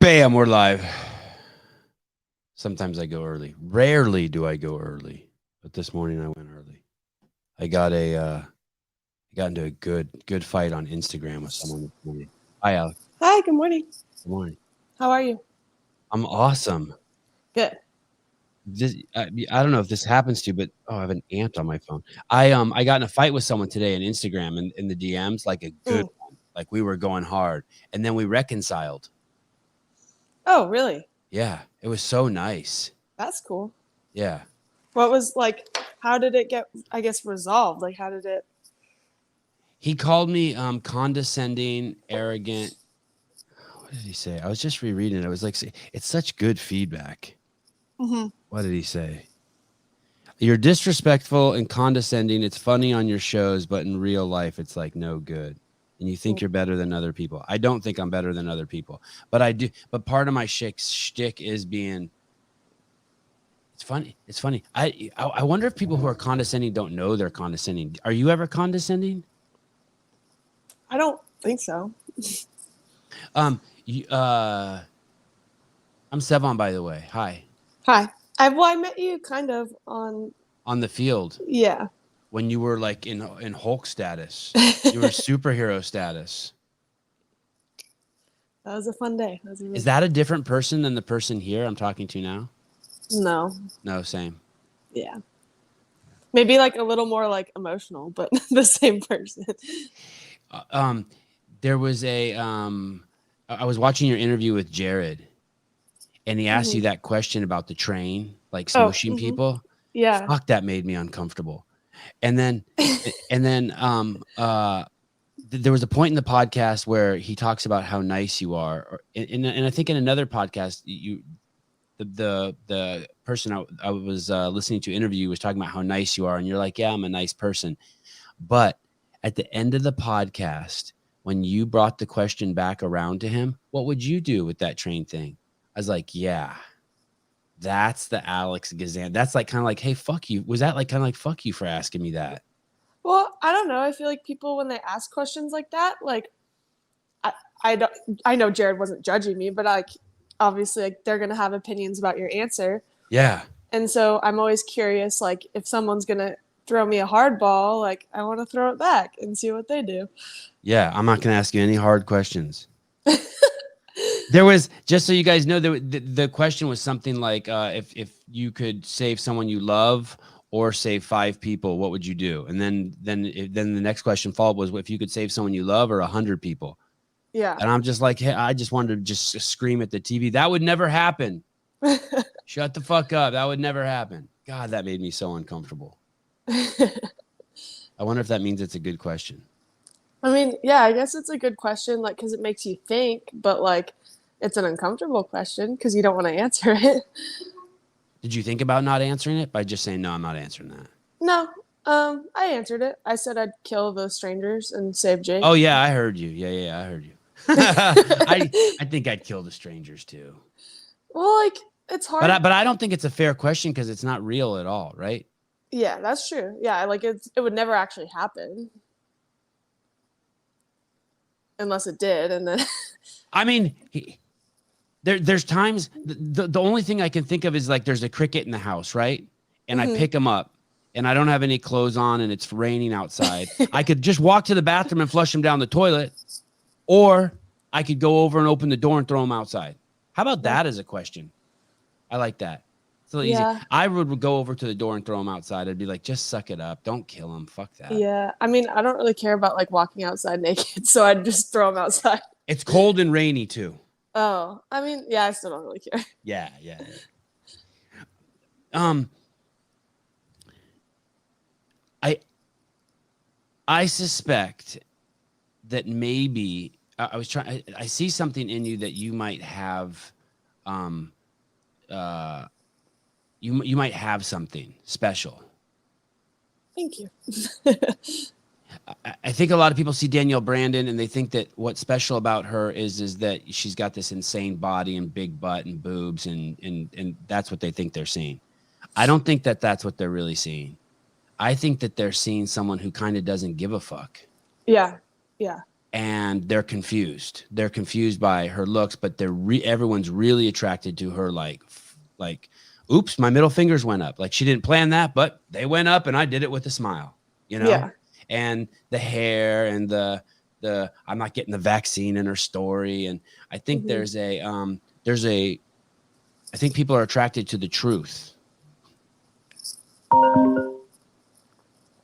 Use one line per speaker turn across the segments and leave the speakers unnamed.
Bam, we're live. Sometimes I go early. Rarely do I go early, but this morning I went early. I got into a good fight on Instagram with someone this morning. Hi, Alex.
Hi, good morning.
Good morning.
How are you?
I'm awesome.
Good.
I don't know if this happens to you, but I have an ant on my phone. I got in a fight with someone today on Instagram and in the DMs, like a good one. Like we were going hard, and then we reconciled.
Oh, really?
Yeah, it was so nice.
That's cool.
Yeah.
What was like, how did it get, I guess, resolved? Like, how did it?
He called me condescending, arrogant. What did he say? I was just rereading it. I was like, it's such good feedback.
Mm-hmm.
What did he say? You're disrespectful and condescending. It's funny on your shows, but in real life, it's like no good. And you think you're better than other people. I don't think I'm better than other people, but I do. But part of my shtick is being. It's funny. It's funny. I wonder if people who are condescending don't know they're condescending. Are you ever condescending?
I don't think so.
I'm Sevan, by the way. Hi.
Hi. I met you kind of on
the field.
Yeah.
When you were like in Hulk status. You were superhero status.
That was a fun day.
Is that a different person than the person here I'm talking to now?
No.
No, same.
Yeah. Maybe like a little more like emotional, but the same person.
There was I was watching your interview with Jared, and he asked you that question about the train, like smushing people.
Yeah.
Fuck, that made me uncomfortable. And then there was a point in the podcast where he talks about how nice you are, and I think in another podcast the person I was listening to interview was talking about how nice you are, and you're like, yeah, I'm a nice person. But at the end of the podcast, when you brought the question back around to him, what would you do with that train thing? I was like, yeah, that's the Alex Gazan. That's like kind of like, hey, fuck you. Was that like kind of like fuck you for asking me that?
Well, I don't know. I feel like people, when they ask questions like that, like I know Jared wasn't judging me, but like obviously like they're gonna have opinions about your answer.
Yeah.
And so I'm always curious, like if someone's gonna throw me a hard ball, like I want to throw it back and see what they do.
Yeah, I'm not gonna ask you any hard questions. There was, just so you guys know, the question was something like, if you could save someone you love or save 5 people, what would you do? And then the next question followed was, if you could save someone you love or 100 people.
Yeah.
And I'm just like, hey, I just wanted to just scream at the TV. That would never happen. Shut the fuck up. That would never happen. God, that made me so uncomfortable. I wonder if that means it's a good question.
I mean, yeah, I guess it's a good question, like, because it makes you think, but like, it's an uncomfortable question because you don't want to answer it.
Did you think about not answering it by just saying, no, I'm not answering that?
No, I answered it. I said I'd kill the strangers and save Jake.
Oh yeah, I heard you. Yeah, I heard you. I think I'd kill the strangers too.
Well, like it's hard,
but I don't think it's a fair question because it's not real at all, right?
Yeah, that's true. Yeah, like it would never actually happen unless it did, and then.
I mean, there's times the only thing I can think of is like there's a cricket in the house, right? And I pick him up, and I don't have any clothes on, and it's raining outside. I could just walk to the bathroom and flush him down the toilet, or I could go over and open the door and throw him outside. How about that as a question? I like that. It's a little easy. I would go over to the door and throw him outside. I'd be like, just suck it up. Don't kill him. Fuck that.
Yeah. I mean, I don't really care about like walking outside naked, so I'd just throw him outside.
It's cold and rainy too.
Oh, I mean, yeah, I still don't really care.
Yeah. I suspect that maybe I see something in you that you might have, you might have something special.
Thank you.
I think a lot of people see Danielle Brandon and they think that what's special about her is that she's got this insane body and big butt and boobs and that's what they think they're seeing. I don't think that that's what they're really seeing. I think that they're seeing someone who kind of doesn't give a fuck.
Yeah.
and they're confused. They're confused by her looks, but everyone's really attracted to her. Like, oops, my middle fingers went up. Like, she didn't plan that, but they went up, and I did it with a smile. You know,
Yeah.
and the hair and the I'm not getting the vaccine in her story, and I think
Mm-hmm.
I think people are attracted to the truth.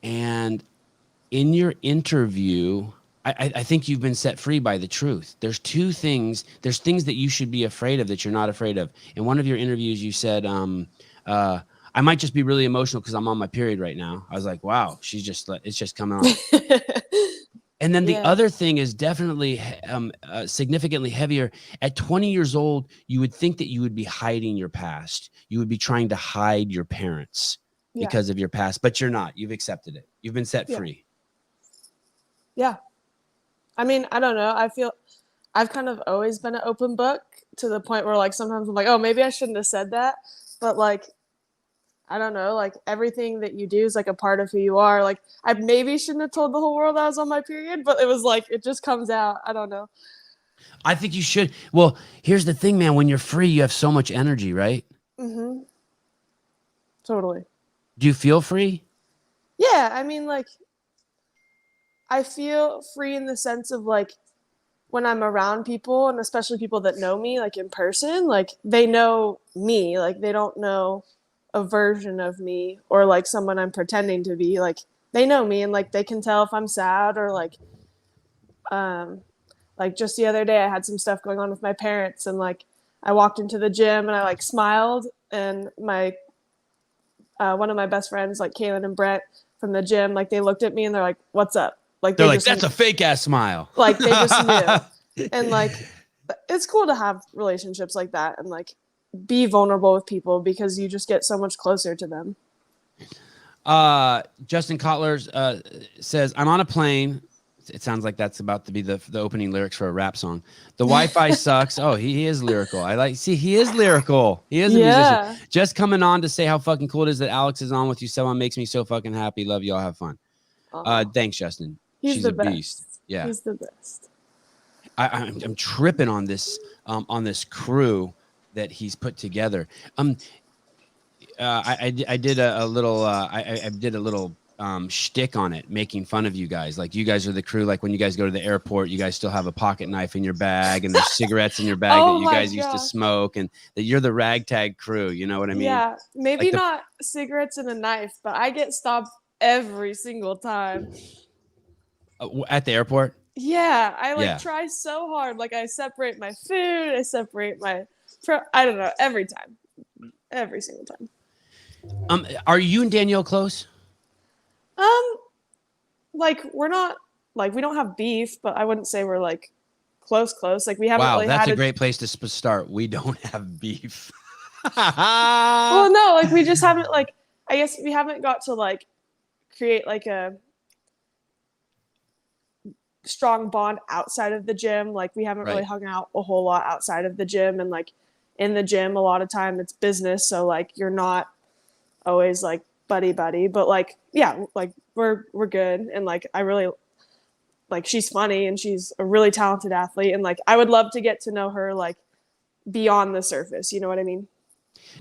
And in your interview, I think you've been set free by the truth. There's two things. There's things that you should be afraid of that you're not afraid of. In one of your interviews, you said, I might just be really emotional because I'm on my period right now. I was like, wow, it's just coming on. And then the
Yeah.
other thing is definitely significantly heavier. At 20 years old, you would think that you would be hiding your past. You would be trying to hide your parents
Yeah.
because of your past, but you're not. You've accepted it. You've been set free.
Yeah. I mean, I don't know. I feel I've kind of always been an open book to the point where like sometimes I'm like, oh, maybe I shouldn't have said that. But like, I don't know, like everything that you do is like a part of who you are. Like I maybe shouldn't have told the whole world I was on my period, but it was like, it just comes out. I don't know.
I think you should. Well, here's the thing, man. When you're free, you have so much energy, right?
Mm-hmm. Totally.
Do you feel free?
Yeah. I mean, like, I feel free in the sense of like when I'm around people and especially people that know me like in person, like they know me, like they don't know a version of me or like someone I'm pretending to be. Like they know me and like they can tell if I'm sad or um like just the other day I had some stuff going on with my parents and like I walked into the gym and I like smiled and my one of my best friends like Kaylin and Brett from the gym, like they looked at me and they're like, "What's up?" Like
They're
they
like,
just
that's a fake ass smile.
like they just knew. And like it's cool to have relationships like that and like be vulnerable with people because you just get so much closer to them.
Justin Kotler says, I'm on a plane. It sounds like that's about to be the opening lyrics for a rap song. The Wi-Fi sucks. Oh, he is lyrical. He is lyrical. He is a musician. Just coming on to say how fucking cool it is that Alex is on with you. Sevan makes me so fucking happy. Love you all. Have fun. Thanks, Justin.
She's the
beast.
Best.
Yeah.
He's the best.
I'm tripping on this crew that he's put together. I did a little I did a little shtick on it, making fun of you guys. Like, you guys are the crew. Like, when you guys go to the airport, you guys still have a pocket knife in your bag, and there's cigarettes in your bag that you guys used to smoke, and that you're the ragtag crew. You know what I mean?
Yeah, maybe like not cigarettes and a knife, but I get stopped every single time.
At the airport?
Yeah, I try so hard. Like, I separate my food, I separate my, I don't know, every time, every single time.
Are you and Danielle close?
Like, we're not, like, we don't have beef, but I wouldn't say we're like close. Like, we haven't really
that's a great place to start. We don't have beef.
Well, no, like, we just haven't, like, I guess we haven't got to like create like a strong bond outside of the gym. Like, we haven't really hung out a whole lot outside of the gym, and like in the gym a lot of time it's business, so like you're not always like buddy, but like, yeah, like we're good, and like I really like, she's funny and she's a really talented athlete, and like I would love to get to know her like beyond the surface, you know what I mean?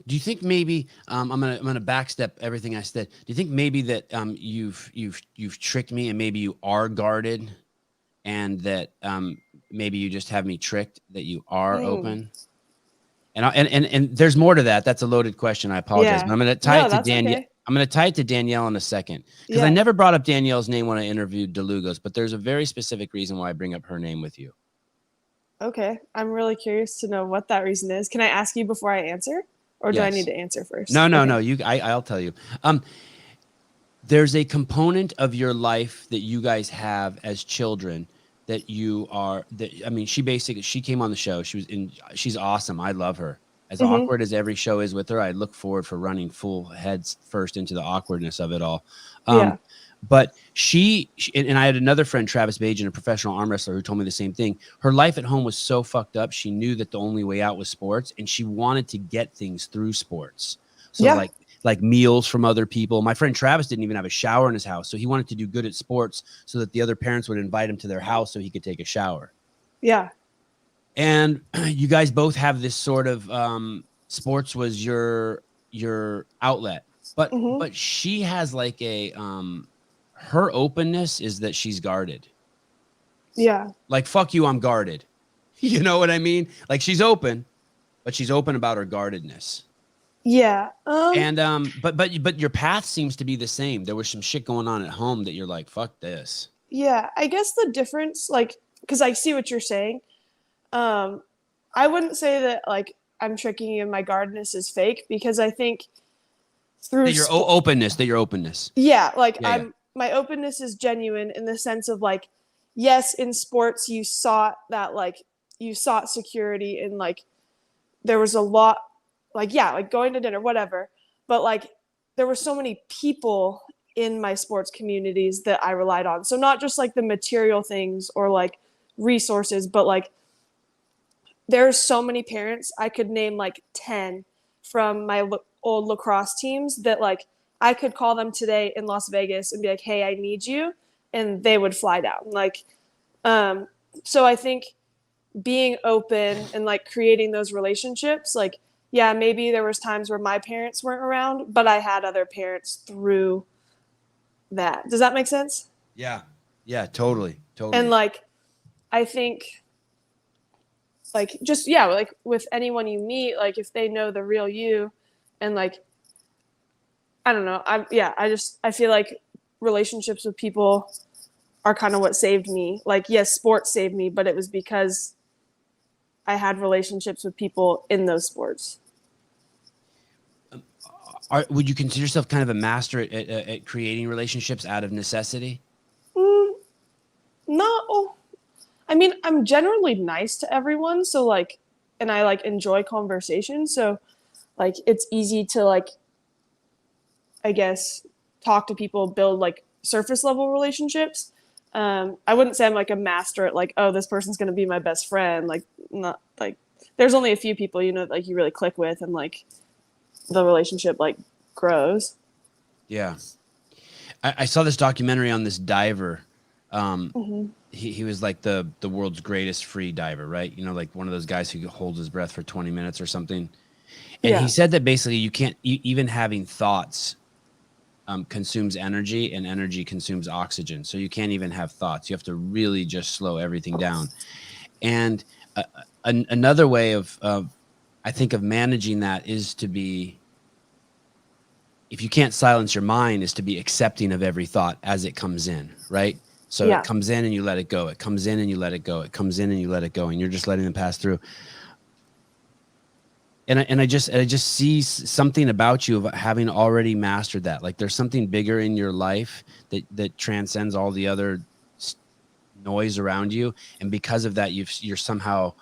Do you think maybe I'm gonna backstep everything I said? Do you think maybe that you've tricked me, and maybe you are guarded, and that maybe you just have me tricked, that you are open? And there's more to that. That's a loaded question. I apologize, but I'm gonna tie it to Danielle. Okay. I'm gonna tie it to Danielle in a second, because I never brought up Danielle's name when I interviewed DeLugos, but there's a very specific reason why I bring up her name with you.
Okay, I'm really curious to know what that reason is. Can I ask you before I answer? Or do I need to answer first?
No. I'll tell you. There's a component of your life that you guys have as children that she came on the show. She's awesome. I love her. As awkward as every show is with her, I look forward for running full heads first into the awkwardness of it all. But she and I had another friend, Travis Bajan, a professional arm wrestler, who told me the same thing. Her life at home was so fucked up. She knew that the only way out was sports, and she wanted to get things through sports. So like like meals from other people. My friend Travis didn't even have a shower in his house. So he wanted to do good at sports so that the other parents would invite him to their house so he could take a shower.
Yeah.
And you guys both have this sort of sports was your outlet. But she has like a her openness is that she's guarded.
Yeah.
Like, fuck you, I'm guarded. You know what I mean? Like, she's open, but she's open about her guardedness.
Yeah.
And but your path seems to be the same. There was some shit going on at home that you're like, fuck this.
Yeah, I guess the difference, like, because I see what you're saying. I wouldn't say that like I'm tricking you and my guardedness is fake, because I think through
that your openness.
Yeah, like
Yeah.
my openness is genuine in the sense of like, yes, in sports you sought security, and like there was a lot, like, yeah, like going to dinner, whatever. But like there were so many people in my sports communities that I relied on. So not just like the material things or like resources, but like there's so many parents, I could name like 10 from my old lacrosse teams that like I could call them today in Las Vegas and be like, hey, I need you. And they would fly down. Like, so I think being open and like creating those relationships, like, yeah, maybe there was times where my parents weren't around, but I had other parents through that. Does that make sense?
Yeah. Yeah, totally.
And like, I think like just, yeah, like with anyone you meet, like if they know the real you, and like, I don't know. I feel like relationships with people are kind of what saved me. Like, yes, sports saved me, but it was because I had relationships with people in those sports.
Would you consider yourself kind of a master at creating relationships out of necessity?
No. I mean, I'm generally nice to everyone. So like, and I like enjoy conversation. So like, it's easy to like, I guess, talk to people, build like surface level relationships. I wouldn't say I'm like a master at like, oh, this person's going to be my best friend. Like, not like, there's only a few people, you know, like you really click with, and like the relationship like grows.
Yeah. I saw this documentary on this diver. He was like the world's greatest free diver, right? You know, like one of those guys who holds his breath for 20 minutes or something. And he said that basically you can't, even having thoughts consumes energy, and energy consumes oxygen. So you can't even have thoughts. You have to really just slow everything down. And another way of I think of managing that is to be, if you can't silence your mind, is to be accepting of every thought as it comes in, right? So it comes in and you let it go. It comes in and you let it go. It comes in and you let it go, and you're just letting them pass through. And I just see something about you of having already mastered that. Like there's something bigger in your life that transcends all the other noise around you, and because of that, you're somehow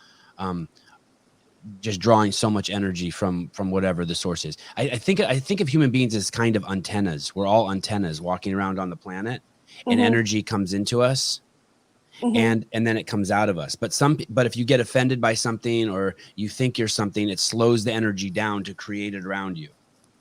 just drawing so much energy from whatever the source is. I think of human beings as kind of antennas. We're all antennas walking around on the planet, and energy comes into us. And then it comes out of us. But if you get offended by something, or you think you're something, it slows the energy down to create it around you.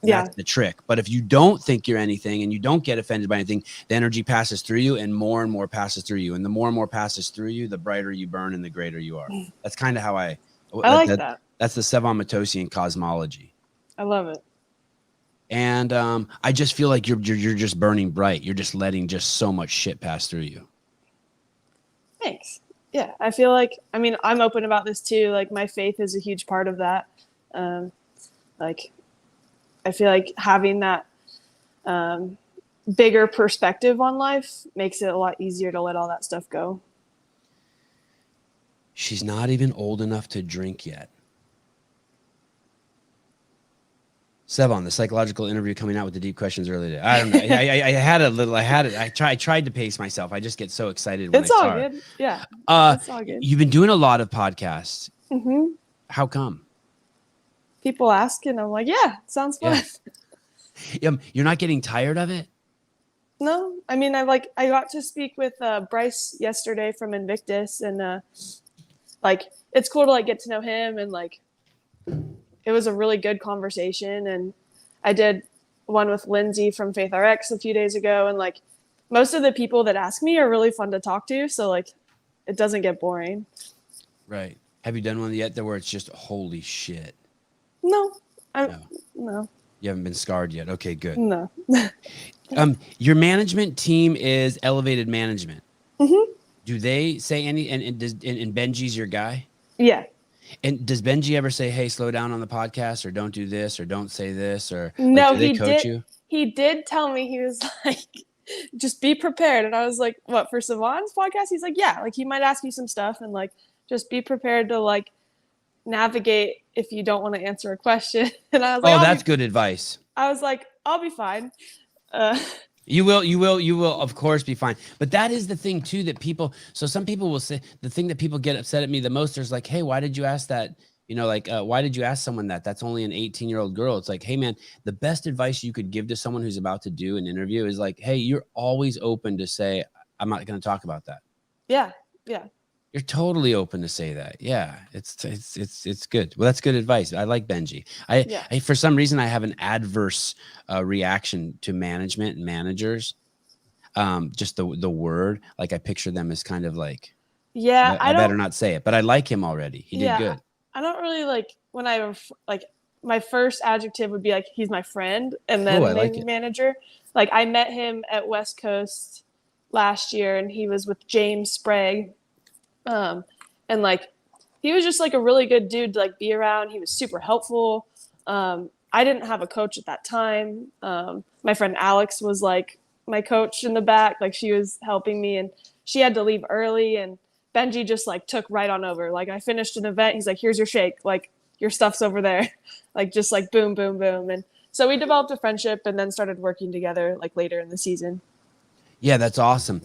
That's the trick. But if you don't think you're anything and you don't get offended by anything, the energy passes through you, and more passes through you. And the more passes through you, the brighter you burn and the greater you are. That's kind of how I
like that.
That's the Sevan Matosian cosmology.
I love it.
And I just feel like you're just burning bright. You're just letting just so much shit pass through you.
Thanks. Yeah, I feel like, I mean, I'm open about this too. Like my faith is a huge part of that. Like I feel like having that bigger perspective on life makes it a lot easier to let all that stuff go.
She's not even old enough to drink yet. Sevan, the psychological interview coming out with the deep questions earlier today. I don't know. I tried to pace myself. I just get so excited when
it's all good. Yeah. It's all good.
You've been doing a lot of podcasts. How come?
People ask, and I'm like, yeah, it sounds fun.
Yeah. You're not getting tired of it?
No. I mean, I got to speak with Bryce yesterday from Invictus, and like it's cool to like get to know him, and like it was a really good conversation. And I did one with Lindsay from Faith RX a few days ago. And like most of the people that ask me are really fun to talk to. So like it doesn't get boring.
Right. Have you done one yet where it's just holy shit?
No,
No.
no,
You haven't been scarred yet. Okay, good.
no.
Your management team is Elevated Management.
Mm-hmm.
Do they say any? And Benji's your guy.
Yeah.
And does Benji ever say, "Hey, slow down on the podcast," or "Don't do this," or "Don't say this," or like,
No,
do they
he
coach
did.
you?
He did tell me, he was like, just be prepared. And I was like, what, for Sevan's podcast? He's like, yeah, like he might ask you some stuff and like just be prepared to like navigate if you don't want to answer a question. And I was like,
Oh, that's good advice.
I was like, I'll be fine.
You will, of course, be fine. But that is the thing too, that people, so some people will say, the thing that people get upset at me the most is like, hey, why did you ask that? You know, like, why did you ask someone that? That's only an 18-year-old girl. It's like, hey man, the best advice you could give to someone who's about to do an interview is like, hey, you're always open to say, I'm not going to talk about that.
Yeah. Yeah.
You're totally open to say that. Yeah, it's good. Well, that's good advice. I like Benji. I for some reason I have an adverse reaction to management and managers. Just the word, like I picture them as kind of like,
yeah,
I better not say it, but I like him already. He did good.
I don't really like when I like my first adjective would be like he's my friend, and then maybe manager. Like I met him at West Coast last year, and he was with James Sprague. And like he was just like a really good dude to like be around. He was super helpful. I didn't have a coach at that time. My friend Alex was like my coach in the back, like she was helping me, and she had to leave early, and Benji just like took right on over. Like I finished an event, he's like, here's your shake, like your stuff's over there. Like just like boom, boom, boom. And so we developed a friendship and then started working together like later in the season.
Yeah, that's awesome.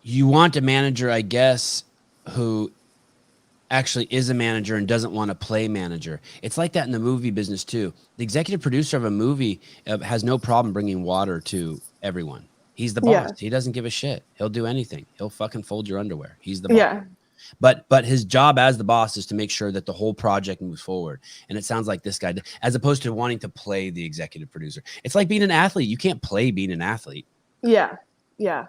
You want a manager, I guess, who actually is a manager and doesn't want to play manager. It's like that in the movie business too. The executive producer of a movie has no problem bringing water to everyone. He's the boss. Yeah. He doesn't give a shit. He'll do anything. He'll fucking fold your underwear. He's the boss. Yeah. But his job as the boss is to make sure that the whole project moves forward. And it sounds like this guy, as opposed to wanting to play the executive producer. It's like being an athlete. You can't play being an athlete.
Yeah. Yeah.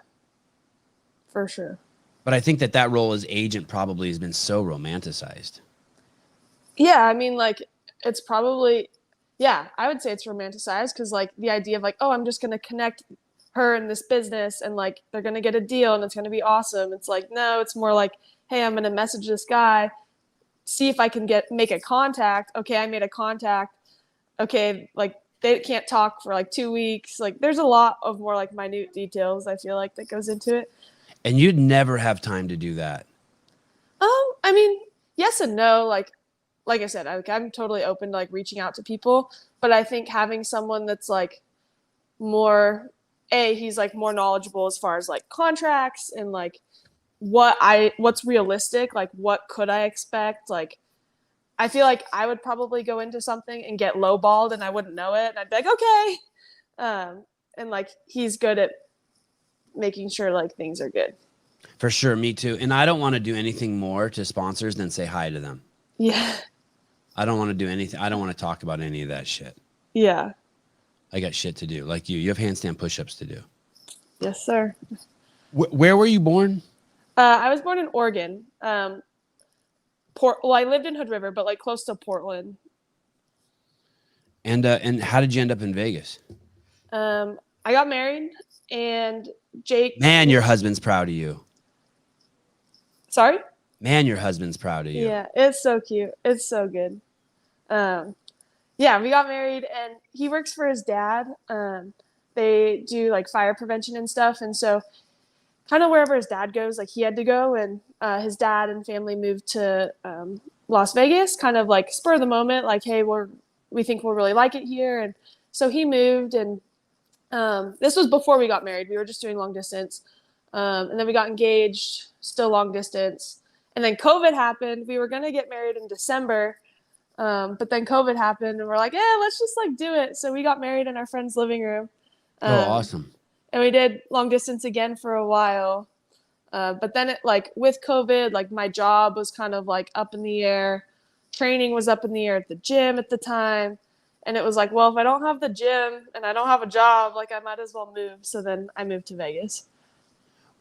For sure.
But I think that role as agent probably has been so romanticized.
Yeah, I mean, like, it's probably, yeah, I would say it's romanticized because, like, the idea of, like, oh, I'm just going to connect her in this business and, like, they're going to get a deal and it's going to be awesome. It's like, no, it's more like, hey, I'm going to message this guy, see if I can make a contact. Okay, I made a contact. Okay, like, they can't talk for, like, 2 weeks. Like, there's a lot of more, like, minute details, I feel like, that goes into it.
And you'd never have time to do that.
I mean, yes and no. Like I said, I'm totally open to like reaching out to people, but I think having someone that's like more, he's like more knowledgeable as far as like contracts and like what's realistic, like what could I expect? Like, I feel like I would probably go into something and get lowballed and I wouldn't know it. And I'd be like, okay. And like, he's good at making sure like things are good.
For sure. Me too. And I don't want to do anything more to sponsors than say hi to them.
Yeah.
I don't want to do anything. I don't want to talk about any of that shit.
Yeah.
I got shit to do. Like you have handstand push-ups to do.
Yes, sir.
Where were you born?
I was born in Oregon. Well, I lived in Hood River, but like close to Portland.
And how did you end up in Vegas?
I got married and Jake.
Man, your husband's proud of you.
Sorry?
Man, your husband's proud of you.
Yeah, it's so cute. It's so good. Yeah, we got married and he works for his dad. They do like fire prevention and stuff. And so kind of wherever his dad goes, like he had to go. And his dad and family moved to Las Vegas, kind of like spur of the moment. Like, hey, we think we'll really like it here. And so he moved and this was before we got married. We were just doing long distance. And then we got engaged, still long distance. And then COVID happened. We were going to get married in December. But then COVID happened and we're like, yeah, let's just like do it. So we got married in our friend's living room.
Awesome.
And we did long distance again for a while. But then it like with COVID, like my job was kind of like up in the air. Training was up in the air at the gym at the time. And it was like, well, if I don't have the gym and I don't have a job, like I might as well move. So then I moved to Vegas.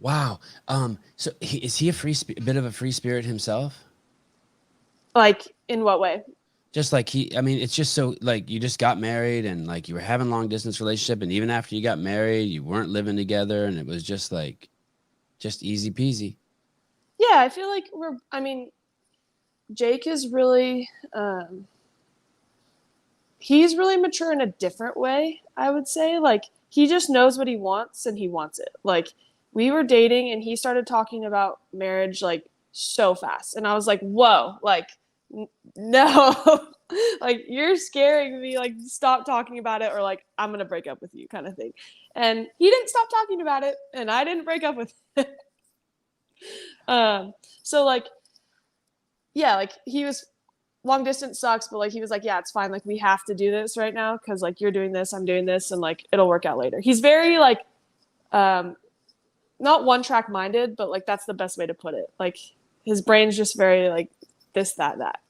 Wow. So is he a bit of a free spirit himself?
Like in what way?
Just like I mean, it's just so like you just got married and like you were having long distance relationship, and even after you got married, you weren't living together, and it was just like, just easy peasy.
Yeah, I feel like Jake is really, he's really mature in a different way, I would say. Like, he just knows what he wants and he wants it. Like, we were dating and he started talking about marriage like so fast. And I was like, whoa, like, no, like, you're scaring me. Like, stop talking about it, or like, I'm going to break up with you, kind of thing. And he didn't stop talking about it, and I didn't break up with him. So, like, yeah, like, he was long distance sucks, but like he was like, yeah, it's fine. Like we have to do this right now because like you're doing this, I'm doing this, and like it'll work out later. He's very like not one track minded, but like that's the best way to put it. Like his brain's just very like this, that.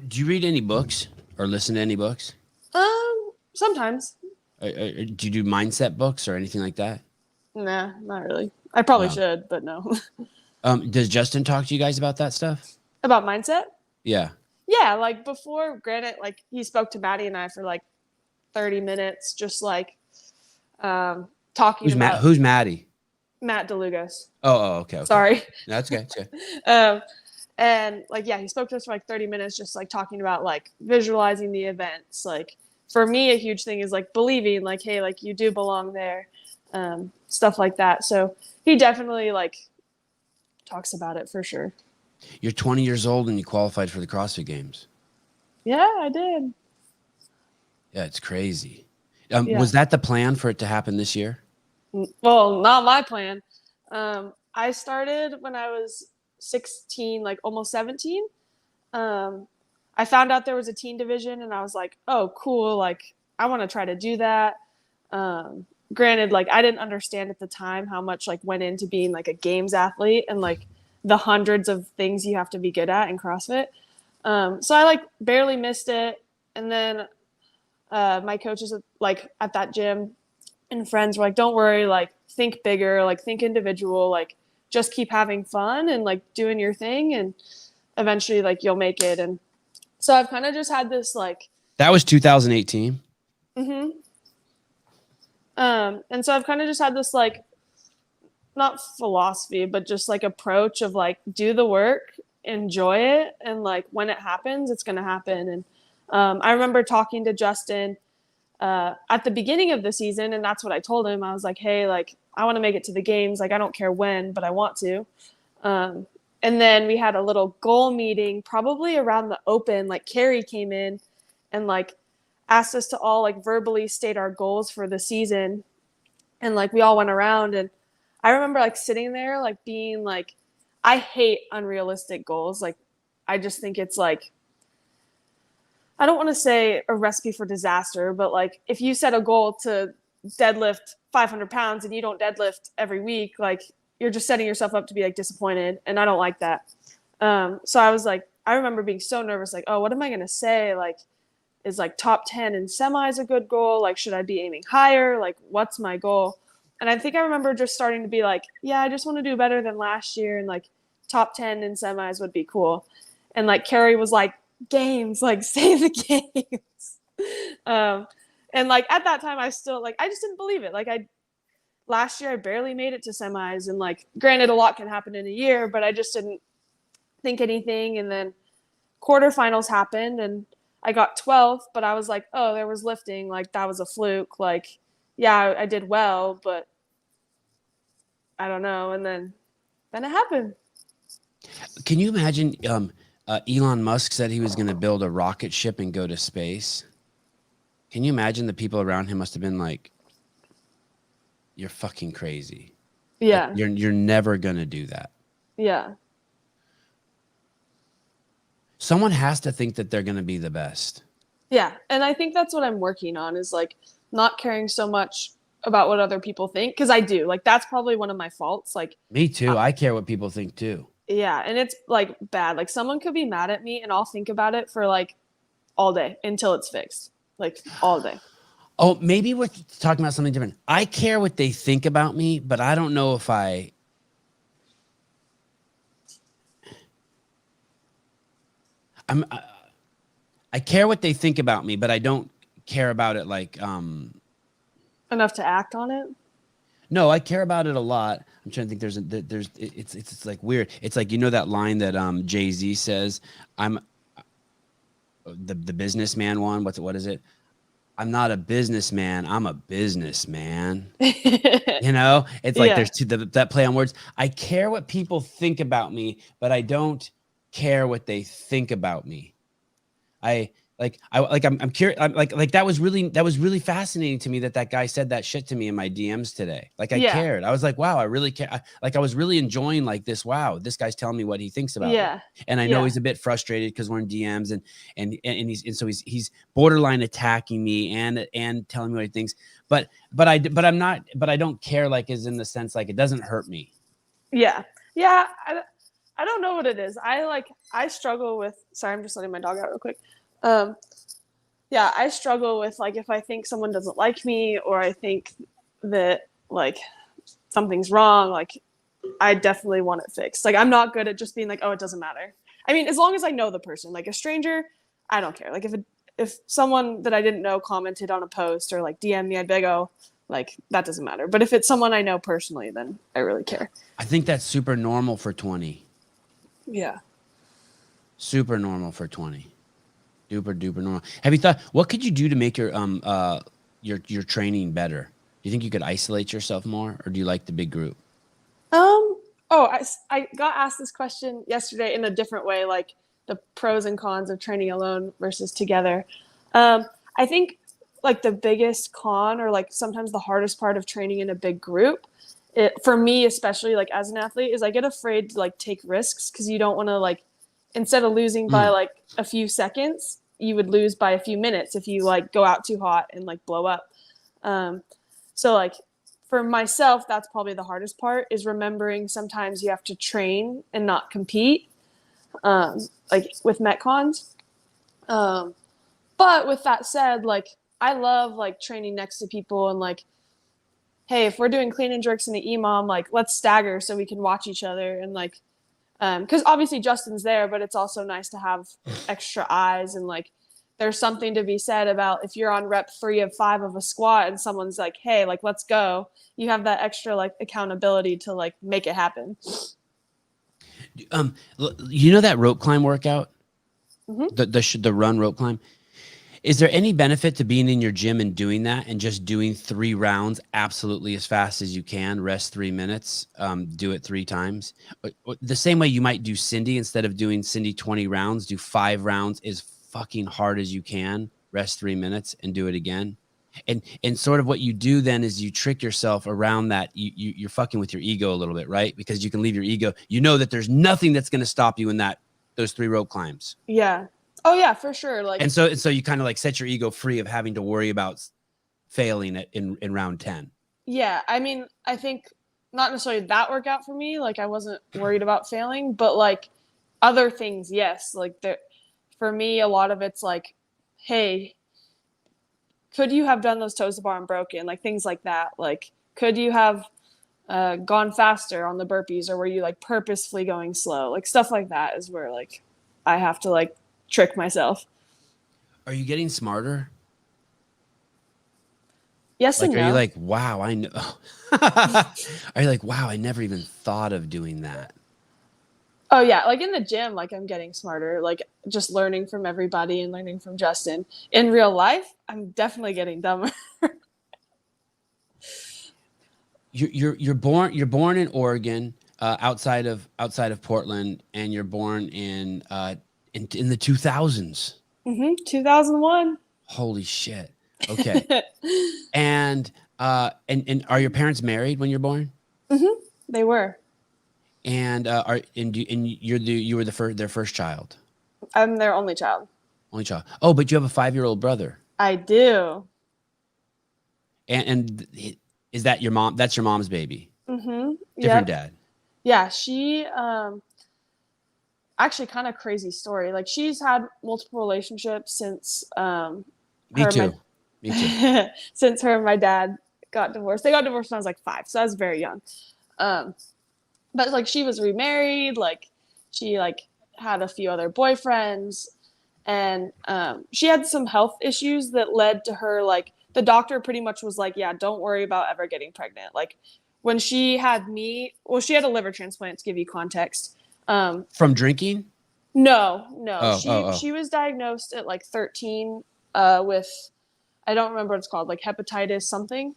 Do you read any books or listen to any books?
Sometimes.
Do you do mindset books or anything like that?
Nah, not really. I probably should, but no.
Does Justin talk to you guys about that stuff?
About mindset?
Yeah.
Yeah, like before, granted, like he spoke to Maddie and I for like 30 minutes, just like talking about
Who's Maddie?
Matt DeLugos.
Okay.
Sorry.
No, that's okay. That's good.
And like, yeah, he spoke to us for like 30 minutes, just like talking about like visualizing the events. Like for me, a huge thing is like believing like, hey, like you do belong there, stuff like that. So he definitely like talks about it for sure.
You're 20 years old and you qualified for the CrossFit Games.
Yeah, I did.
Yeah, it's crazy.
Yeah.
Was that the plan for it to happen this year?
Well, not my plan. I started when I was 16, like almost 17. I found out there was a teen division and I was like, oh, cool. Like, I want to try to do that. Granted, like, I didn't understand at the time how much like went into being like a games athlete and like the hundreds of things you have to be good at in CrossFit. So I like barely missed it. And then my coaches like at that gym and friends were like, don't worry, like think bigger, like think individual, like just keep having fun and like doing your thing, and eventually like you'll make it. And so I've kind of just had this like,
that was 2018.
And so I've kind of just had this like, not philosophy, but just like approach of like, do the work, enjoy it, and like when it happens, it's going to happen. And I remember talking to Justin at the beginning of the season, and that's what I told him. I was like, hey, like I want to make it to the games. Like I don't care when, but I want to. And then we had a little goal meeting probably around the open. Like Carrie came in and like asked us to all like verbally state our goals for the season. And like we all went around, and I remember like sitting there like being like, I hate unrealistic goals. Like I just think it's like, I don't want to say a recipe for disaster, but like if you set a goal to deadlift 500 pounds and you don't deadlift every week, like you're just setting yourself up to be like disappointed. And I don't like that. So I was like, I remember being so nervous, like, oh, what am I going to say? Like, is like top 10 in semis a good goal? Like, should I be aiming higher? Like, what's my goal? And I think I remember just starting to be like, yeah, I just want to do better than last year. And like top 10 in semis would be cool. And like Carrie was like, games, like say the games. And like at that time I still like, I just didn't believe it. Like last year I barely made it to semis, and like granted a lot can happen in a year, but I just didn't think anything. And then quarterfinals happened and I got 12th, but I was like, oh, there was lifting, like that was a fluke. Like, yeah, I did well, but I don't know. And then it happened.
Can you imagine Elon Musk said he was going to build a rocket ship and go to space? Can you imagine the people around him must have been like, you're fucking crazy.
Yeah.
Like, you're never going to do that.
Yeah.
Someone has to think that they're going to be the best.
Yeah. And I think that's what I'm working on, is like not caring so much about what other people think. Cause I do, like, that's probably one of my faults. Like
me too. I care what people think too.
Yeah. And it's like bad. Like someone could be mad at me and I'll think about it for like all day until it's fixed. like all day.
Oh, maybe we're talking about something different. I care what they think about me, but I don't know if I care what they think about me, but I don't care about it like
Enough to act on it.
no, I care about it a lot. I'm trying to think. It's like weird. It's like, you know that line that Jay-Z says, I'm the businessman one. What is it? I'm not a businessman. I'm a businessman. You know, it's like
Yeah.
there's that play on words. I care what people think about me, but I don't care what they think about me. I'm curious. I'm like that was really fascinating to me that guy said that shit to me in my DMs today. Like I
Yeah.
cared. I was like, wow, I really care. I was really enjoying like this. Wow, this guy's telling me what he thinks about me.
Yeah.
And I know
Yeah.
he's a bit frustrated because we're in DMs and so he's borderline attacking me and telling me what he thinks. But I don't care, like, is in the sense like it doesn't hurt me.
Yeah. Yeah. I don't know what it is. I struggle with, sorry, I'm just letting my dog out real quick. Yeah, I struggle with like if I think someone doesn't like me or I think that like something's wrong, like I definitely want it fixed. Like I'm not good at just being like, oh, it doesn't matter. I mean, as long as I know the person, like a stranger, I don't care. Like if someone that I didn't know commented on a post or like DM me, I'd be like, oh, like that doesn't matter. But if it's someone I know personally, then I really care.
I think that's super normal for 20.
Yeah.
Super normal for 20. Duper duper normal. Have you thought, what could you do to make your training better? Do you think you could isolate yourself more, or do you like the big group?
Oh, I got asked this question yesterday in a different way, like the pros and cons of training alone versus together. I think like the biggest con or like sometimes the hardest part of training in a big group, for me especially like as an athlete, is I get afraid to like take risks because you don't want to like, instead of losing by like a few seconds, you would lose by a few minutes if you like go out too hot and like blow up. So like for myself, that's probably the hardest part, is remembering sometimes you have to train and not compete, like with Metcons. But with that said, like I love like training next to people and like, hey, if we're doing clean and jerks in the EMOM, like let's stagger so we can watch each other and like, because obviously Justin's there, but it's also nice to have extra eyes and like there's something to be said about if you're on rep 3 of 5 of a squat and someone's like, hey, like let's go, you have that extra like accountability to like make it happen.
You know that rope climb workout, the run rope climb. Is there any benefit to being in your gym and doing that and just doing 3 rounds absolutely as fast as you can, rest 3 minutes, do it 3 times? The same way you might do Cindy, instead of doing Cindy 20 rounds, do 5 rounds as fucking hard as you can, rest 3 minutes and do it again. And sort of what you do then is you trick yourself around that. You're fucking with your ego a little bit, right? Because you can leave your ego. You know that there's nothing that's going to stop you in those 3 rope climbs.
Yeah. Oh yeah, for sure. Like,
and so you kind of like set your ego free of having to worry about failing in round 10.
Yeah. I mean, I think not necessarily that workout for me. Like I wasn't worried about failing, but like other things, yes. Like for me, a lot of it's like, hey, could you have done those toes to bar and broken? Like things like that. Like, could you have gone faster on the burpees, or were you like purposefully going slow? Like stuff like that is where like I have to like trick myself.
Are you getting smarter?
Yes
like,
and
are
no.
you like, wow, I know? Are you like, wow, I never even thought of doing that?
Oh yeah, like in the gym, like I'm getting smarter, like just learning from everybody and learning from Justin. In real life, I'm definitely getting dumber.
You're born in Oregon, outside of Portland, and you're born in the 2000s.
2001.
Holy shit. Okay. and are your parents married when you're born?
They were.
And you were their first child?
I'm their only child.
Only child. Oh, but you have a 5-year-old brother.
I do.
And is that your mom? That's your mom's baby.
Yep.
Different dad.
Yeah, she actually kind of crazy story. Like she's had multiple relationships since
Me
her and
too. Me too.
my since her and my dad got divorced. They got divorced when I was like 5, so I was very young. But like she was remarried, like she like had a few other boyfriends, and she had some health issues that led to her like the doctor pretty much was like, yeah, don't worry about ever getting pregnant. Like when she had me, well, she had a liver transplant to give you context.
From drinking?
No,
Oh, oh, oh.
she was diagnosed at like 13 with I don't remember what it's called, like hepatitis something.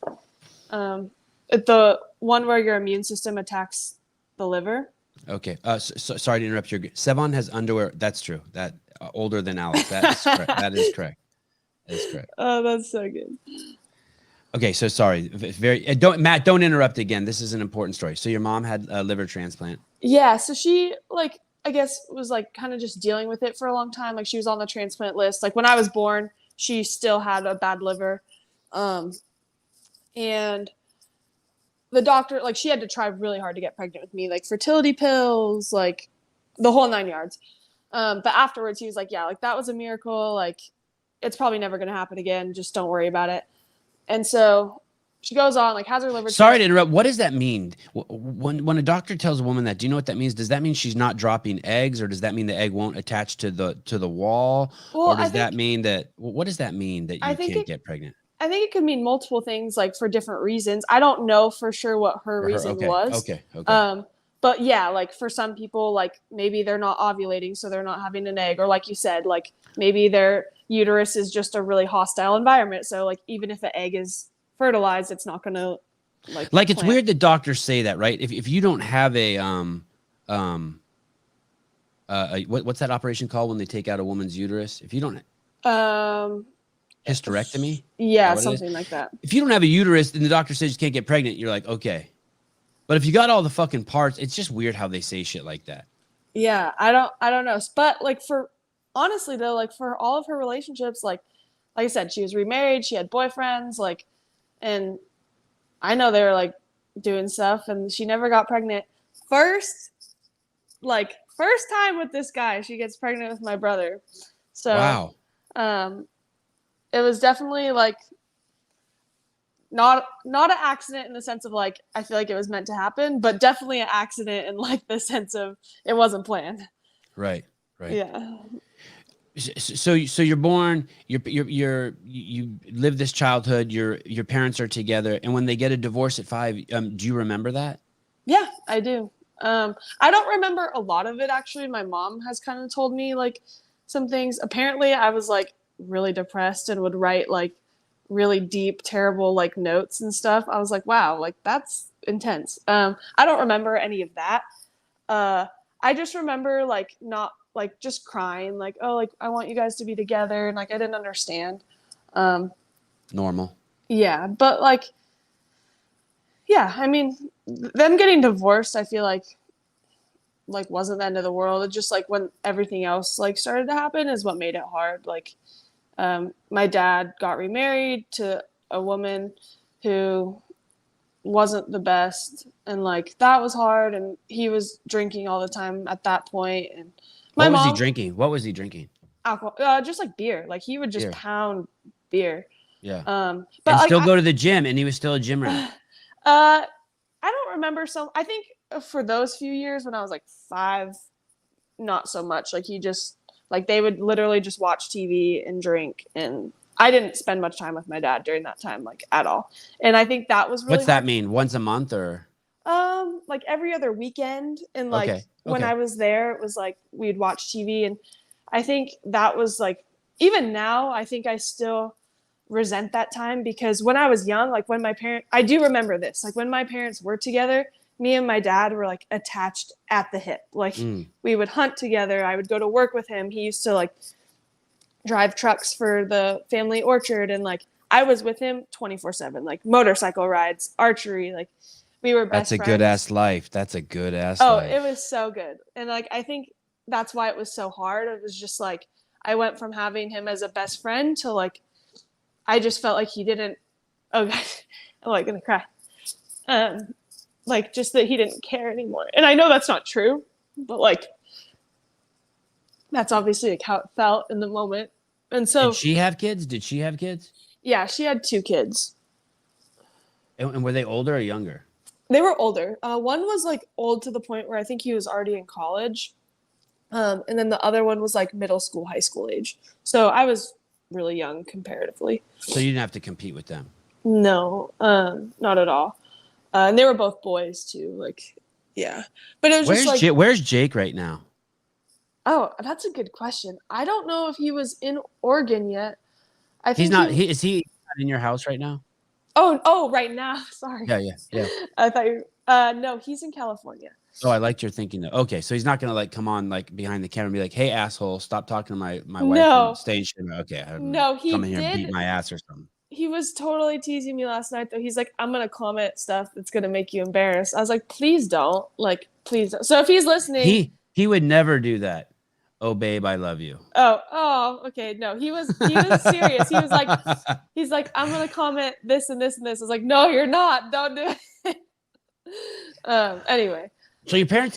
The one where your immune system attacks the liver.
Okay. Sorry to interrupt you. Sevan has underwear. That's true. That older than Alex. That is correct. That is correct. That is correct.
Oh, that's so good.
Okay. So sorry. Don't interrupt again. This is an important story. So your mom had a liver transplant.
Yeah. So she like, I guess was like kind of just dealing with it for a long time. Like she was on the transplant list. Like when I was born, she still had a bad liver. And the doctor, like she had to try really hard to get pregnant with me, like fertility pills, like the whole 9 yards. But afterwards he was like, yeah, like that was a miracle. Like it's probably never going to happen again. Just don't worry about it. And so she goes on, like has her liver.
Sorry to interrupt. What does that mean? When a doctor tells a woman that, do you know what that means? Does that mean she's not dropping eggs, or does that mean the egg won't attach to the wall?
Well,
or does that mean that, what does that mean that you can't get pregnant?
I think it could mean multiple things, like for different reasons. I don't know for sure what her reason was.
Okay.
But yeah, like for some people, like maybe they're not ovulating, so they're not having an egg, or like you said, like maybe their uterus is just a really hostile environment. So like even if an egg is fertilized, it's not gonna like
it's weird that doctors say that, right? If you don't have what's that operation called when they take out a woman's uterus? If you don't hysterectomy?
Yeah, something like that.
If you don't have a uterus and the doctor says you can't get pregnant, you're like, okay. But if you got all the fucking parts, it's just weird how they say shit like that.
Yeah, I don't know. But like honestly though, like for all of her relationships, like I said, she was remarried, she had boyfriends, like, and I know they were like doing stuff, and she never got pregnant. First time with this guy, she gets pregnant with my brother. So
wow.
It was definitely like not an accident in the sense of like I feel like it was meant to happen, but definitely an accident in like the sense of it wasn't planned.
Right.
Yeah.
So you're born, you live this childhood, your parents are together, and when they get a divorce at 5, do you remember that?
Yeah, I do. I don't remember a lot of it actually. My mom has kind of told me like some things. Apparently I was like really depressed and would write like really deep, terrible like notes and stuff. I was like, wow, like that's intense. I don't remember any of that. I just remember like not like just crying, like, oh, like I want you guys to be together, and like I didn't understand.
Normal.
Yeah, but like, yeah, I mean, them getting divorced, I feel like wasn't the end of the world. It just like when everything else like started to happen is what made it hard. Like, my dad got remarried to a woman who wasn't the best, and like that was hard, and he was drinking all the time at that point. And
what was he drinking?
Alcohol, just like beer. Like he would just pound beer.
Yeah.
But
and
like,
still go to the gym, and he was still a gym rat.
I don't remember. I think for those few years when I was like 5, not so much. Like he just like they would literally just watch TV and drink, and I didn't spend much time with my dad during that time, like at all. And I think that was really
What's that mean? Once a month or?
Like every other weekend, and like when I was there, it was like we'd watch TV, and I think that was like even now, I think I still resent that time because when I was young, like when I do remember this, like when my parents were together, me and my dad were like attached at the hip. Like we would hunt together. I would go to work with him. He used to like drive trucks for the family orchard, and like I was with him 24/7, like motorcycle rides, archery, like we were best friends.
That's a good ass life. That's a good ass
life. Oh,
life.
it was so good. And like I think that's why it was so hard. It was just like I went from having him as a best friend to like I just felt like he didn't I'm like gonna cry. Like just that he didn't care anymore. And I know that's not true, but like that's obviously like how it felt in the moment. And
Did
so,
she have kids? Did she have kids?
yeah, she had 2 kids.
And were they older or younger?
They were older. One was like old to the point where I think he was already in college. And then the other one was like middle school, high school age. So I was really young comparatively.
So you didn't have to compete with them.
No, not at all. And they were both boys too. Like, yeah. But it was just like,
Where's Jake right now?
oh, that's a good question. I don't know if he was in Oregon yet. I
He's
think
not. Is he not in your house right now?
Oh, right now. Sorry.
Yeah.
I thought you. No, he's in California.
Oh, I liked your thinking though. Okay, so he's not gonna like come on like behind the camera and be like, "Hey, asshole, stop talking to my wife
No,
and stay in shit." Okay,
no, he
come in here and beat
did.
my ass or something.
He was totally teasing me last night though. He's like, "I'm gonna comment stuff that's gonna make you embarrassed." I was like, "Please don't. Like, please don't." So if he's listening,
He would never do that. Oh, babe, I love you.
oh, okay. No, he was serious. He's like, "I'm gonna comment this and this and this." I was like, "No, you're not. Don't do it." Anyway.
So your parents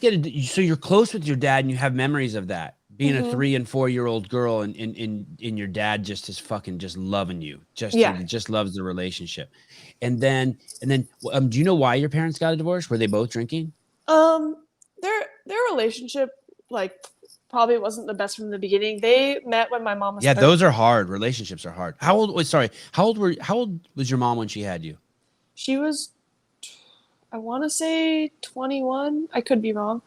so you're close with your dad and you have memories of that. Being a 3 and 4-year-old girl and your dad just is fucking just loving you. Just loves the relationship. And then do you know why your parents got a divorce? Were they both drinking?
Their relationship like probably wasn't the best from the beginning. They met when my mom was
13. Those are hard. Relationships are hard. How old was your mom when she had you?
She was, I want to say 21. I could be wrong.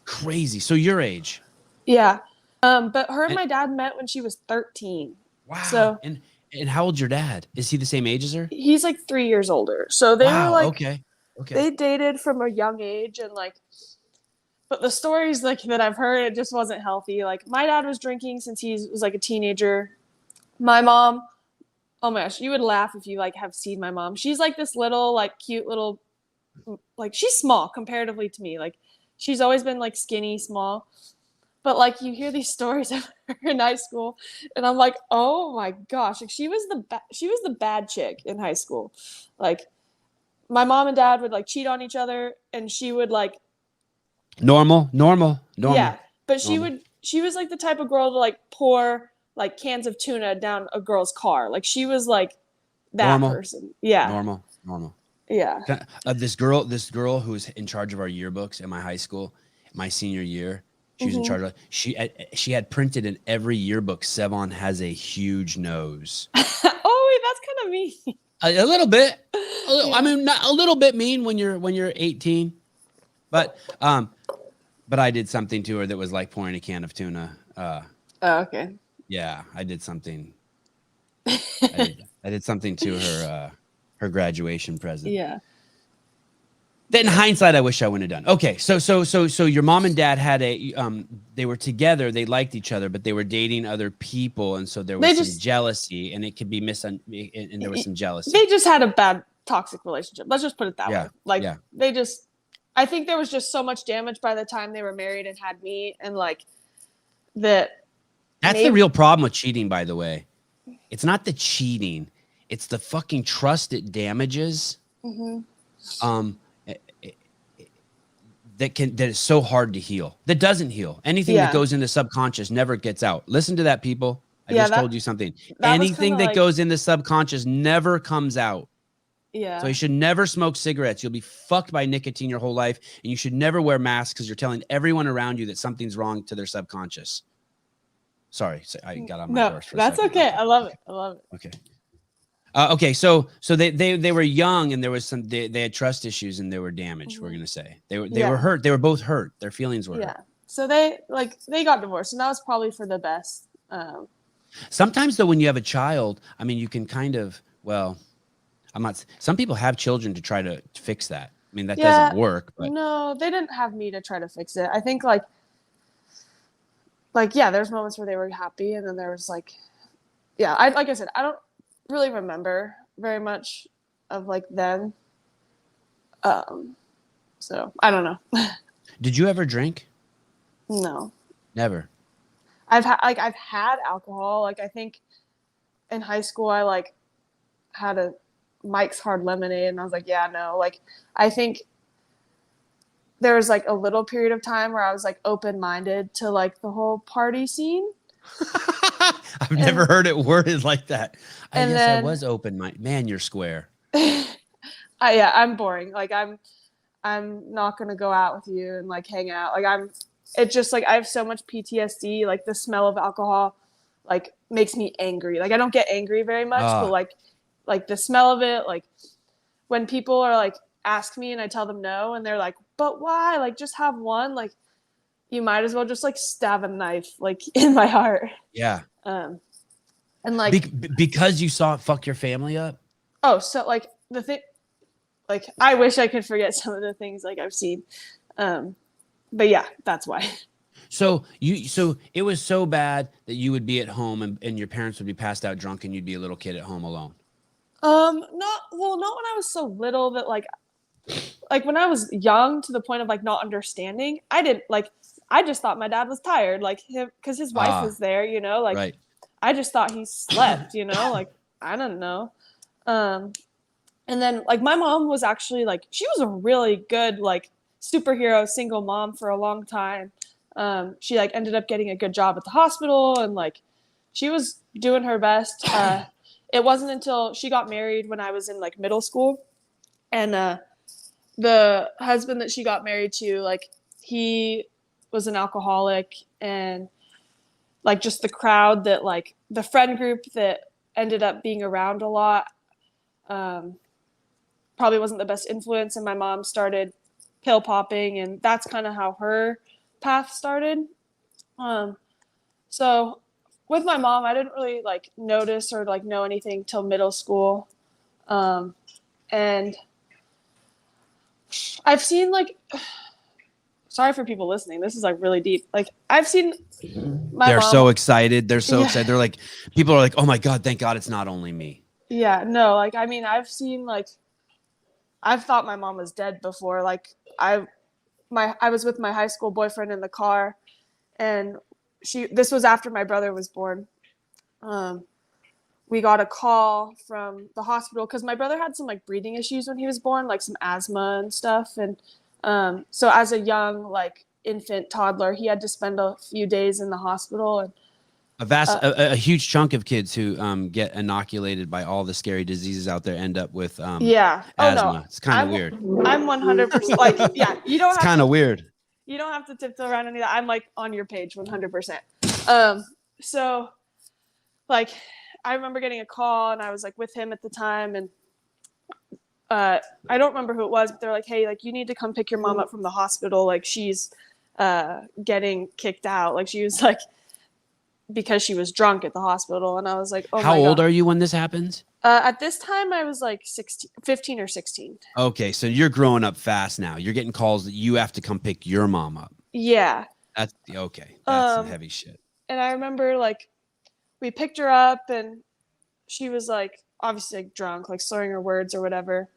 Crazy. So your age.
Yeah. But her and my dad met when she was 13.
Wow.
So
and how old's your dad? Is he the same age as her?
He's like 3 years older. So they were like,
okay.
They dated from a young age and like, but the stories like that I've heard, it just wasn't healthy. Like my dad was drinking since he was like a teenager. My mom, oh my gosh, you would laugh if you like have seen my mom. She's like this little, like cute little, like she's small comparatively to me. Like she's always been like skinny, small. But like you hear these stories of her in high school, and I'm like, oh my gosh, like she was the bad chick in high school. Like my mom and dad would like cheat on each other, and she would like
normal.
Yeah, but she was like the type of girl to like pour like cans of tuna down a girl's car. Like she was like that person. Yeah.
Normal.
Yeah.
This girl who was in charge of our yearbooks in my high school, my senior year, she was in charge of. She had printed in every yearbook, Sevan has a huge nose.
Oh, wait, that's kind of mean.
A little bit. I mean, not a little bit mean when you're 18, but I did something to her that was like pouring a can of tuna.
Oh, okay.
Yeah, I did something. I did something to her graduation present.
Yeah.
That in hindsight, I wish I wouldn't have done. Okay, so your mom and dad had they were together, they liked each other, but they were dating other people, and so there was some jealousy, and it could be and there was some jealousy.
They just had a bad toxic relationship. Let's just put it that way. Like they just, I think there was just so much damage by the time they were married and had me, and like that.
That's the real problem with cheating, by the way. It's not the cheating; it's the fucking trust it damages. That is so hard to heal. That doesn't heal. Anything that goes into subconscious never gets out. Listen to that, people. I just told you something. Anything that goes in the subconscious never comes out.
Yeah.
So you should never smoke cigarettes. You'll be fucked by nicotine your whole life, and you should never wear masks because you're telling everyone around you that something's wrong to their subconscious. Sorry, I got on my horse for a second.
That's okay. I love it.
Okay. Okay, so they were young, and there was they had trust issues, and they were damaged. We're gonna say they were hurt. They were both hurt. Their feelings were hurt.
So they got divorced, and that was probably for the best.
Sometimes though, when you have a child, I mean, you can kind of some people have children to try to fix that. I mean, that doesn't work. But
no, they didn't have me to try to fix it. I think there's moments where they were happy, and then there was like I said, I don't really remember very much of like then. So I don't know.
Did you ever drink?
No.
Never.
I've had alcohol. Like I think in high school I like had a Mike's Hard Lemonade, and I was like, yeah, no. Like I think there was like a little period of time where I was like open-minded to like the whole party scene.
I've never heard it worded like that. I guess I
then,
was open-minded. Man, you're square.
yeah, I'm boring. Like I'm not gonna go out with you and like hang out. Like it's just like I have so much PTSD. Like the smell of alcohol, like makes me angry. Like I don't get angry very much, but like the smell of it, like when people are like ask me and I tell them no, and they're like, but why? Like just have one. Like you might as well just like stab a knife like in my heart.
Yeah.
And like
Because you saw it fuck your family up.
oh, so like the thing, like I wish I could forget some of the things like I've seen. But yeah, that's why.
So it was so bad that you would be at home and your parents would be passed out drunk and you'd be a little kid at home alone.
Not when I was so little that like when I was young to the point of like not understanding, I just thought my dad was tired, like him, because his wife was there, you know, like
right.
I just thought he slept, you know, like I don't know. And then like my mom was actually like she was a really good like superhero single mom for a long time. She like ended up getting a good job at the hospital and like she was doing her best. It wasn't until she got married when I was in like middle school, and the husband that she got married to, like he was an alcoholic, and like just the crowd that like the friend group that ended up being around a lot probably wasn't the best influence, and my mom started pill popping, and that's kind of how her path started. So with my mom, I didn't really like notice or like know anything till middle school. And I've seen like, sorry for people listening, this is like really deep. Like I've seen
They're mom, so excited. They're so excited. They're like, people are like, oh my God, thank God it's not only me.
Yeah, no, like, I mean, I've seen like, I've thought my mom was dead before. Like I was with my high school boyfriend in the car, and this was after my brother was born. We got a call from the hospital because my brother had some like breathing issues when he was born, like some asthma and stuff. And so as a young like infant toddler, he had to spend a few days in the hospital. And
a huge chunk of kids who get inoculated by all the scary diseases out there end up with asthma.
No,
it's kind of weird.
I'm 100% like, yeah, you don't.
It's kind of weird.
You don't have to tiptoe around any of that. I'm like on your page 100%. So like I remember getting a call, and I was like with him at the time, and I don't remember who it was, but they're like, hey, like you need to come pick your mom up from the hospital. Like she's getting kicked out. Like she was like, because she was drunk at the hospital. And I was like, oh,
how old are you when this happens?
At this time I was like 15 or 16.
Okay. So you're growing up fast now. You're getting calls that you have to come pick your mom up.
Yeah.
That's okay. That's some heavy shit.
And I remember like we picked her up, and she was like obviously like drunk, like slurring her words or whatever.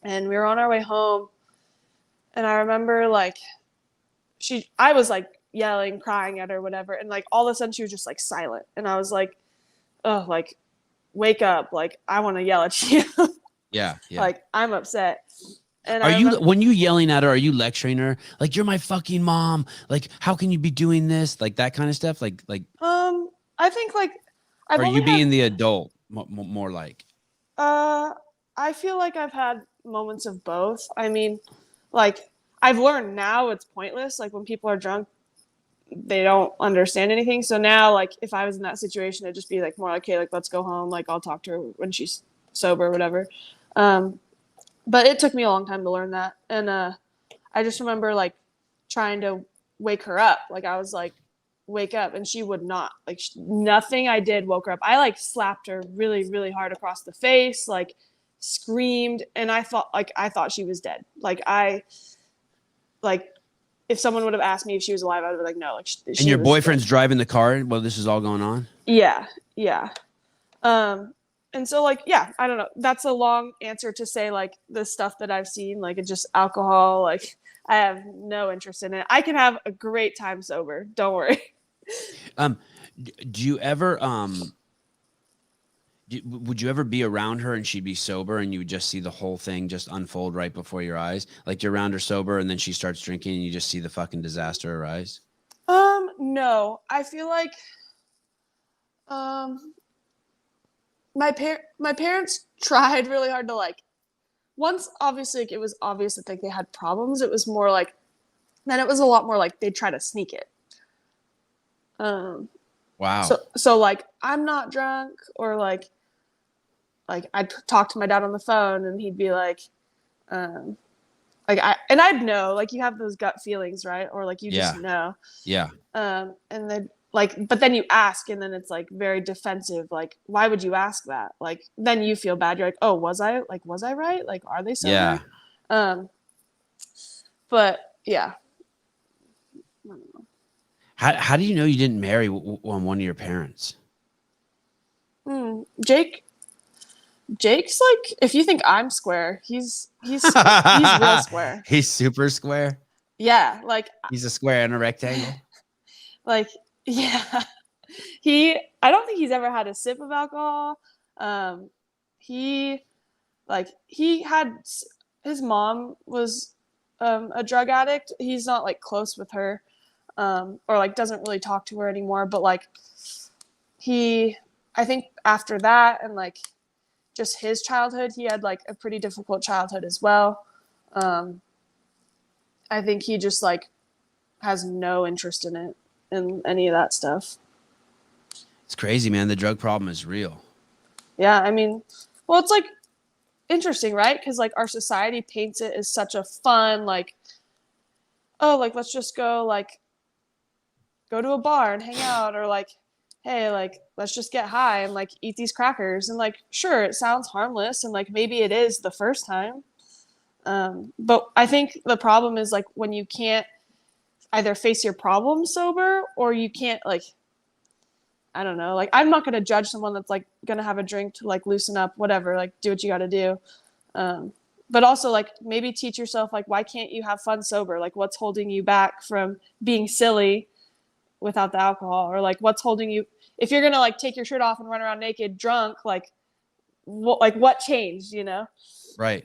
And we were on our way home, and I remember like I was like yelling, crying at her, whatever. And like all of a sudden she was just like silent. And I was like, oh, like wake up. Like I want to yell at you.
Yeah.
Like I'm upset.
And when you yelling at her, are you lecturing her? Like, you're my fucking mom. Like, how can you be doing this? Like that kind of stuff. Like,
I think like,
are you being the adult more like?
I feel like I've had moments of both. I mean, like I've learned now it's pointless. Like when people are drunk, they don't understand anything. So now, like if I was in that situation, it'd just be like more like, okay, like let's go home. Like I'll talk to her when she's sober or whatever. But it took me a long time to learn that. And I just remember like trying to wake her up. Like I was like, wake up, and she would not. Like nothing I did woke her up. I like slapped her really, really hard across the face, like screamed, and I thought she was dead. Like if someone would have asked me if she was alive, I would be like, no. Like
and your boyfriend's driving the car while this is all going on?
Yeah. And so like, yeah, I don't know. That's a long answer to say like the stuff that I've seen, like it's just alcohol. Like I have no interest in it. I can have a great time sober. Don't worry.
Do you ever, would you ever be around her and she'd be sober and you would just see the whole thing just unfold right before your eyes? Like you're around her sober and then she starts drinking and you just see the fucking disaster arise?
No, I feel like Um, my parents tried really hard to like. Once, obviously, like, it was obvious that like they had problems. It was more like, then it was a lot more like they try to sneak it. Um,
Wow.
so like I'm not drunk, or like I'd talk to my dad on the phone and he'd be um, like I'd know, like you have those gut feelings, right? Or like you just
Yeah.
know.
Yeah.
And then like, but then you ask, and then it's like very defensive. Like, why would you ask that? Like, then you feel bad. You're like, oh, was I right? Like, are they sober?
Yeah.
Um, but yeah.
How do you know you didn't marry on one of your parents?
Jake's like, if you think I'm square, he's real square.
He's super square.
Yeah, like
He's a square and a rectangle.
like yeah. I don't think he's ever had a sip of alcohol. Um, he he had his mom was a drug addict. He's not like close with her, or like doesn't really talk to her anymore. But like I think after that and like just his childhood, he had like a pretty difficult childhood as well. I think he just like has no interest in any of that stuff.
It's crazy, man. The drug problem is real.
Yeah, I mean, well, it's like interesting, right? Because like our society paints it as such a fun, like, oh, like let's just go to a bar and hang out, or like, hey, like let's just get high and like eat these crackers, and like sure, it sounds harmless, and like maybe it is the first time. But I think the problem is like when you can't either face your problem sober, or you can't like, I don't know, like I'm not going to judge someone that's like going to have a drink to like loosen up, whatever, like do what you got to do. But also like maybe teach yourself, like, why can't you have fun sober? Like what's holding you back from being silly without the alcohol? Or like what's holding you, if you're going to like take your shirt off and run around naked drunk, like what changed, you know?
Right.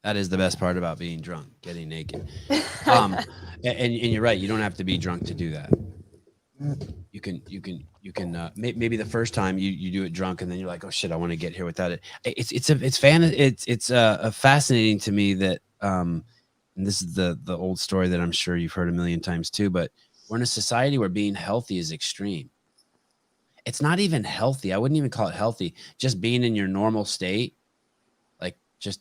That is the best part about being drunk, getting naked. And you're right. You don't have to be drunk to do that. You can maybe the first time you do it drunk, and then you're like, oh shit, I want to get here without it. It's fascinating to me that and this is the old story that I'm sure you've heard a million times too, but we're in a society where being healthy is extreme. It's not even healthy. I wouldn't even call it healthy. Just being in your normal state, like just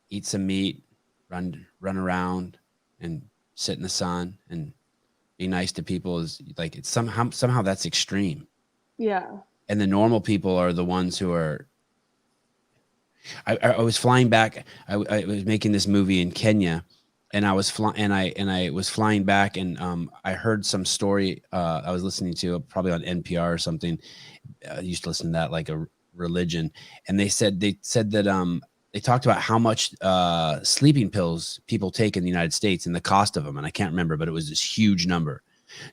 eat some meat, run around and sit in the sun and be nice to people is like, it's somehow that's extreme.
Yeah.
And the normal people are the ones who are. I was flying back. I was making this movie in Kenya, and I was flying back, and I heard some story I was listening to probably on NPR or something. I used to listen to that like a religion, and they said that they talked about how much sleeping pills people take in the United States and the cost of them. And I can't remember, but it was this huge number.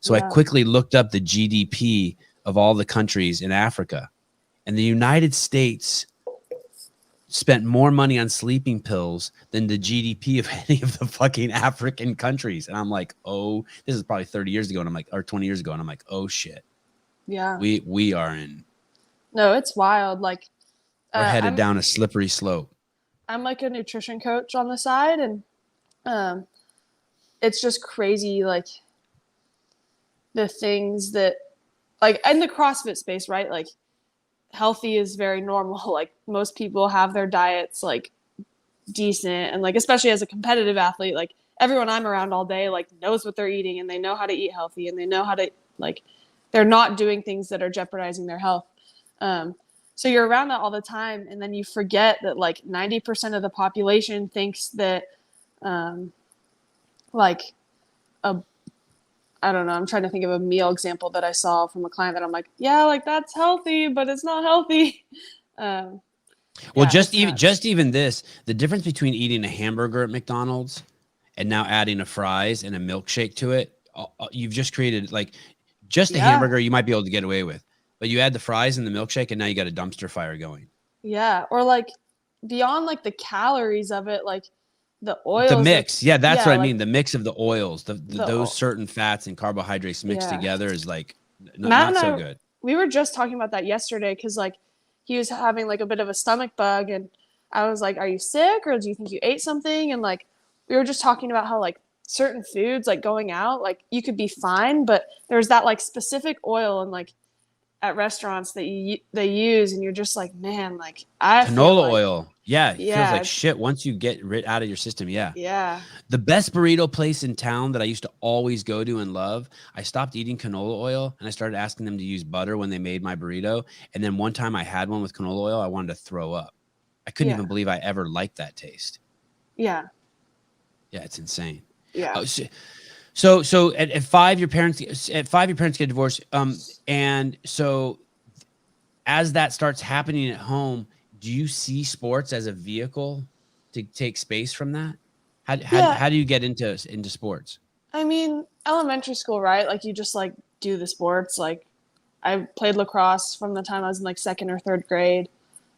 So I quickly looked up the GDP of all the countries in Africa, and the United States spent more money on sleeping pills than the GDP of any of the fucking African countries. And I'm like, oh, this is probably 30 years ago. And I'm like, or 20 years ago. And I'm like, oh shit.
Yeah.
We are in.
No, it's wild. Like
we're headed down a slippery slope.
I'm like a nutrition coach on the side, and it's just crazy, like the things that like in the CrossFit space, right? Like healthy is very normal. Like most people have their diets like decent, and like especially as a competitive athlete, like everyone I'm around all day like knows what they're eating, and they know how to eat healthy, and they know how to like they're not doing things that are jeopardizing their health. So you're around that all the time, and then you forget that like 90% of the population thinks that like I don't know, I'm trying to think of a meal example that I saw from a client that I'm like, yeah, like that's healthy, but it's not healthy.
Well, just even this, the difference between eating a hamburger at McDonald's and now adding a fries and a milkshake to it, you've just created like just a hamburger you might be able to get away with. But you add the fries and the milkshake, and now you got a dumpster fire going.
Yeah, or like beyond like the calories of it, like the oils.
The mix, that's what I mean. The mix of the oils, those certain fats and carbohydrates mixed together is like not so good.
we were just talking about that yesterday because like he was having like a bit of a stomach bug, and I was like, "Are you sick, or do you think you ate something?" And like we were just talking about how like certain foods, like going out, like you could be fine, but there's that like specific oil and like at restaurants that they use, and you're just like, man, like I feel
Canola
like,
oil. Yeah, it feels like
yeah,
shit once you get rid out of your system. Yeah.
yeah,
The best burrito place in town that I used to always go to and love, I stopped eating canola oil and I started asking them to use butter when they made my burrito. And then one time I had one with canola oil, I wanted to throw up. I couldn't
yeah,
even believe I ever liked that taste.
yeah,
Yeah, it's insane.
yeah.
Oh, so at five, your parents get divorced. And so as that starts happening at home, do you see sports as a vehicle to take space from that?
Yeah,
How do you get into sports?
I mean, elementary school, right? Like you just like do the sports. Like I played lacrosse from the time I was in like second or third grade,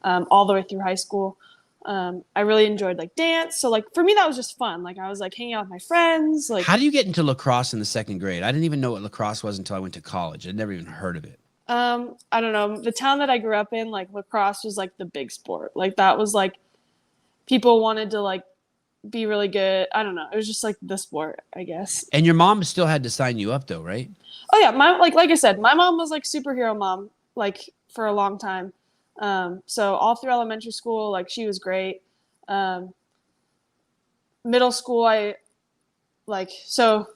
all the way through high school. I really enjoyed like dance. So like for me, that was just fun. Like I was like hanging out with my friends. Like
How do you get into lacrosse in the second grade? I didn't even know what lacrosse was until I went to college. I'd never even heard of it.
I don't know. The town that I grew up in, like lacrosse was like the big sport. Like that was like people wanted to like be really good. I don't know. It was just like the sport, I guess.
And your mom still had to sign you up though, right?
Oh yeah, my like I said, my mom was like superhero mom like for a long time. So all through elementary school, like she was great. Um, Middle school, I like so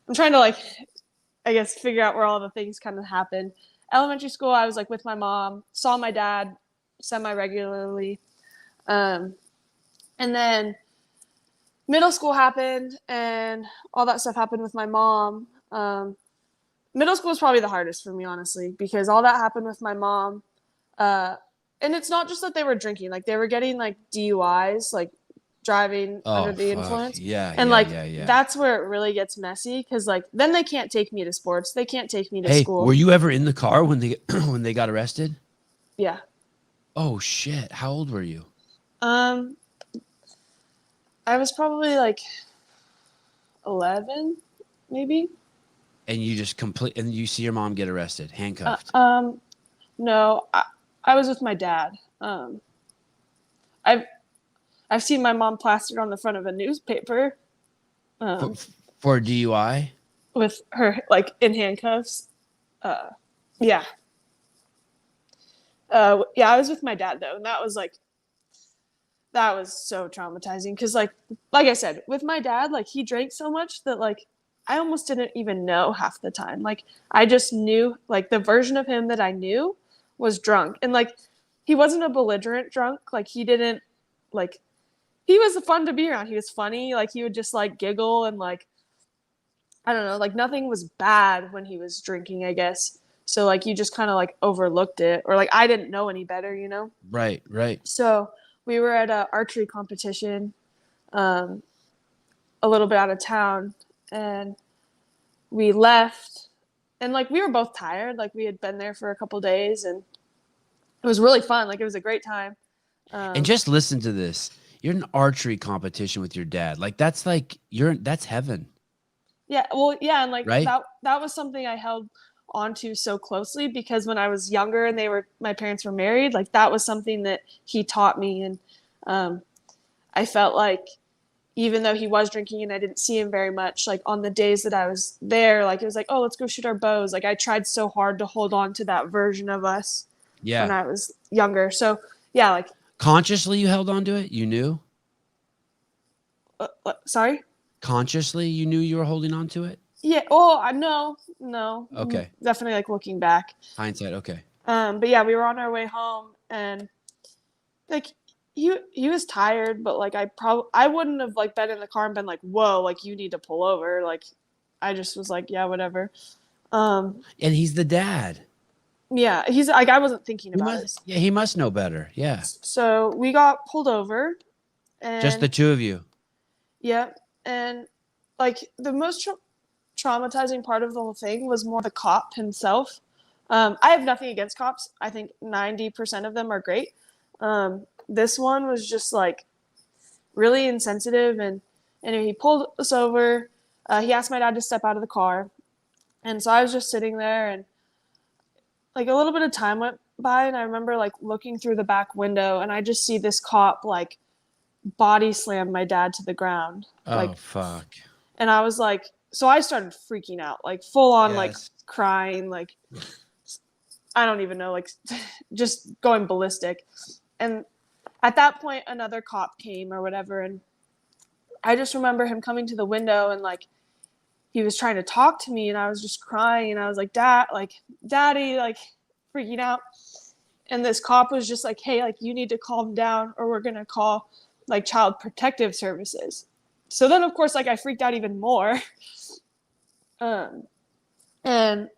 I'm trying to like I guess figure out where all the things kind of happened. Elementary school, I was like with my mom, saw my dad semi regularly, and then middle school happened, and all that stuff happened with my mom. Middle school was probably the hardest for me, honestly, because all that happened with my mom. Uh, and it's not just that they were drinking; like they were getting like DUIs, like driving under
Oh
the
fuck.
influence,
Yeah,
and
yeah,
like
yeah, yeah.
that's where it really gets messy because like then they can't take me to sports, they can't take me to
Hey, were
school.
you ever in the car when they when they got arrested?
Yeah.
Oh shit. How old were you?
Um, I was probably like 11, maybe.
And you just and you see your mom get arrested,
Uh,
handcuffed.
um, no, I was with my dad. I've I've seen my mom plastered on the front of a newspaper,
For,
um,
for DUI?
with her like in handcuffs. Uh, yeah, yeah. I was with my dad though, and that was so traumatizing because like I said, with my dad, like he drank so much that like I almost didn't even know half the time. Like I just knew like the version of him that I knew was drunk, and like he wasn't a belligerent drunk. Like he didn't like he was fun to be around. He was funny. Like he would just like giggle and like I don't know, like nothing was bad when he was drinking, I guess. So like you just kind of like overlooked it, or like I didn't know any better, you know.
Right, right.
So we were at a archery competition, um, a little bit out of town, and we left, and like we were both tired. Like we had been there for a couple days, and it was really fun. Like it was a great time.
And
Um,
just listen to this. You're in an archery competition with your dad. Like that's heaven,
Yeah, well, yeah, and like
right?
that was something I held onto so closely because when I was younger and my parents were married, like that was something that he taught me, and um, I felt like even though he was drinking and I didn't see him very much, like on the days that I was there, like it was like, oh, let's go shoot our bows. Like I tried so hard to hold on to that version of us when
Yeah.
I was younger. So yeah, like
Consciously you held on to it? You knew?
sorry.
Consciously you knew you were holding on to it?
Yeah. Oh, no,
Okay.
definitely like looking back.
Hindsight, okay.
But yeah, we were on our way home, and like he was tired, but like I wouldn't have like been in the car and been like, whoa, like you need to pull over. Like I just was like, yeah, whatever. Um,
And he's the dad.
yeah, he's like I wasn't thinking about it.
He must know better. Yeah.
So we got pulled over,
Just the
and
two of you.
yeah, and like the most traumatizing part of the whole thing was more the cop himself. I have nothing against cops. I think 90% of them are great. This one was just like really insensitive, and anyway, he pulled us over. He asked my dad to step out of the car, and so I was just sitting there, and like a little bit of time went by, and I remember like looking through the back window, and I just see this cop like body slam my dad to the ground.
Oh,
Like,
fuck.
and I was like, so I started freaking out, like full on, like
Yes.
crying, like I don't even know, like just going ballistic. And at that point, another cop came or whatever, and I just remember him coming to the window and like he was trying to talk to me, and I was just crying, and I was like, Dad, like Daddy, like freaking out. And this cop was just like, hey, like you need to calm down or we're gonna call like child protective services. So then of course like I freaked out even more. And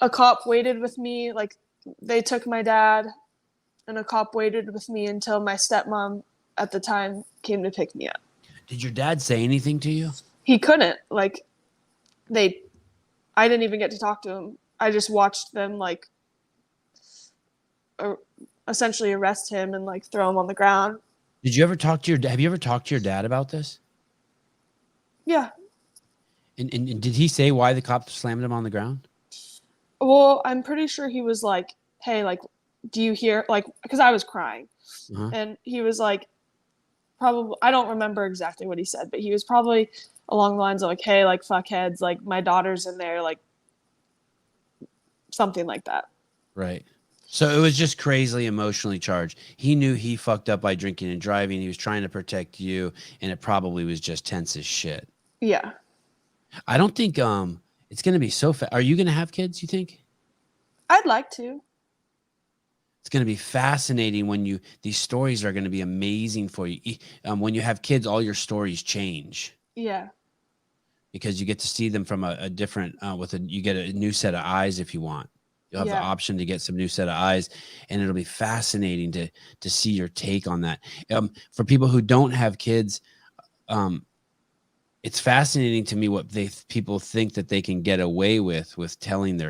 a cop waited with me, like they took my dad, and a cop waited with me until my stepmom at the time came to pick me up.
Did your dad say anything to you?
He couldn't, like I didn't even get to talk to him. I just watched them like essentially arrest him and like throw him on the ground.
Did you ever talk to your dad? Have you ever talked to your dad about this?
Yeah.
And did he say why the cop slammed him on the ground?
Well, I'm pretty sure he was like, hey, like, do you hear, like, because I was crying.
Uh-huh.
And he was like, probably, I don't remember exactly what he said, but he was probably along the lines of like, hey, like, fuckheads, like, my daughter's in there, like, something like that.
Right. So it was just crazily emotionally charged. He knew he fucked up by drinking and driving. He was trying to protect you, and it probably was just tense as shit.
Yeah.
I don't think it's gonna be so Are you gonna have kids, you think?
I'd like to.
It's gonna be fascinating when these stories are gonna be amazing for you. When you have kids, all your stories change.
Yeah.
Because you get to see them from a different you get a new set of eyes if you want. You'll have the option to get some new set of eyes, and it'll be fascinating to see your take on that. For people who don't have kids, it's fascinating to me what people think that they can get away with telling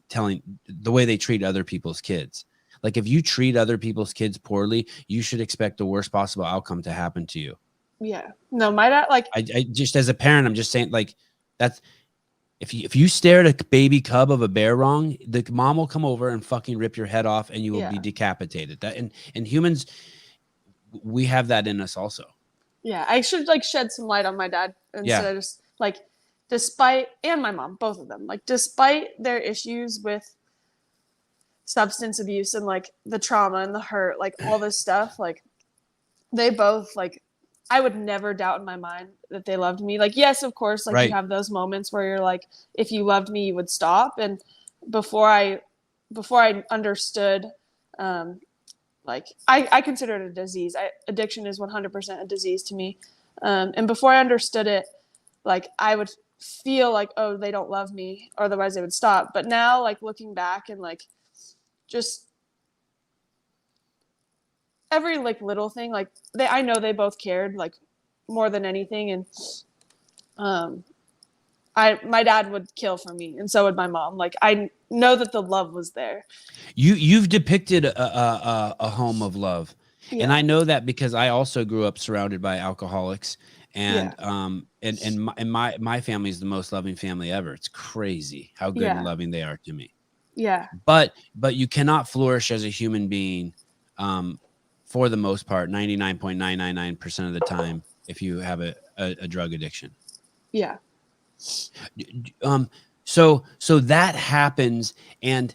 telling the way they treat other people's kids. Like if you treat other people's kids poorly, you should expect the worst possible outcome to happen to you.
Yeah. No, my dad, like,
I just as a parent, I'm just saying like that's. If you stare at a baby cub of a bear wrong, the mom will come over and fucking rip your head off, and you will be decapitated. That and humans, we have that in us also.
Yeah, I should like shed some light on my dad instead of just like, despite, and my mom, both of them, like despite their issues with substance abuse and like the trauma and the hurt, like all this stuff, like they both like, I would never doubt in my mind that they loved me. Like, yes, of course, like you have those moments where you're like, if you loved me, you would stop. And before I understood, like I consider it a disease. Addiction is 100% a disease to me. And before I understood it, like I would feel like, oh, they don't love me, or otherwise they would stop. But now, like looking back and like just every like little thing, like I know they both cared like more than anything, and my dad would kill for me, and so would my mom. Like I know that the love was there.
You've depicted a home of love, and I know that because I also grew up surrounded by alcoholics, and my family is the most loving family ever. It's crazy how good and loving they are to me.
Yeah.
But you cannot flourish as a human being. For the most part, 99.999% of the time, if you have a drug addiction.
Yeah.
So that happens, and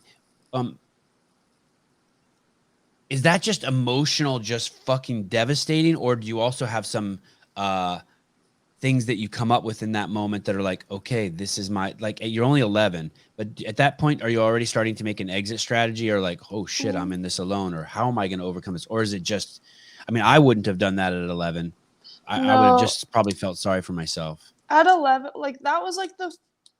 is that just emotional, just fucking devastating, or do you also have some things that you come up with in that moment that are like, okay, this is my, like, you're only 11, but at that point, are you already starting to make an exit strategy, or like, oh shit, I'm in this alone, or how am I going to overcome this? Or is it just, I mean, I wouldn't have done that at 11. I would have just probably felt sorry for myself.
At 11, like that was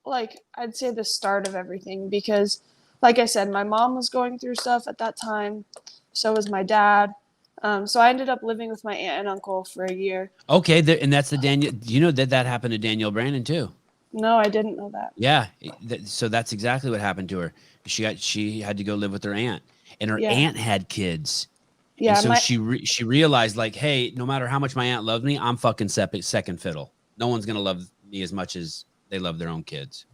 like I'd say the start of everything, because like I said, my mom was going through stuff at that time. So was my dad. So I ended up living with my aunt and uncle for a year.
Okay, and that's the Daniel. You know that happened to Danielle Brandon too.
No, I didn't know that.
Yeah, so that's exactly what happened to her. She had to go live with her aunt, and her aunt had kids. Yeah, and so she realized like, hey, no matter how much my aunt loved me, I'm fucking second fiddle. No one's gonna love me as much as they love their own kids.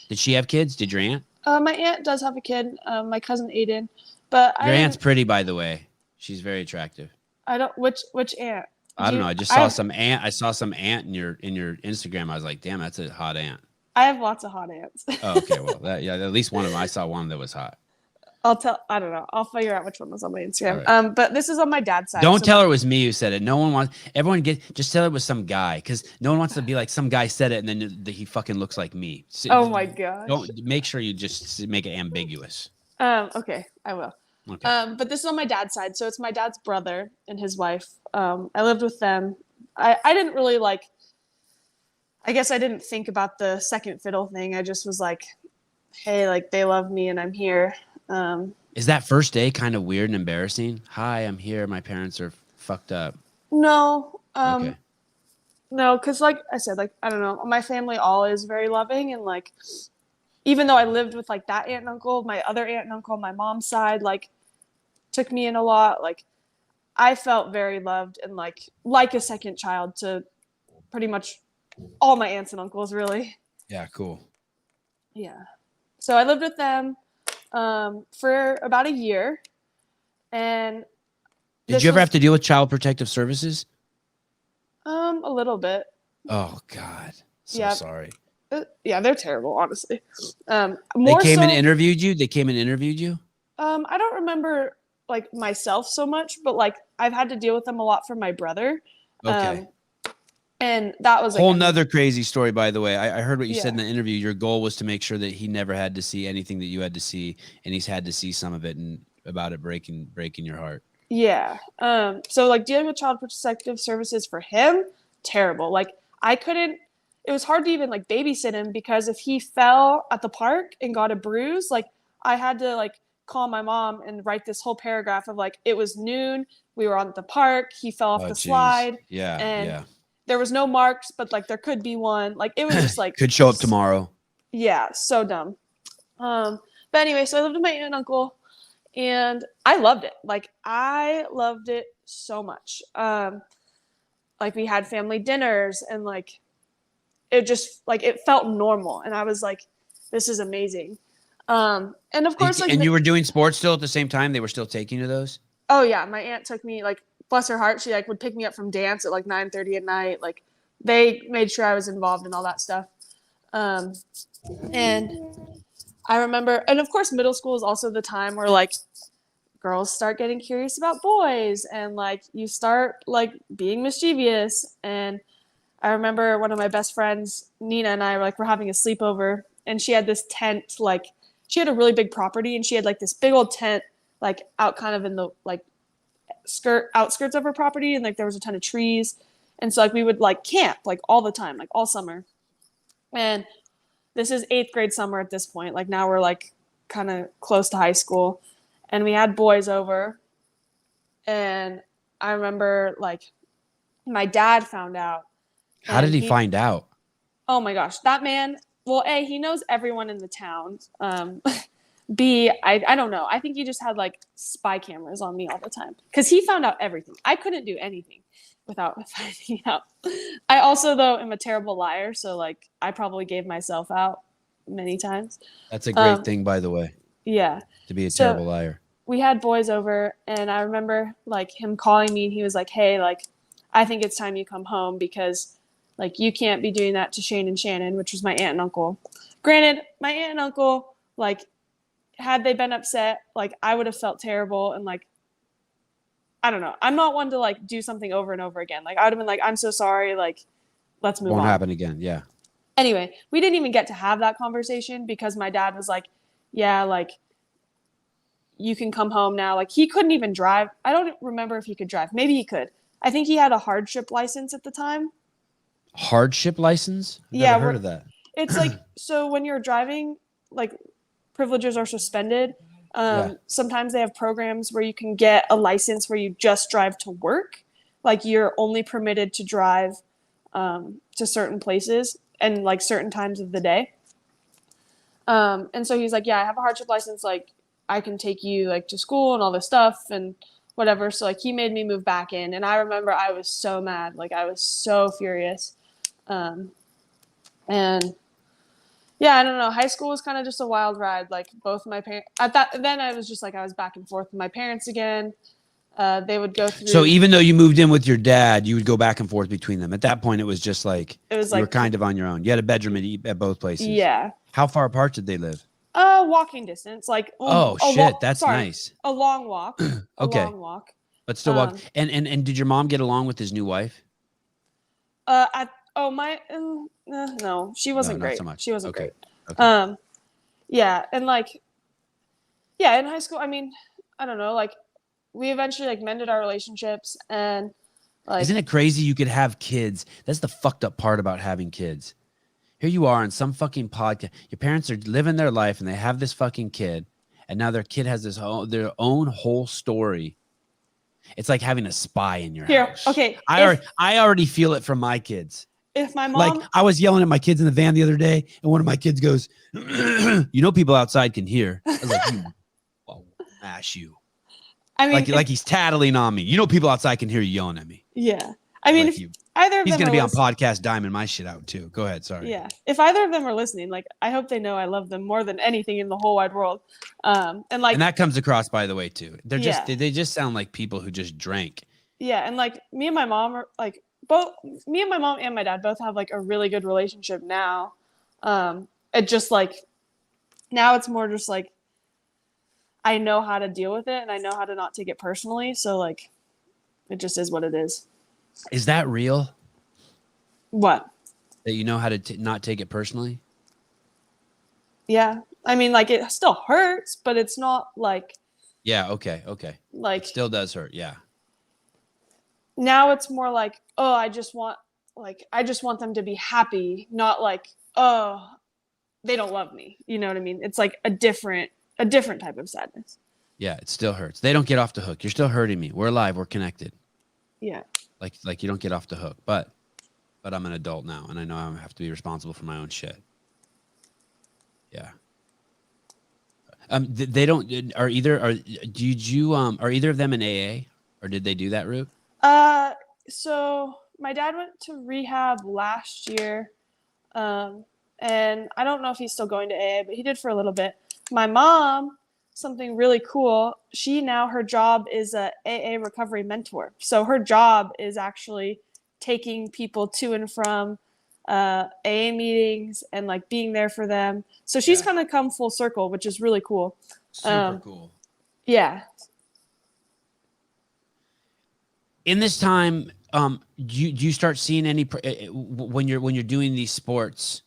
Did she have kids? Did your aunt?
My aunt does have a kid, my cousin Aiden, but
Your aunt's pretty, by the way. She's very attractive.
I don't which aunt?
I don't know. I just
I
saw
have,
some aunt. I saw some aunt in your Instagram. I was like, damn, that's a hot aunt.
I have lots of hot aunts.
Oh, okay. Well, at least one of them. I saw one that was hot.
I don't know. I'll figure out which one was on my Instagram.
Right.
But this is on my dad's side.
Don't tell her it was me who said it. No one wants. Everyone just tell her it was some guy, because no one wants to be like some guy said it and then he fucking looks like me. So,
oh my gosh.
Don't make sure you just make it ambiguous.
Okay, I will.
Okay.
But this is on my dad's side, so it's my dad's brother and his wife. I lived with them. I didn't really like. I guess I didn't think about the second fiddle thing. I just was like, hey, like they love me and I'm here.
Is that first day kind of weird and embarrassing? Hi, I'm here. My parents are fucked up.
No.
Okay.
No, because like I said, like I don't know, my family all is very loving, and like even though I lived with like that aunt and uncle, my other aunt and uncle on my mom's side like took me in a lot. Like I felt very loved and like a second child to pretty much all my aunts and uncles, really.
Yeah, cool.
Yeah. So I lived with them for about a year. And
did you ever have to deal with Child Protective Services?
A little bit.
Oh God.
Yeah.
Sorry.
Yeah, they're terrible, honestly.
They came and interviewed you? They came and interviewed you?
I don't remember like myself so much, but like I've had to deal with them a lot for my brother.
Okay.
And that was
whole nother crazy story, by the way. I heard what you said in
Yeah.
the interview. Your goal was to make sure that he never had to see anything that you had to see, and he's had to see some of it, and about it breaking your heart.
Yeah. So like dealing with Child Protective Services for him, terrible. Like it was hard to even like babysit him, because if he fell at the park and got a bruise, like I had to like call my mom and write this whole paragraph of like, it was noon, we were on the park, he fell off the slide.
Yeah.
And
yeah.
there was no marks, but like there could be one. Like it was just like
could show up tomorrow.
Yeah, so dumb. But anyway, so I lived with my aunt and uncle, and I loved it. Like I loved it so much. Like we had family dinners, and like it just like it felt normal, and I was like, this is amazing. And of course, like,
and you were doing sports still at the same time? They were still taking you to those?
Oh yeah, my aunt took me, like, bless her heart, she like would pick me up from dance at like 9:30 at night. Like they made sure I was involved in all that stuff. And I remember, and of course middle school is also the time where like girls start getting curious about boys, and like you start like being mischievous. And I remember one of my best friends, Nina, and I were having a sleepover, and she had this tent, like she had a really big property, and she had like this big old tent like out kind of in the like outskirts of her property, and like there was a ton of trees. And so like we would like camp like all the time, like all summer. And this is 8th grade summer at this point. Like now we're like kind of close to high school, and we had boys over. And I remember like my dad found out.
How did he find out?
Oh my gosh, that man. Well, A, he knows everyone in the town. B, I don't know. I think he just had like spy cameras on me all the time, because he found out everything. I couldn't do anything without finding out. I also, though, am a terrible liar, so like I probably gave myself out many times.
That's a great thing, by the way.
Yeah.
To be a terrible liar.
We had boys over, and I remember like him calling me, and he was like, hey, like I think it's time you come home, because like you can't be doing that to Shane and Shannon, which was my aunt and uncle. Granted, my aunt and uncle, like, had they been upset, like I would have felt terrible, and like I don't know. I'm not one to like do something over and over again. Like I would have been like, I'm so sorry, like let's move on.
Won't happen again. Yeah.
Anyway, we didn't even get to have that conversation, because my dad was like, yeah, like you can come home now. Like he couldn't even drive. I don't remember if he could drive. Maybe he could. I think he had a hardship license at the time.
Hardship license? I've
Yeah,
never heard of that.
It's like, so when you're driving, like privileges are suspended. Sometimes they have programs where you can get a license where you just drive to work. Like you're only permitted to drive to certain places and like certain times of the day. And so he's like, yeah, I have a hardship license. Like I can take you like to school and all this stuff and whatever. So like he made me move back in. And I remember I was so mad. Like I was so furious. And Yeah, I don't know. High school was kind of just a wild ride. Like both my parents then I was just like I was back and forth with my parents again. They would go
So
through.
even though you moved in with your dad, you would go back and forth between them. At that point, it was just like
It was
you were
like
kind of on your own. You had a bedroom at both places.
yeah,
How far apart did they live?
walking distance. Like
Oh shit, that's
sorry,
nice.
a long walk. A
Okay,
long walk.
but still walk.
Um,
And did your mom get along with his new wife?
I oh my no, she
No,
wasn't
not
great.
so much.
She wasn't
Okay,
great.
okay.
Um, yeah, and like yeah, in high school, I mean, I don't know, like we eventually like mended our relationships and like
Isn't it crazy you could have kids? That's the fucked up part about having kids. Here you are on some fucking podcast. Your parents are living their life and they have this fucking kid, and now their kid has their own whole story. It's like having a spy in your
here,
house.
okay,
I already feel it from my kids.
if my
Like
mom
I was yelling at my kids in the van the other day, and one of my kids goes, "You know, people outside can hear." I was like, "I'll mash you."
I mean
Like he's tattling on me. You know, people outside can hear you yelling at me.
yeah. I mean
Like
if
you.
either of
He's
them
gonna
are
be on
listening,
podcast diming my shit out too. Go ahead. Sorry.
yeah. If either of them are listening, like I hope they know I love them more than anything in the whole wide world. And like
And that comes across, by the way, too.
yeah.
They just sound like people who just drank.
Yeah, and like me and my mom are like both me and my mom and my dad both have like a really good relationship now. It just like now it's more just like I know how to deal with it and I know how to not take it personally. So like it just is what it is.
Is that real?
What?
That you know how to not take it personally?
Yeah. I mean like it still hurts, but it's not like
Yeah. Okay. Okay.
like
It still does hurt. Yeah.
now it's more like, oh, I just want them to be happy, not like, oh, they don't love me. You know what I mean? It's like a different type of sadness.
Yeah. It still hurts. They don't get off the hook. You're still hurting me. We're alive. We're connected.
Yeah.
Like you don't get off the hook. But I'm an adult now, and I know I have to be responsible for my own shit. Yeah. They don't are either are did you are either of them in AA, or did they do that route?
So my dad went to rehab last year. And I don't know if he's still going to AA, but he did for a little bit. My mom, something really cool. Her job is a AA recovery mentor. So her job is actually taking people to and from AA meetings and like being there for them. So she's kind of come full circle, which is really cool.
Super cool.
Yeah.
In this time, do you start seeing any when you're doing these sports?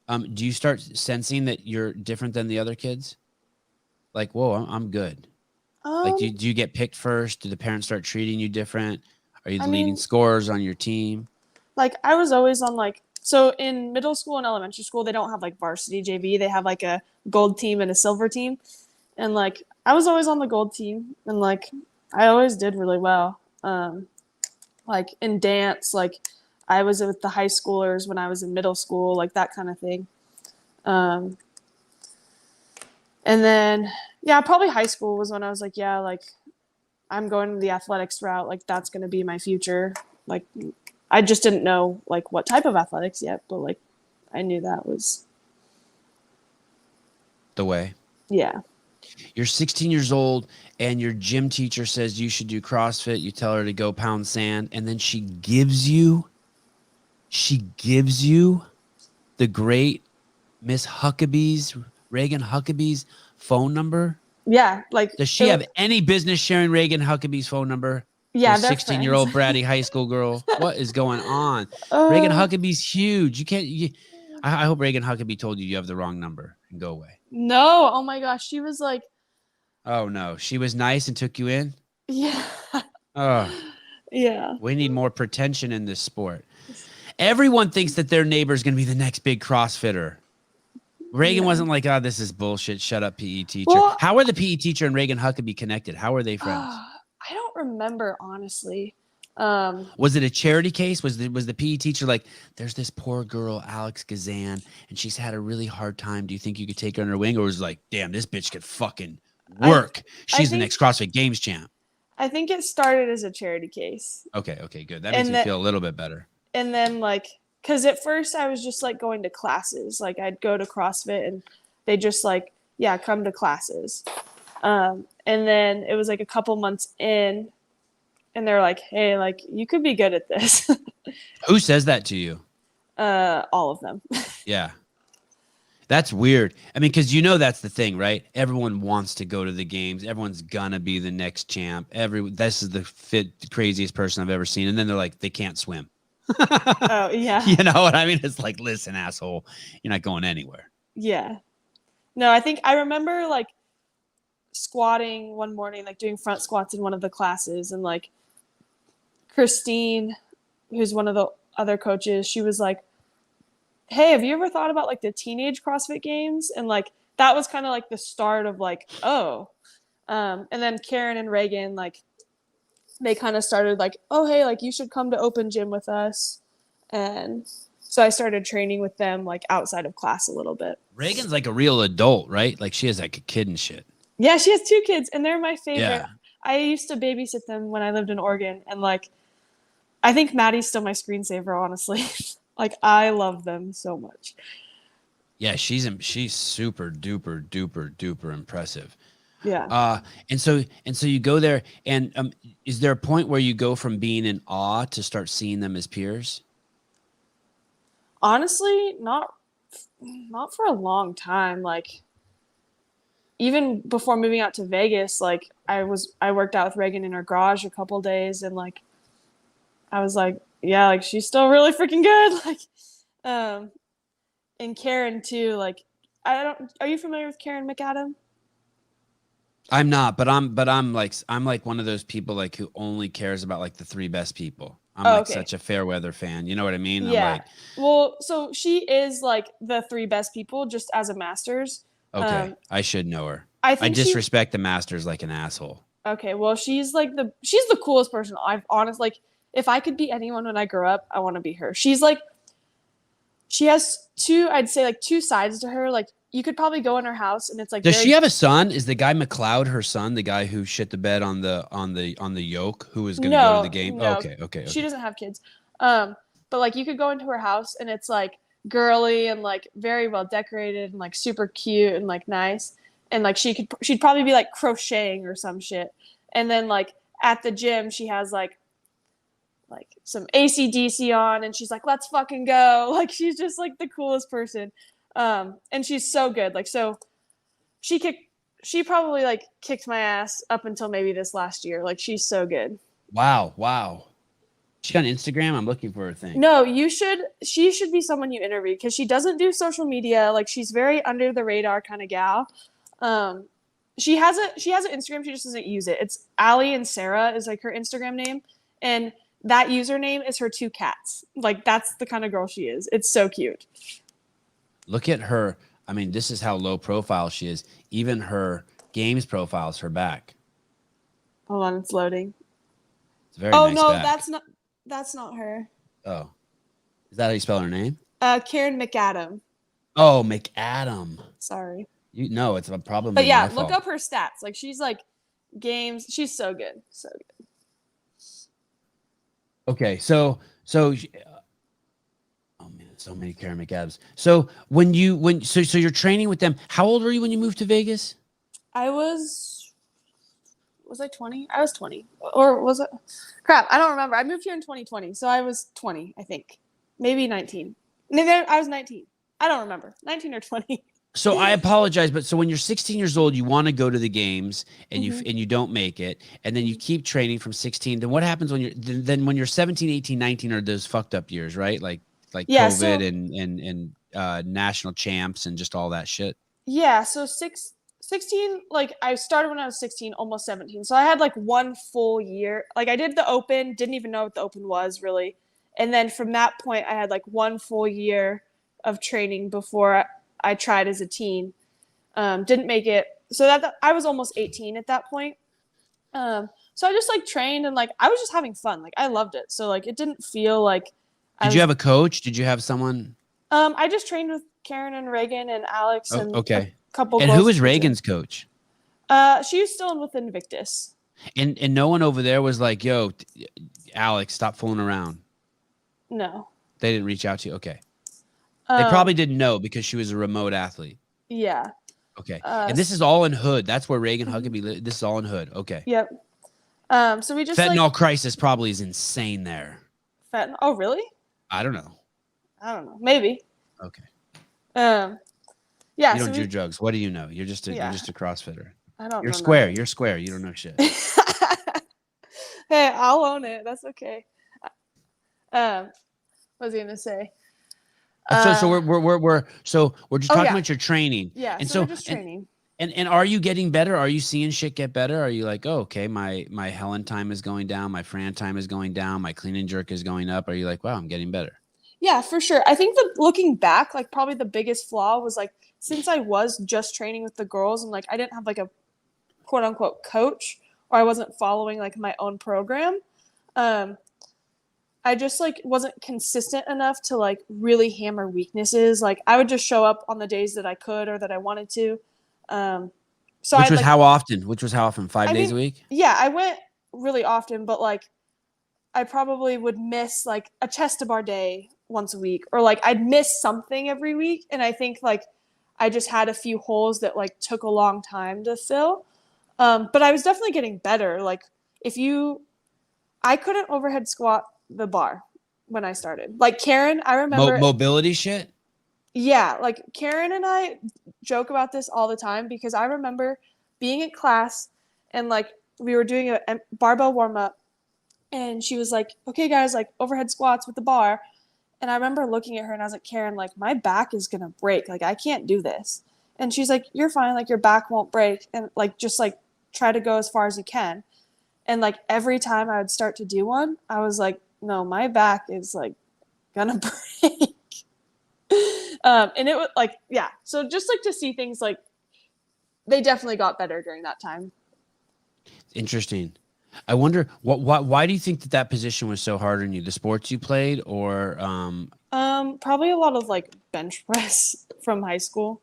Do you start sensing that you're different than the other kids? Like, whoa, I'm good. Like, do you get picked first? Do the parents start treating you different? Are you the leading scorers on your team?
Like I was always on like, so in middle school and elementary school, they don't have like varsity JV. They have like a gold team and a silver team. And like, I was always on the gold team and like, I always did really well. Like in dance, like I was with the high schoolers when I was in middle school, like that kind of thing. And then, yeah, probably high school was when I was like, yeah, like I'm going the athletics route. Like that's going to be my future. Like I just didn't know like what type of athletics yet, but like I knew that was
The way.
Yeah.
You're 16 years old and your gym teacher says you should do CrossFit. You tell her to go pound sand, and then she gives you the great Miss Huckabee's, Reagan Huckabee's phone number.
Yeah. Like,
Does she have any business sharing Reagan Huckabee's phone number?
Yeah,
they're 16-year-old bratty high school girl. What is going on? Reagan Huckabee's huge. You can't. I hope Reagan Huckabee told you have the wrong number and go away.
No. Oh my gosh. She was like,
oh no, she was nice and took you in.
Yeah.
Oh.
Yeah.
We need more pretension in this sport. Everyone thinks that their neighbor is going to be the next big CrossFitter. Reagan wasn't like, oh, this is bullshit. Shut up, PE teacher. Well, how are the PE teacher and Reagan Huckabee connected? How are they friends?
I don't remember, honestly.
Was it a charity case? Was the PE teacher like, there's this poor girl, Alex Gazan, and she's had a really hard time. Do you think you could take her under her wing? Or was it like, damn, this bitch could fucking work. She's the next CrossFit Games champ.
I think it started as a charity case.
Okay, good. That makes me feel a little bit better.
And then, like, because at first I was just like going to classes. Like I'd go to CrossFit and they just like, yeah, come to classes. And then it was like a couple months in and they're like, hey, like you could be good at this.
Who says that to you?
All of them.
Yeah. That's weird. I mean, because that's the thing, right? Everyone wants to go to the games. Everyone's gonna be the next champ. This is the craziest person I've ever seen. And then they're like, they can't swim.
Oh, yeah.
You know what I mean? It's like, listen, asshole, you're not going anywhere.
Yeah. No, I remember like squatting one morning, like doing front squats in one of the classes, and like Christine, who's one of the other coaches, she was like, hey, have you ever thought about like the teenage CrossFit Games? And like that was kind of like the start of like, oh. And then Karen and Reagan, like they kind of started like, oh, hey, like you should come to open gym with us. And so I started training with them like outside of class a little bit.
Reagan's like a real adult, right? Like she has like a kid and shit.
Yeah, she has 2 kids and they're my favorite.
Yeah.
I used to babysit them when I lived in Oregon, and like I think Maddie's still my screensaver, honestly. Like I love them so much.
Yeah, she's super duper duper duper impressive.
Yeah.
And so you go there, and is there a point where you go from being in awe to start seeing them as peers?
Honestly, not for a long time. Like even before moving out to Vegas, like I worked out with Reagan in her garage a couple days, and like I was like, yeah, like she's still really freaking good. Like and Karen too, like are you familiar with Karen McAdam?
I'm not, but I'm like one of those people like who only cares about like the 3 best people. I'm
Okay.
such a fair weather fan. You know what I mean?
Yeah.
I'm like,
well, so she is like the 3 best people just as a masters.
okay, I should know her.
I
I
think
disrespect the masters like an asshole.
Okay, well, she's the coolest person. I've honestly, like, if I could be anyone when I grow up, I want to be her. She's like, she has I'd say like 2 sides to her. Like you could probably go in her house and it's like,
Does she have a son? Is the guy McLeod her son, the guy who shit the bed on the yoke, who was going to go to the game?
No,
Okay.
She doesn't have kids. But like you could go into her house and it's like girly and like very well decorated and like super cute and like nice. And like she'd probably be like crocheting or some shit. And then like at the gym, she has like some AC/DC on and she's like, let's fucking go. Like she's just like the coolest person. And she's so good. Like, so she probably like kicked my ass up until maybe this last year. Like she's so good.
Wow. She on Instagram? I'm looking for her thing.
No, she should be someone you interview because she doesn't do social media. Like she's very under the radar kind of gal. She has an Instagram, she just doesn't use it. It's Allie and Sarah is like her Instagram name, and that username is her 2 cats. Like that's the kind of girl she is. It's so cute.
Look at her. I mean, this is how low profile she is. Even her games profile is her back.
Hold on, it's loading.
It's very nice
no,
back.
that's not her.
Oh, is that how you spell her name?
Karen McAdam.
Oh, McAdam.
Sorry.
No, it's a problem.
But yeah, look up her stats. Like she's like games. She's so good. So good.
Okay. So oh man, so many Karen McAdams. So so you're training with them. How old were you when you moved to Vegas?
I was I 20? I was 20. Or was it? Crap, I don't remember. I moved here in 2020. So I was 20, I think. Maybe 19. Maybe I was 19. I don't remember. 19 or 20.
So I apologize, but so when you're 16 years old, you want to go to the games and you don't make it, and then you keep training from 16. Then what happens when you're 17, 18, 19 are those fucked up years, right? Like
yeah,
COVID and national champs and just all that shit.
Yeah, so 16, like I started when I was 16, almost 17. So I had like 1 full year. Like I did the Open, didn't even know what the Open was really. And then from that point, I had like 1 full year of training before I tried as a teen. Didn't make it. So that I was almost 18 at that point. So I just like trained and like I was just having fun. Like I loved it. So like it didn't feel like
Did you have a coach? Did you have someone?
I just trained with Karen and Reagan and Alex and a couple.
And who was Reagan's coach?
She was still with Invictus.
And no one over there was like, yo, Alex, stop fooling around.
No.
They didn't reach out to you. Okay. They probably didn't know because she was a remote athlete.
Yeah.
Okay. And this is all in Hood. That's where Reagan Huckabee. This is all in Hood. Okay.
Yep. So we just
fentanyl crisis probably is insane there.
Fentanyl? Oh, really?
I don't know.
Maybe.
Okay.
Yeah.
You don't do drugs. What do you know? You're just a CrossFitter.
I don't know.
You're square. You're square. You don't know shit.
Hey, I'll own it. That's okay. What was I gonna say?
So we're just talking about your training.
Yeah.
And
so we're just training.
And are you getting better? Are you seeing shit get better? Are you like, oh, okay, my Helen time is going down, my Fran time is going down, my clean and jerk is going up? Are you like, wow, I'm getting better?
Yeah, for sure. I think that looking back, like probably the biggest flaw was like since I was just training with the girls and like I didn't have like a quote unquote coach or I wasn't following like my own program. I just like wasn't consistent enough to like really hammer weaknesses. Like I would just show up on the days that I could or that I wanted to. So
Which was how often? 5 days a week?
Yeah, I went really often, but like I probably would miss like a chest to bar day once a week or like I'd miss something every week. And I think like I just had a few holes that like took a long time to fill. But I was definitely getting better. Like I couldn't overhead squat the bar when I started. Like Karen, I remember
mobility shit.
Yeah, like Karen and I joke about this all the time because I remember being in class and like we were doing a barbell warm up and she was like, okay guys, like overhead squats with the bar. And I remember looking at her and I was like, Karen, like my back is going to break. Like I can't do this. And she's like, you're fine. Like your back won't break. And like, just like try to go as far as you can. And like every time I would start to do one, I was like, no, my back is like going to break. And it was like, yeah. So just like to see things like they definitely got better during that time.
Interesting. I wonder why do you think that position was so hard on you? The sports you played or
probably a lot of like bench press from high school.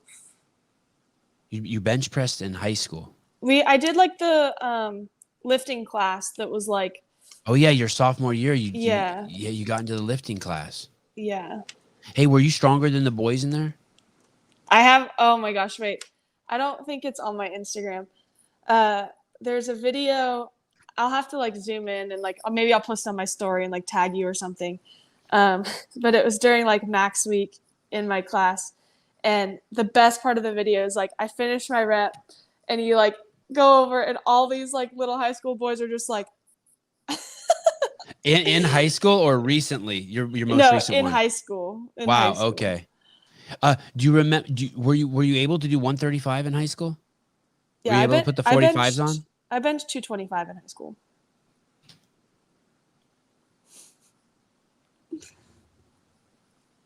You bench pressed in high school.
I did like the lifting class that was like,
oh yeah, your sophomore year you got into the lifting class.
Yeah.
Hey, were you stronger than the boys in there?
Oh my gosh, wait. I don't think it's on my Instagram. There's a video. I'll have to like zoom in and like maybe I'll post on my story and like tag you or something. But it was during like Max week in my class. And the best part of the video is like I finished my rep and you like go over and all these like little high school boys are just like
in high school or recently? Your most recent one?
In high school.
Wow. Okay. Do you remember? Were you able to do 135 in high school?
Yeah,
were you able to put the 45s on?
I benched 225 in high school.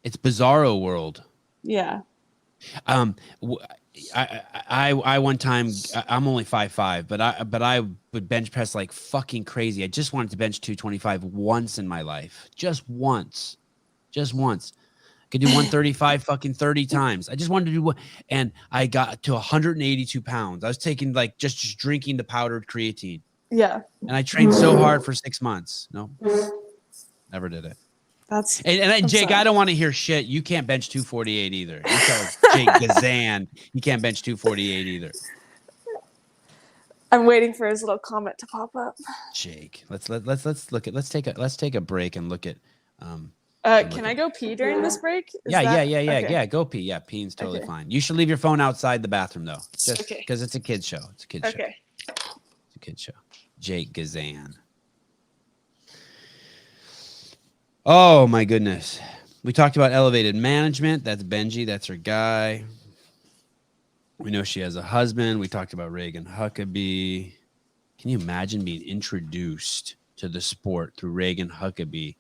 It's bizarro world.
Yeah.
I one time I'm only 5'5", but I would bench press like fucking crazy. I just wanted to bench 225 once in my life, just once. I could do 135 fucking 30 times. I just wanted to do one, and I got to 182 pounds. I was taking like just drinking the powdered creatine.
Yeah.
And I trained so hard for 6 months. No, never did it. And Jake, I don't want to hear shit. You can't bench 248 either. You tell Jake Gazan you can't bench 248 either.
I'm waiting for his little comment to pop up.
Jake, let's take a break and look at.
Can I go pee during this break?
Yeah. Go pee. Yeah, peeing's totally fine. You should leave your phone outside the bathroom though, just because it's a kid's show. It's a kid's show. It's a kid's show. Jake Gazan. Oh my goodness. We talked about elevated management. That's Benji. That's her guy. We know she has a husband. We talked about Reagan Huckabee. Can you imagine being introduced to the sport through Reagan Huckabee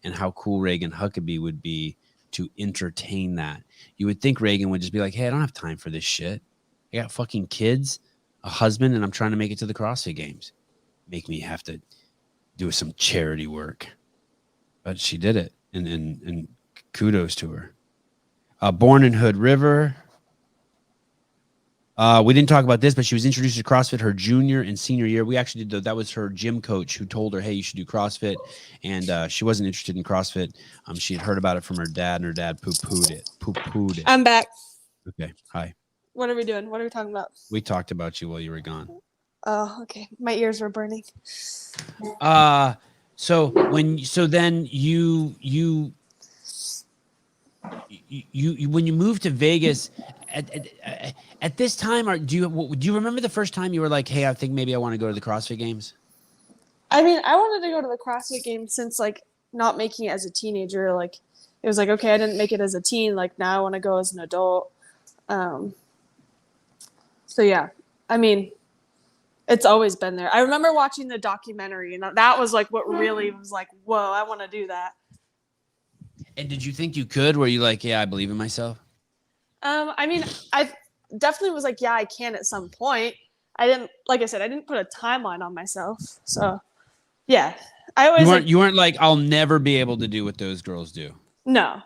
and how cool Reagan Huckabee would be to entertain that? You would think Reagan would just be like, hey, I don't have time for this shit. I got fucking kids, a husband, and I'm trying to make it to the CrossFit Games. Make me have to do some charity work. But she did it, and kudos to her. Born in Hood River. We didn't talk about this, but she was introduced to CrossFit her junior and senior year. We actually did that was her gym coach who told her, hey, you should do CrossFit. And she wasn't interested in CrossFit. She had heard about it from her dad, and her dad poo-pooed it.
I'm back.
Okay. Hi.
What are we doing? What are we talking about?
We talked about you while you were gone.
Oh, okay. My ears were burning.
So then you when you moved to Vegas at this time, do you remember the first time you were like, hey, I think maybe I want to go to the CrossFit Games?
I mean, I wanted to go to the CrossFit Games since like not making it as a teenager. Like it was like, okay, I didn't make it as a teen. Like now I want to go as an adult. So yeah, I mean, it's always been there. I remember watching the documentary, and that was like what really was like, whoa, I want to do that.
And did you think you could? Were you like, yeah, I believe in myself?
I mean, I definitely was like, yeah, I can at some point. I didn't, like I said, I didn't put a timeline on myself. So, yeah, I always
you weren't like, I'll never be able to do what those girls do.
No.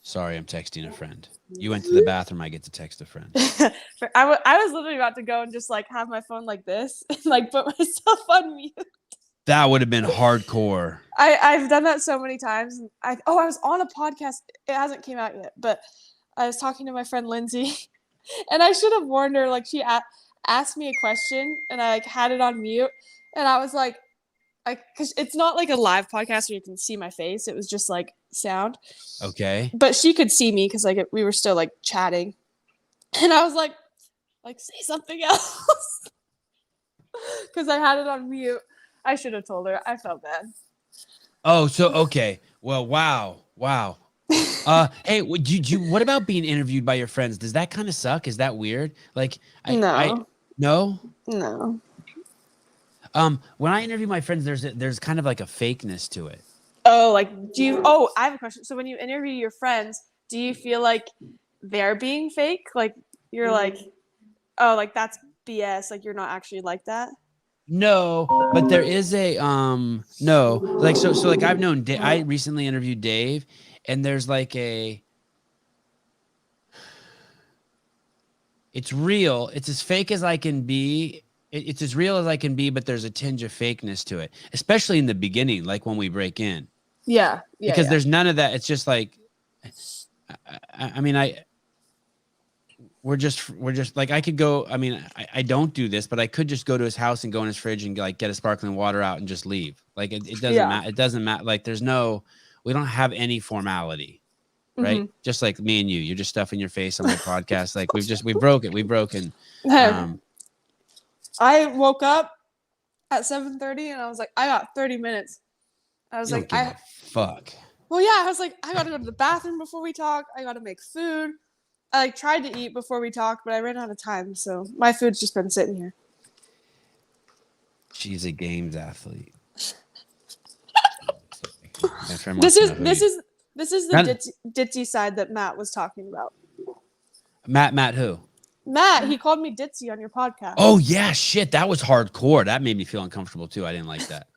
Sorry, I'm texting a friend. You went to the bathroom. I get to text a friend.
I was literally about to go and just like have my phone like this and like put myself on mute.
That would have been hardcore.
I've done that so many times. I was on a podcast. It hasn't came out yet, but I was talking to my friend Lindsay, and I should have warned her. Like she asked me a question, and I like had it on mute, and I was like, because it's not like a live podcast where you can see my face. It was just like sound.
Okay.
But she could see me because like we were still like chatting, and I was like say something else because I had it on mute. I should have told her. I felt bad.
Oh, so okay. Well, wow. Hey, what about being interviewed by your friends? Does that kind of suck? Is that weird? Like,
No.
No.
When
I interview my friends, there's kind of like a fakeness to it.
Oh, like I have a question. So when you interview your friends, do you feel like they're being fake? Like you're like, oh, like that's BS. Like you're not actually like that.
No, but there is a no, like so like I've known I recently interviewed Dave, and there's like it's real. It's as fake as I can be. It's as real as I can be, but there's a tinge of fakeness to it, especially in the beginning, like when we break in.
Yeah.
Because there's none of that. It's just like, I mean, we're just like, I could go, I mean, I don't do this, but I could just go to his house and go in his fridge and like get a sparkling water out and just leave. Like it doesn't matter. It doesn't matter. Like we don't have any formality, right? Mm-hmm. Just like me and you're just stuffing your face on my podcast. Like we've broken.
I woke up at 7:30 and I was like, I got 30 minutes. I was like,
fuck.
Well, yeah, I was like, I got to go to the bathroom before we talk. I got to make food. I like tried to eat before we talked, but I ran out of time, so my food's just been sitting here.
She's a games athlete.
This is the ditzy side that Matt was talking about.
Matt who?
Matt, he called me ditzy on your podcast.
Oh yeah, shit, that was hardcore. That made me feel uncomfortable too. I didn't like that.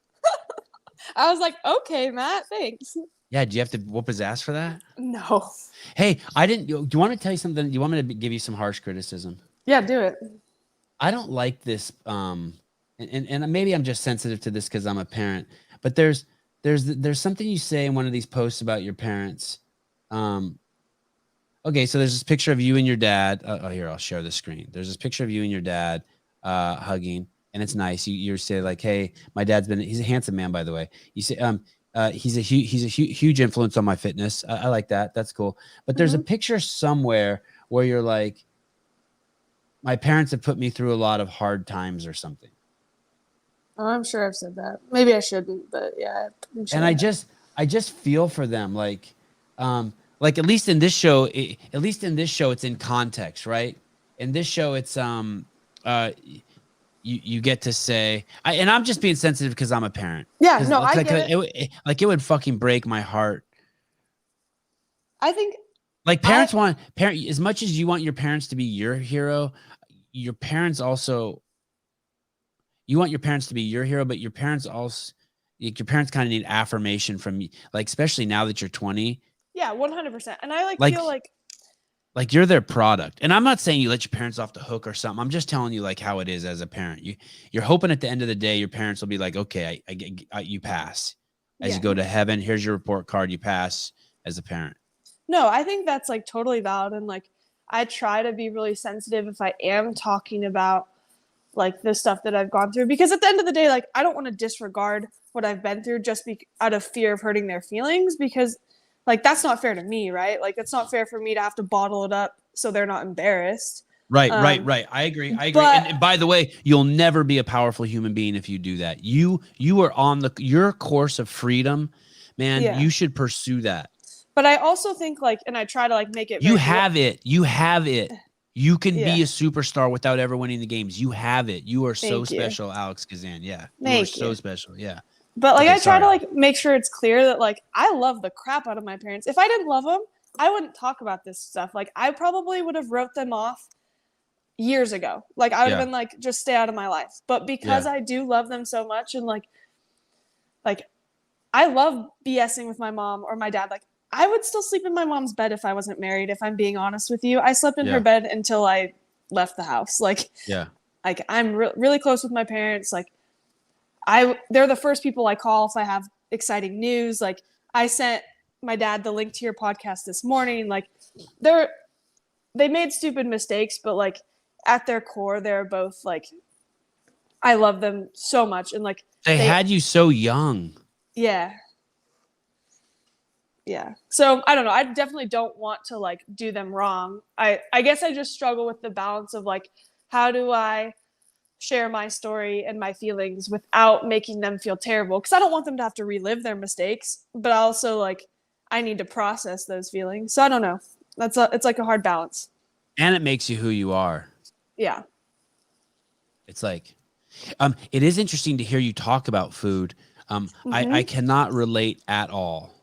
I was like, okay, Matt, thanks.
Yeah, do you have to whoop his ass for that?
No.
Hey, I didn't. Do you want to tell you something? Do you want me to give you some harsh criticism?
Yeah, do it.
I don't like this. And maybe I'm just sensitive to this because I'm a parent. But there's something you say in one of these posts about your parents. Okay, so there's this picture of you and your dad. Here, I'll share the screen. There's this picture of you and your dad hugging, and it's nice. You say like, "Hey, my dad's he's a handsome man, by the way." You say, he's a huge influence on my fitness. I like that. That's cool. But there's a picture somewhere where you're like, my parents have put me through a lot of hard times or something.
Oh, I'm sure I've said that. Maybe I shouldn't, but yeah. I'm sure.
And I just feel for them. Like at least in this show, it's in context, right? In this show, it's you get to say, and I'm just being sensitive because I'm a parent.
Yeah, no, I get it.
It would fucking break my heart.
I think
like parents as much as you want your parents to be your hero, your parents also, you want your parents to be your hero, but your parents also, your parents kind of need affirmation from you, like, especially now that you're 20.
Yeah, 100%. And I feel like
Like you're their product. And I'm not saying you let your parents off the hook or something. I'm just telling you like how it is as a parent. You're hoping at the end of the day, your parents will be like, okay, you pass. As you
Yeah.
go to heaven, here's your report card. You pass as a parent.
No, I think that's like totally valid. And like, I try to be really sensitive if I am talking about like the stuff that I've gone through, because at the end of the day, like, I don't want to disregard what I've been through just out of fear of hurting their feelings, because like, that's not fair to me, right? Like, it's not fair for me to have to bottle it up so they're not embarrassed.
Right. I agree.
But
And by the way, you'll never be a powerful human being if you do that. You are on your course of freedom, man.
yeah,
You should pursue that.
but I also think like, and I try to like make it
You
very
have it. You have it. You can
Yeah.
be a superstar without ever winning the games. You have it. You are so
Thank you.
special, Alex Gazan. Yeah.
Thank
you are so
you.
special. Yeah.
But like,
Okay,
I try to
sorry.
like make sure it's clear that like, I love the crap out of my parents. If I didn't love them, I wouldn't talk about this stuff. Like, I probably would have wrote them off years ago. Like, I would have been like, just stay out of my life. But because I do love them so much, and like I love BSing with my mom or my dad. Like, I would still sleep in my mom's bed if I wasn't married, if I'm being honest with you. I slept in her bed until I left the house. Like, I'm really close with my parents. Like, they're the first people I call if I have exciting news. Like, I sent my dad the link to your podcast this morning. Like, they made stupid mistakes, but like at their core, they're both like, I love them so much. And like,
they had you so young.
Yeah. Yeah. So I don't know. I definitely don't want to like do them wrong. I guess I just struggle with the balance of like, how do I share my story and my feelings without making them feel terrible? Because I don't want them to have to relive their mistakes, but also like, I need to process those feelings. So I don't know. It's like a hard balance.
And it makes you who you are.
Yeah.
It's like, it is interesting to hear you talk about food. I cannot relate at all.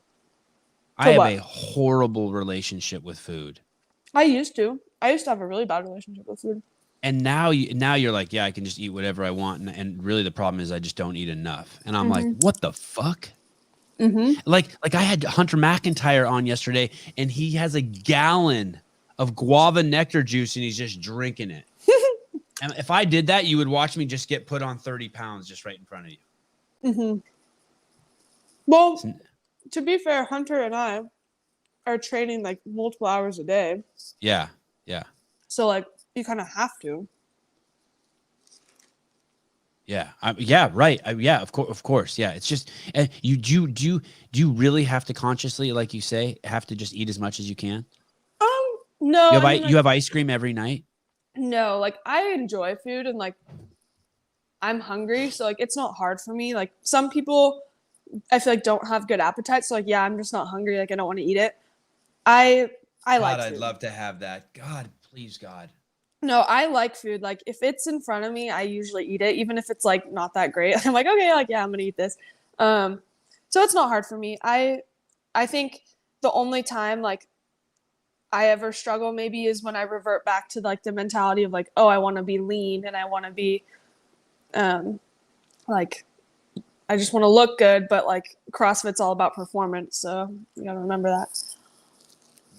I have a horrible relationship with food.
I used to have a really bad relationship with food.
And now you're like, yeah, I can just eat whatever I want. And really the problem is I just don't eat enough. And I'm like, what the fuck? Like I had Hunter McIntyre on yesterday, and he has a gallon of guava nectar juice and he's just drinking it. And if I did that, you would watch me just get put on 30 pounds just right in front of you.
Well, to be fair, Hunter and I are training like multiple hours a day.
Yeah.
So like, you kind of have to.
Yeah. Right. Of course. Yeah. It's just, do you really have to consciously, like you say, have to just eat as much as you can?
No.
You have ice cream every night?
No, like I enjoy food and like I'm hungry, so like it's not hard for me. Like some people I feel like don't have good appetite, so like yeah, I'm just not hungry, like I don't want to eat it. I like food.
I'd love to have that. God, please God.
No, I like food. Like if it's in front of me, I usually eat it, even if it's like not that great. I'm like, okay, like yeah, I'm gonna eat this. So it's not hard for me. I think the only time like I ever struggle maybe is when I revert back to like the mentality of like, oh, I want to be lean and I want to be like I just want to look good, but like CrossFit's all about performance, so you gotta remember that.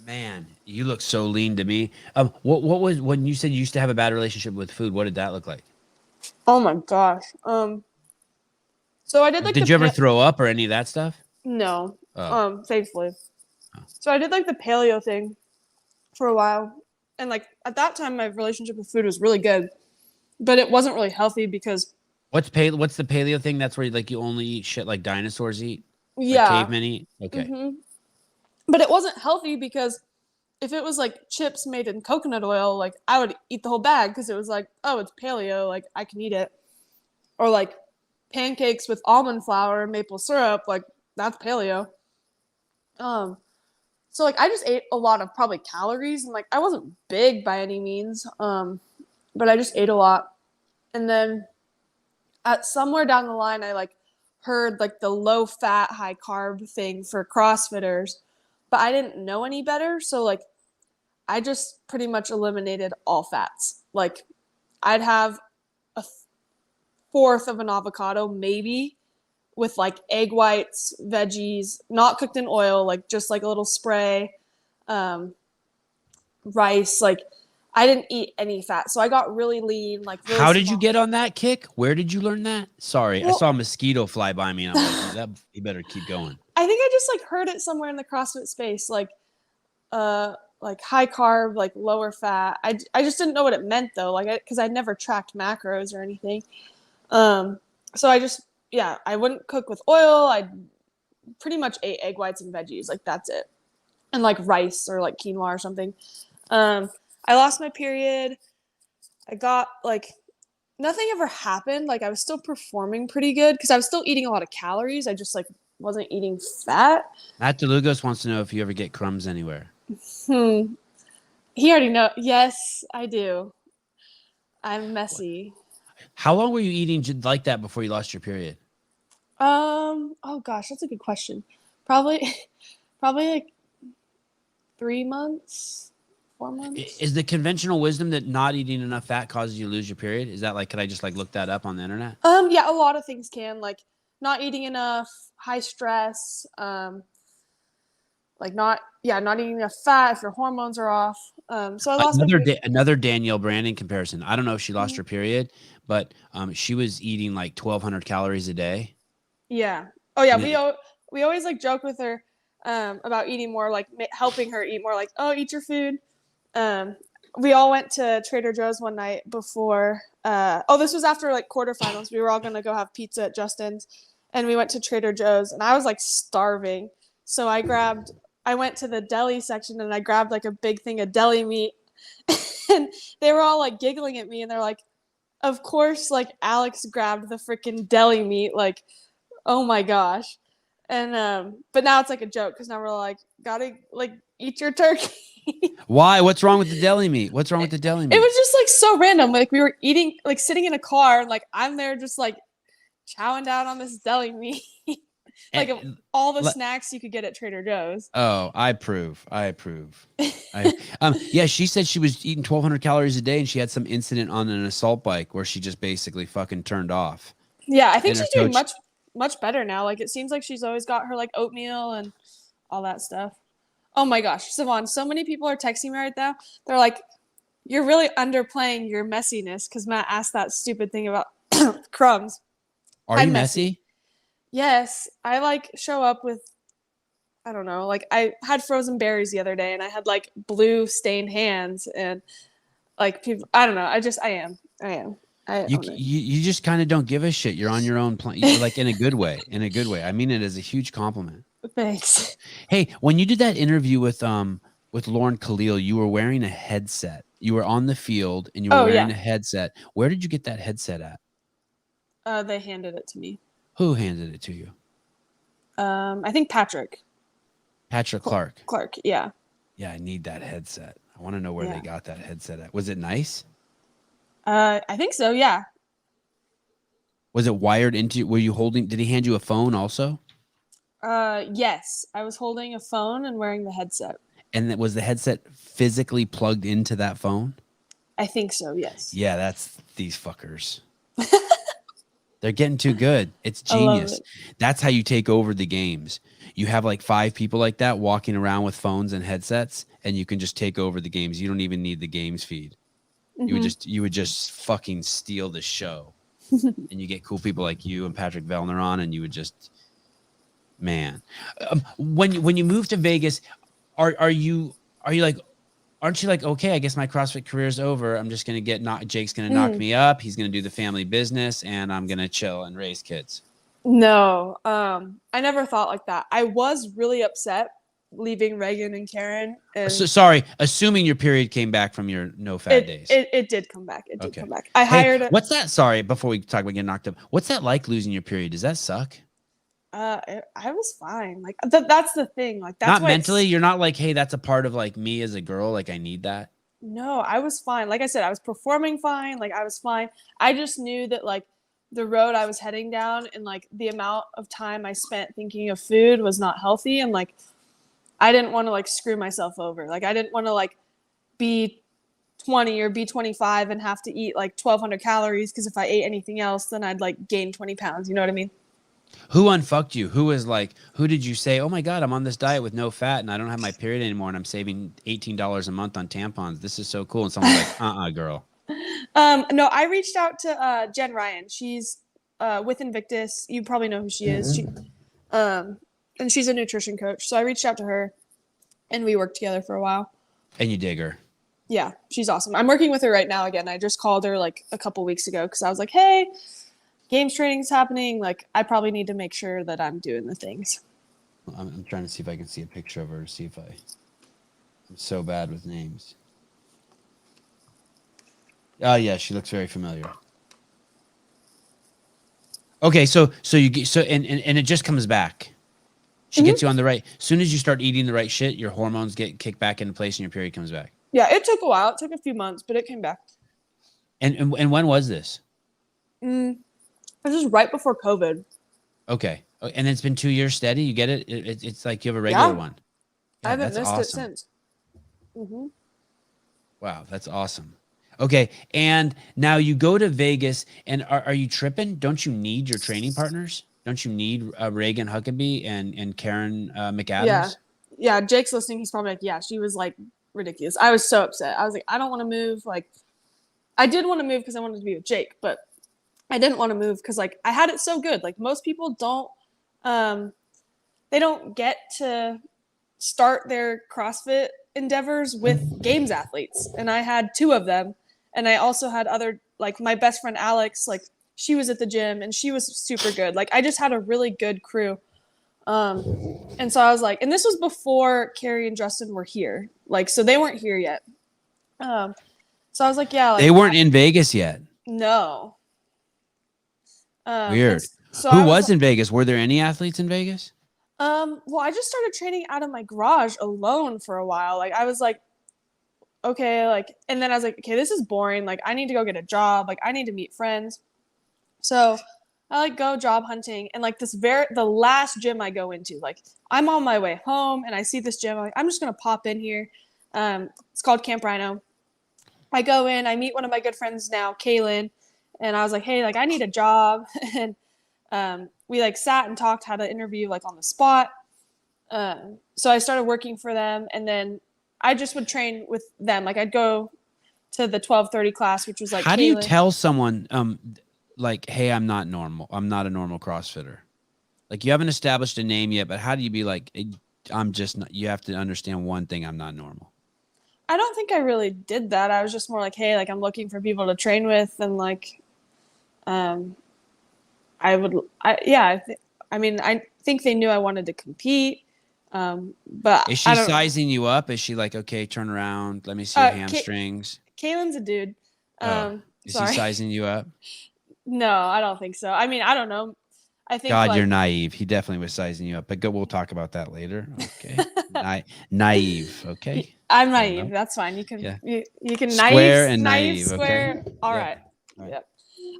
Man, you look so lean to me. What was when you said you used to have a bad relationship with food? What did that look like?
Oh my gosh. So I did like.
Did you ever throw up or any of that stuff?
No. Thankfully. So I did like the paleo thing for a while, and like at that time my relationship with food was really good, but it wasn't really healthy because.
What's the paleo thing? That's where you only eat shit like dinosaurs eat?
Yeah.
Like cavemen eat? Okay.
But it wasn't healthy because if it was like chips made in coconut oil, like I would eat the whole bag because it was like, oh, it's paleo, like I can eat it. Or like pancakes with almond flour and maple syrup, like that's paleo. So like I just ate a lot of probably calories, and like I wasn't big by any means, but I just ate a lot. And then at somewhere down the line, I like heard like the low fat, high carb thing for CrossFitters, but I didn't know any better. So like I just pretty much eliminated all fats. Like I'd have a fourth of an avocado maybe with like egg whites, veggies, not cooked in oil, like just like a little spray, rice. Like I didn't eat any fat. So I got really lean, like really
How did you
small.
get on that kick? Where did you learn that? Sorry, I
Well,
saw a mosquito fly by me and I'm like, that you better keep going.
I think I just like heard it somewhere in the CrossFit space, like high carb, like lower fat. I just didn't know what it meant though, like because I'd never tracked macros or anything. So I just I wouldn't cook with oil. I pretty much ate egg whites and veggies, like that's it, and like rice or like quinoa or something. I lost my period. I got like nothing ever happened. Like I was still performing pretty good because I was still eating a lot of calories. I just like wasn't eating fat.
Matt DeLugos wants to know if you ever get crumbs anywhere.
Hmm. He already know. Yes, I do. I'm messy.
How long were you eating like that before you lost your period?
Oh gosh, that's a good question. Probably, probably like 3 months, 4 months.
Is the conventional wisdom that not eating enough fat causes you to lose your period? Is that like, could I just like look that up on the internet?
Yeah, a lot of things can, like not eating enough, high stress, like not eating enough fat if your hormones are off. So I lost my period.
Another Danielle Brandon comparison. I don't know if she lost
Mhm.
her period, but she was eating like 1,200 calories a day.
Yeah. Oh yeah,
And
we always like joke with her about eating more, like helping her eat more, like, oh, eat your food. Um, we all went to Trader Joe's one night before. This was after like quarterfinals. We were all gonna go have pizza at Justin's, and we went to Trader Joe's, and I was like starving. So I went to the deli section and I grabbed like a big thing of deli meat, and they were all like giggling at me, and they're like, "Of course, like Alex grabbed the freaking deli meat, like, oh my gosh." And but now it's like a joke because now we're like, gotta like eat your turkey.
why? What's wrong with the deli meat? What's wrong with the deli
It
meat?
was just like so random. Like we were eating, like sitting in a car, and like I'm there just like chowing down on this deli meat. Like of
And,
all the snacks you could get at Trader Joe's.
oh, I approve. Yeah, she said she was eating 1,200 calories a day and she had some incident on an assault bike where she just basically fucking turned off.
Yeah, I think
And her
she's doing
coach,
much better now. Like it seems like she's always got her like oatmeal and all that stuff. Oh my gosh, Sevan, so many people are texting me right now. They're like, you're really underplaying your messiness because Matt asked that stupid thing about crumbs.
are you
I'm messy.
messy?
Yes, I like show up with, I don't know, like I had frozen berries the other day and I had like blue stained hands and like people, I don't know. I am. I
You
own it.
you just kind of don't give a shit. You're on your own plane, like in a good way. In a good way. I mean it as a huge compliment.
Thanks.
Hey, when you did that interview with Lauren Khalil, you were wearing a headset. You were on the field and you were
Oh
wearing
yeah.
a headset. Where did you get that headset at?
They handed it to me.
Who handed it to you?
I think Patrick
Patrick Clark.
Clark. Yeah.
Yeah, I need that headset. I want to know where
Yeah.
they got that headset at. Was it nice?
I think so. Yeah.
Was it wired into? Were you holding? Did he hand you a phone also?
Yes. I was holding a phone and wearing the headset.
And was the headset physically plugged into that phone?
I think so. Yes.
Yeah, that's these fuckers. They're getting too good. It's
I love
genius.
it.
That's how you take over the games. You have like 5 people like that walking around with phones and headsets, and you can just take over the games. You don't even need the games feed. You would just fucking steal the show. And you get cool people like you and Patrick Vellner on, and you would just, man. When you move to Vegas, are you like, aren't you like, okay, I guess my CrossFit career is over. I'm just gonna Jake's gonna knock me up. He's gonna do the family business, and I'm gonna chill and raise kids.
No. I never thought like that. I was really upset leaving Reagan and Karen. And
So sorry, assuming your period came back from your no fat days.
It did come back. It did
Okay.
come back. I hired it.
What's that? Sorry, before we talk about getting knocked up, what's that like losing your period? Does that suck?
I was fine. Like that's the thing. Like that's
Not
why
mentally. You're not like, hey, that's a part of like me as a girl. Like I need that.
No, I was fine. Like I said, I was performing fine. Like I was fine. I just knew that like the road I was heading down and like the amount of time I spent thinking of food was not healthy, and like I didn't want to like screw myself over. Like I didn't want to like be 20 or be 25 and have to eat like 1,200 calories because if I ate anything else, then I'd like gain 20 pounds. You know what I mean?
Who unfucked you? Who was like, who did you say, oh my God, I'm on this diet with no fat and I don't have my period anymore and I'm saving $18 a month on tampons. This is so cool. And someone's like, girl.
No, I reached out to Jen Ryan. She's with Invictus. You probably know who she is. She, and she's a nutrition coach. So I reached out to her and we worked together for a while.
And you dig her.
Yeah, she's awesome. I'm working with her right now again. I just called her like a couple weeks ago because I was like, hey, games training is happening. Like, I probably need to make sure that I'm doing the things.
I'm trying to see if I can see a picture of her to see if I'm so bad with names. Oh yeah, she looks very familiar. Okay, so it just comes back. She gets you on the right. As soon as you start eating the right shit, your hormones get kicked back into place and your period comes back.
Yeah, it took a while. It took a few months, but it came back.
And when was this?
It was just right before COVID.
Okay. And it's been 2 years steady. You get it? It's like you have a regular one.
Yeah, I haven't missed it since.
Wow, that's awesome. Okay, and now you go to Vegas, and are you tripping? Don't you need your training partners? Don't you need Reagan Huckabee and Karen McAdams?
Yeah. Jake's listening. He's probably like, yeah, she was like ridiculous. I was so upset. I was like, I don't want to move. Like, I did want to move because I wanted to be with Jake, but I didn't want to move because like I had it so good. Like most people don't, they don't get to start their CrossFit endeavors with games athletes, and I had 2 of them. And I also had other, like my best friend Alex, like she was at the gym and she was super good. Like I just had a really good crew. And so I was like, and this was before Carrie and Justin were here. Like, so they weren't here yet. So I was like, yeah. Like,
they weren't in Vegas yet.
No.
Weird.
So
who was in Vegas? Were there any athletes in Vegas?
Well, I just started training out of my garage alone for a while. Like I was like, okay, like, and then I was like, okay, this is boring. Like, I need to go get a job. Like, I need to meet friends. So I like go job hunting, and like the last gym I go into, like I'm on my way home and I see this gym. I'm like, I'm just gonna pop in here. It's called Camp Rhino. I go in, I meet one of my good friends now, Kaylin, and I was like, hey, like I need a job, and we like sat and talked how to interview like on the spot. So I started working for them, and then I just would train with them. Like I'd go to the 12:30 class, which was like,
how do you tell someone, like, hey, I'm not normal. I'm not a normal CrossFitter. Like you haven't established a name yet, but how do you be like, I'm just not, you have to understand one thing. I'm not normal.
I don't think I really did that. I was just more like, hey, like I'm looking for people to train with. And like, I think they knew I wanted to compete. But
is she sizing you up? Is she like, okay, turn around, let me see your hamstrings?
Kaylin's a dude.
Is he sizing you up?
No, I don't think so. I mean, I don't know. I think
God, you're naive. He definitely was sizing you up, but we'll talk about that later. Okay. Naive. Okay.
I'm naive. That's fine. You can you can
square
naive square.
Okay.
All right. Yep.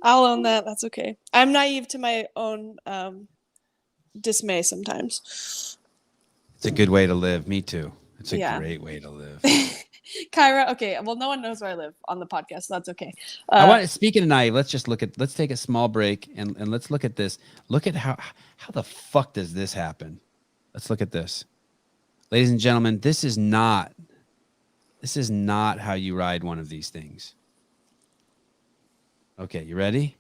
I'll own that. That's okay. I'm naive to my own dismay sometimes.
It's a good way to live. Me too. It's a great way to live.
Kyra, okay. Well, no one knows where I live on the podcast, so that's okay.
Speaking of naive, let's take a small break and let's look at this. Look at how the fuck does this happen? Let's look at this. Ladies and gentlemen, this is not how you ride one of these things. Okay, you ready?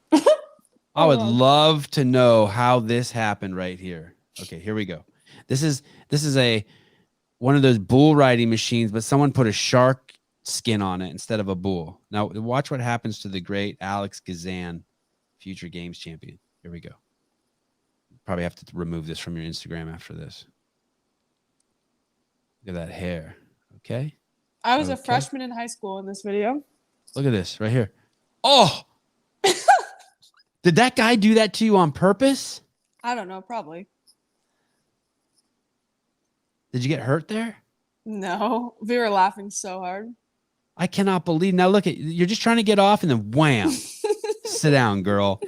I would love to know how this happened right here. Okay, here we go. This is one of those bull riding machines, but someone put a shark skin on it instead of a bull. Now watch what happens to the great Alex Gazan, future games champion. Here we go. Probably have to remove this from your Instagram after this. Look at that hair. Okay.
I was a freshman in high school in this video.
Look at this right here. Oh, did that guy do that to you on purpose?
I don't know. Probably.
Did you get hurt there?
No, we were laughing so hard.
I cannot believe. Now look at, you're just trying to get off and then wham. Sit down, girl.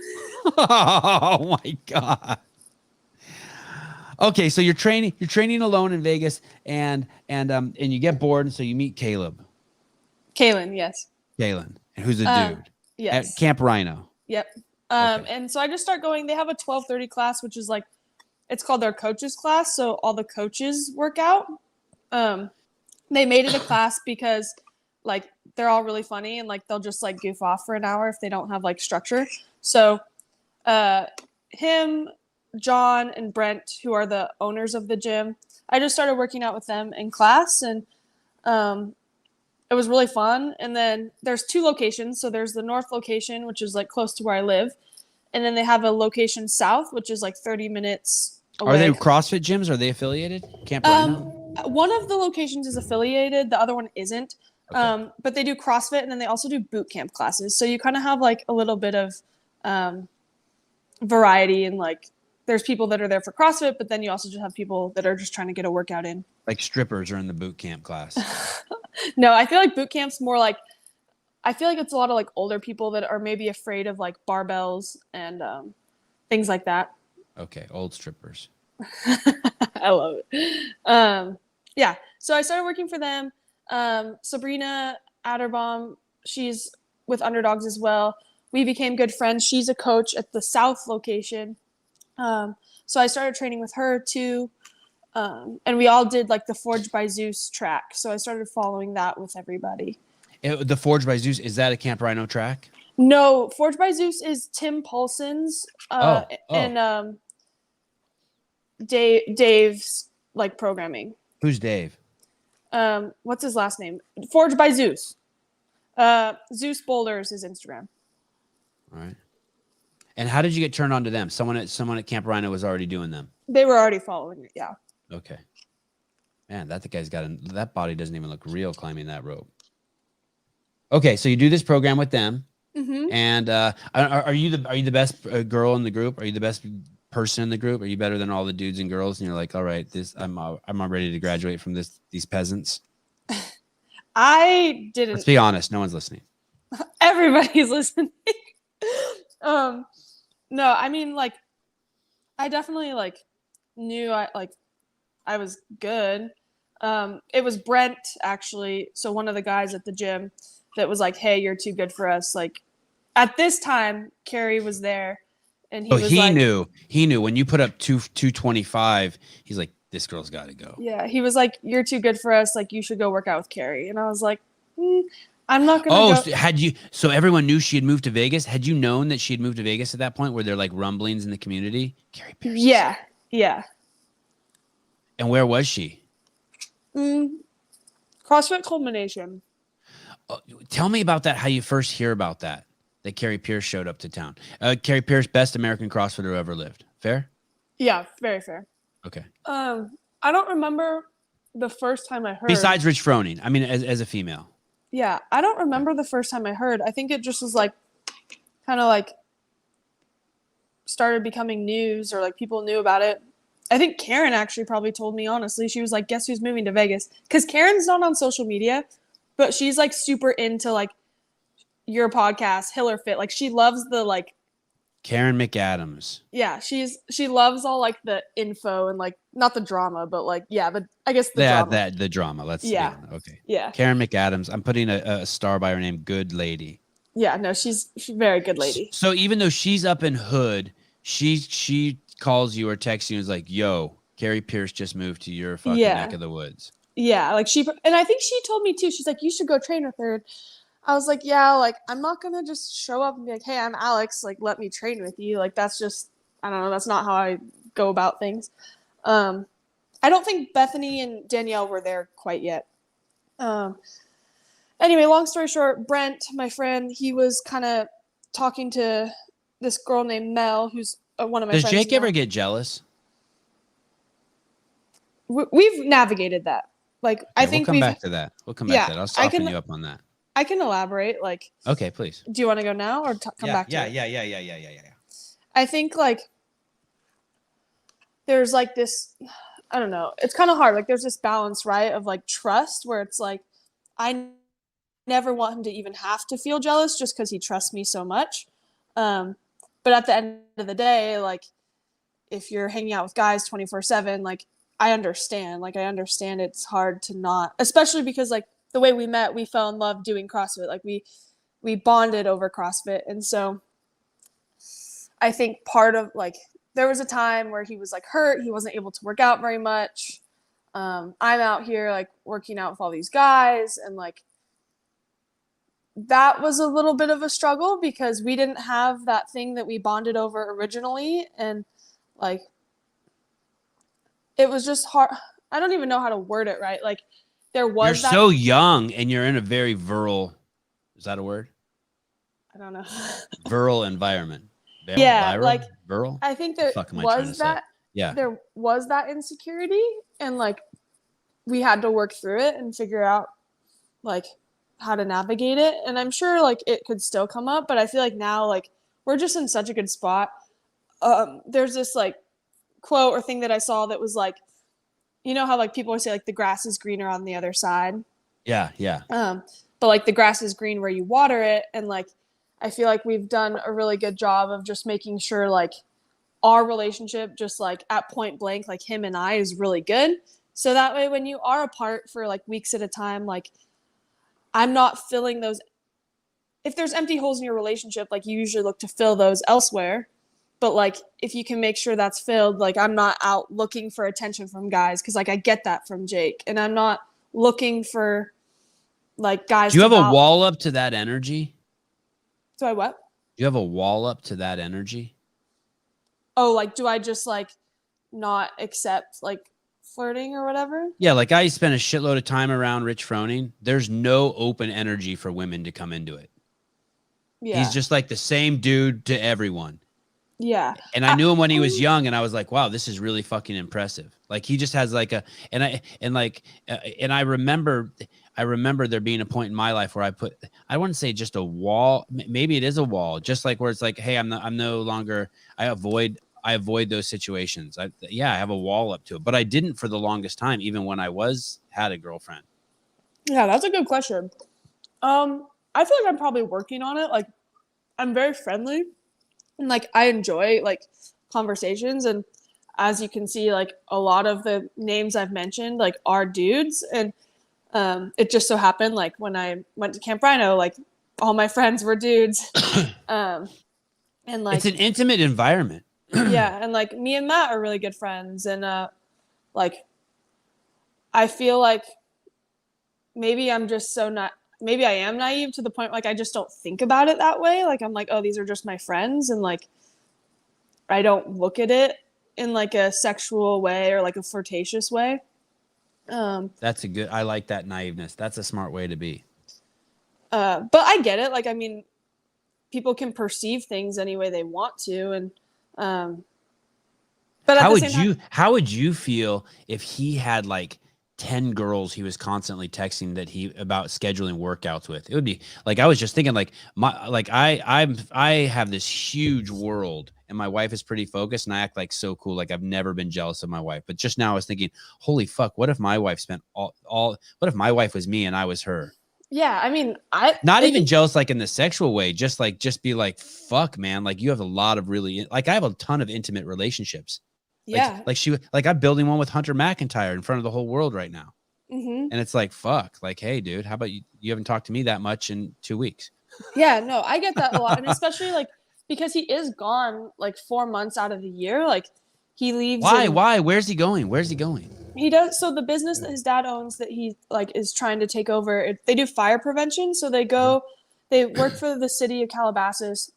Oh my God. Okay, so you're training alone in Vegas and you get bored, and so you meet Caleb.
Kaylin, yes.
Kaylin, who's a dude.
Yes.
At Camp Rhino.
Yep. And so I just start going. They have a 12:30 class, which is like, it's called their coaches class. So all the coaches work out. They made it a class because like they're all really funny and like they'll just like goof off for an hour if they don't have like structure. So him, John, and Brent, who are the owners of the gym, I just started working out with them in class, and it was really fun. And then there's 2 locations. So there's the north location, which is like close to where I live. And then they have a location south, which is like 30 minutes away.
Are they CrossFit gyms? Are they affiliated? Camp Rhino?
One of the locations is affiliated. The other one isn't.
Okay.
But they do CrossFit, and then they also do boot camp classes. So you kind of have like a little bit of variety, and like there's people that are there for CrossFit, but then you also just have people that are just trying to get a workout in.
Like strippers are in the boot camp class.
No, I feel like boot camp's more like, I feel like it's a lot of like older people that are maybe afraid of like barbells and things like that.
Okay, old strippers.
I love it. Yeah, so I started working for them. Sabrina Adderbaum, she's with Underdogs as well. We became good friends. She's a coach at the South location. So I started training with her too. And we all did like the Forged by Zeus track. So I started following that with everybody.
The Forged by Zeus, is that a Camp Rhino track?
No, Forged by Zeus is Tim Paulson's and Dave's like programming.
Who's Dave?
What's his last name? Forged by Zeus. Zeus Boulder is his Instagram.
All right. And how did you get turned on to them? Someone at Camp Rhino was already doing them.
They were already following it. Yeah.
Okay. Man, that guy's that body doesn't even look real climbing that rope. Okay, so you do this program with them, and are you the best girl in the group? Are you the best person in the group? Are you better than all the dudes and girls? And you're like, all right, I'm all ready to graduate from these peasants.
I didn't.
Let's be honest, no one's listening.
Everybody's listening. No, I mean, like, I definitely like knew I was good. It was Brent actually, so one of the guys at the gym that was like, "Hey, you're too good for us." Like at this time, Carrie was there, and he knew when you put up 225. He's like, "This girl's got to go." Yeah, he was like, "You're too good for us. Like you should go work out with Carrie." And I was like, I'm not gonna. Oh, so everyone knew she had moved to Vegas. Had you known that she had moved to Vegas at that point? Were there like rumblings in the community? Carrie Pierce. Yeah.
And where was she?
CrossFit Culmination.
Tell me about that. How you first hear about that Carrie Pierce showed up to town. Carrie Pierce, best American CrossFitter who ever lived. Fair?
Yeah, very fair.
Okay.
I don't remember the first time I heard.
Besides Rich Froning, I mean, as a female.
Yeah, I don't remember the first time I heard. I think it just was like, kind of like, started becoming news or like people knew about it. I think Karen actually probably told me, honestly. She was like, guess who's moving to Vegas? Because Karen's not on social media, but she's like super into like your podcast, Hill or Fit. Like she loves the like.
Karen McAdams.
Yeah, she loves all like the info and like not the drama, but like I guess the drama.
The drama. Let's okay.
Yeah.
Karen McAdams. I'm putting a star by her name. Good lady.
Yeah, no, she's a very good lady.
So even though she's up in Hood, she calls you or texts you and is like, "Yo, Carrie Pierce just moved to your fucking neck of the woods." Yeah, like and I think she told me too. She's like, "You should go train with her." I was like, yeah, like, I'm not going to just show up and be like, "Hey, I'm Alex. Like, let me train with you." Like, that's just, I don't know. That's not how I go about things. I don't think Bethany and Danielle were there quite yet. Anyway, long story short, Brent, my friend, he was kind of talking to this girl named Mel, who's one of my friends. Does Jake ever get jealous? We've navigated that. Like, I think we'll come back to that. We'll come back to that. I'll soften you up on that. I can elaborate. Like, okay, please. Do you want to go now or come back to it? Yeah. I think like there's like this, I don't know. It's kind of hard. Like there's this balance, right, of like trust where it's like I never want him to even have to feel jealous just because he trusts me so much. But at the end of the day, like if you're hanging out with guys 24/7, like I understand. Like I understand it's hard to not, especially because like the way we met, we fell in love doing CrossFit. Like we bonded over CrossFit. And so
I think part of like, there was a time where he was like hurt. He wasn't able to work out very much. I'm out here like working out with all these guys, and like that was a little bit of a struggle because we didn't have that thing that we bonded over originally. And like, it was just hard. I don't even know how to word it right. Like there was
You're so young and you're in a very virile, is that a word?
I don't know.
Virile environment.
Yeah, like
virile.
I think there was that.
Yeah,
there was that insecurity, and like we had to work through it and figure out like how to navigate it. And I'm sure like it could still come up, but I feel like now like we're just in such a good spot. There's this like quote or thing that I saw that was like, you know how like people always say like the grass is greener on the other side.
yeah.
But like the grass is green where you water it, and like I feel like we've done a really good job of just making sure like our relationship, just like at point blank, like him and I, is really good. So that way when you are apart for like weeks at a time, like I'm not filling those. If there's empty holes in your relationship, like you usually look to fill those elsewhere. But like if you can make sure that's filled, like I'm not out looking for attention from guys, because like I get that from Jake, and I'm not looking for like guys.
Do you have a wall up to that energy?
Do I what?
Do you have a wall up to that energy?
Oh, like do I just like not accept like flirting or whatever?
Yeah, like I spent a shitload of time around Rich Froning. There's no open energy for women to come into it. Yeah. He's just like the same dude to everyone.
Yeah.
And I knew him when he was young, and I was like, wow, this is really fucking impressive. Like he just has like and I remember there being a point in my life where I wouldn't say just a wall. Maybe it is a wall, just like where it's like, hey, I'm no longer, I avoid those situations. I have a wall up to it, but I didn't for the longest time, even when I had a girlfriend.
Yeah, that's a good question. I feel like I'm probably working on it. Like I'm very friendly, and like I enjoy like conversations, and as you can see, like a lot of the names I've mentioned like are dudes. And it just so happened like when I went to Camp Rhino, like all my friends were dudes. And like
it's an intimate environment.
Yeah, and like me and Matt are really good friends, and like I feel like maybe I'm just maybe I am naive to the point like I just don't think about it that way. Like I'm like, oh, these are just my friends, and like I don't look at it in like a sexual way or like a flirtatious way.
I like that naiveness. That's a smart way to be.
But I get it. Like, I mean, people can perceive things any way they want to. And, but
how would you feel if he had like 10 girls he was constantly texting about scheduling workouts with? It would be like, I was just thinking like I have this huge world, and my wife is pretty focused, and I act like so cool. Like I've never been jealous of my wife, but just now I was thinking, holy fuck, what if my wife spent what if my wife was me and I was her?
Yeah. I mean,
not even jealous, like in the sexual way, just be like, fuck man. Like you have a lot of really, like I have a ton of intimate relationships.
Yeah.
Like I'm building one with Hunter McIntyre in front of the whole world right now.
Mm-hmm.
And it's like, fuck, like, hey dude, how about you haven't talked to me that much in 2 weeks?
Yeah, no, I get that a lot. And especially like, because he is gone like 4 months out of the year. Like he leaves.
Why? Where's he going?
He does. So the business that his dad owns that he like is trying to take over, they do fire prevention. So they work for the city of Calabasas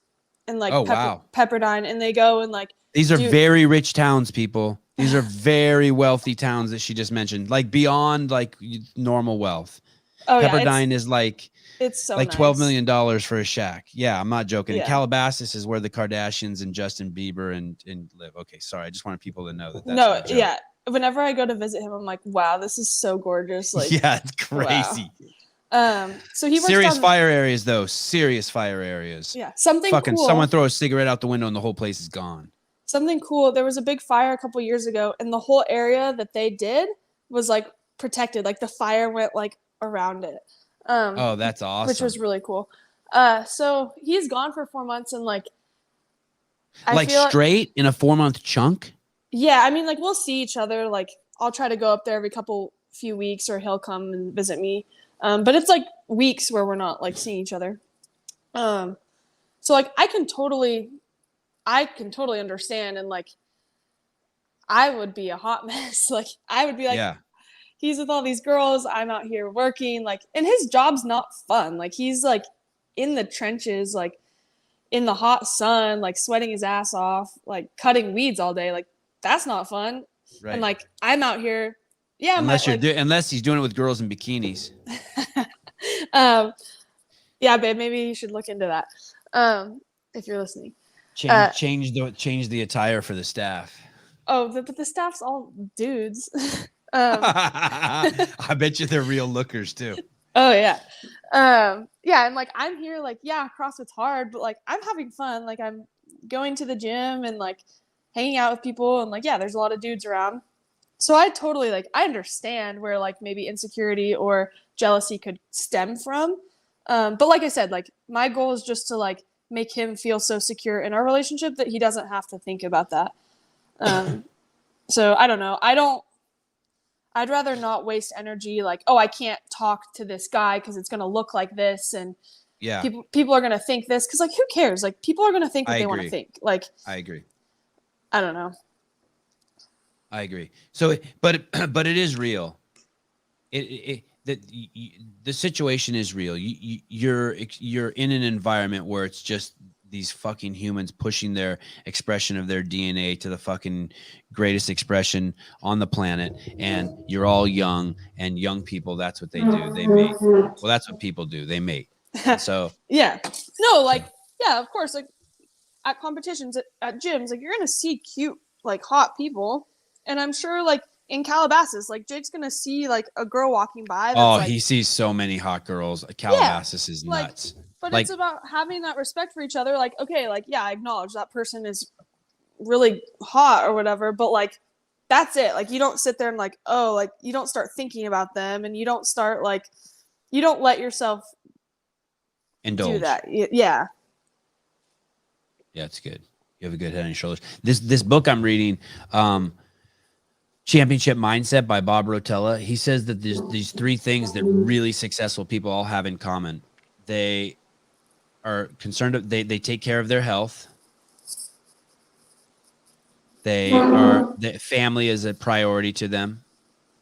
and like Pepperdine, and they go and like,
these are very rich towns, people. These are very wealthy towns that she just mentioned, like beyond like normal wealth. Oh, Pepperdine is like,
it's so
like
nice.
$12 million for a shack. Yeah, I'm not joking. Yeah. And Calabasas is where the Kardashians and Justin Bieber and live. Okay, sorry. I just wanted people to know that. That's no,
yeah. Whenever I go to visit him, I'm like, wow, this is so gorgeous. Like,
yeah, it's crazy.
Wow. So he works
serious fire areas though. Serious fire areas.
Yeah, something
fucking
cool.
Someone throw a cigarette out the window and the whole place is gone.
Something cool. There was a big fire a couple years ago, and the whole area that they did was like protected. Like the fire went like around it.
Oh, that's awesome.
Which was really cool. So he's gone for 4 months, and like,
I feel straight in a 4-month chunk.
Yeah, I mean, like we'll see each other. Like I'll try to go up there every few weeks, or he'll come and visit me. But it's like weeks where we're not like seeing each other. So like I can totally I can totally understand. And like, I would be a hot mess. Like, I would be like,
Yeah.
he's with all these girls. I'm out here working. Like, and his job's not fun. Like, he's like in the trenches, like in the hot sun, like sweating his ass off, like cutting weeds all day. Like, that's not fun.
Right.
And like, I'm out here. Yeah.
Unless he's doing it with girls in bikinis.
Yeah, babe, maybe you should look into that. If you're listening.
Change the attire for the staff.
Oh, but the staff's all dudes.
I bet you they're real lookers too.
Oh yeah. Yeah, and like I'm here, like, yeah, CrossFit's hard, but like I'm having fun. Like I'm going to the gym and like hanging out with people, and like, yeah, there's a lot of dudes around. So I totally like I understand where like maybe insecurity or jealousy could stem from. But like I said, like my goal is just to like make him feel so secure in our relationship that he doesn't have to think about that. So I don't know. I'd rather not waste energy like, oh, I can't talk to this guy because it's going to look like this. And
yeah,
people are going to think this. Cause like, who cares? Like people are going to think what they want to think. Like,
I agree.
I don't know.
I agree. So, but it is real. The situation is real. You're in an environment where it's just these fucking humans pushing their expression of their DNA to the fucking greatest expression on the planet. And you're all young, and young people, that's what they do. They mate. Well, that's what people do. They mate. And so
yeah, no, like, yeah, of course, like at competitions at gyms, like you're going to see cute, like hot people. And I'm sure like in Calabasas, like Jake's going to see like a girl walking by. That's,
he sees so many hot girls. Calabasas is nuts.
But like, it's about having that respect for each other. Like, okay, like, yeah, I acknowledge that person is really hot or whatever, but like, that's it. Like, you don't sit there and like, oh, like, you don't start thinking about them, and you don't start like, you don't let yourself
indulge.
Do that. Yeah.
Yeah, it's good. You have a good head on your shoulders. This book I'm reading, Championship Mindset by Bob Rotella. He says that there's these three things that really successful people all have in common. They are concerned. They take care of their health. The family is a priority to them.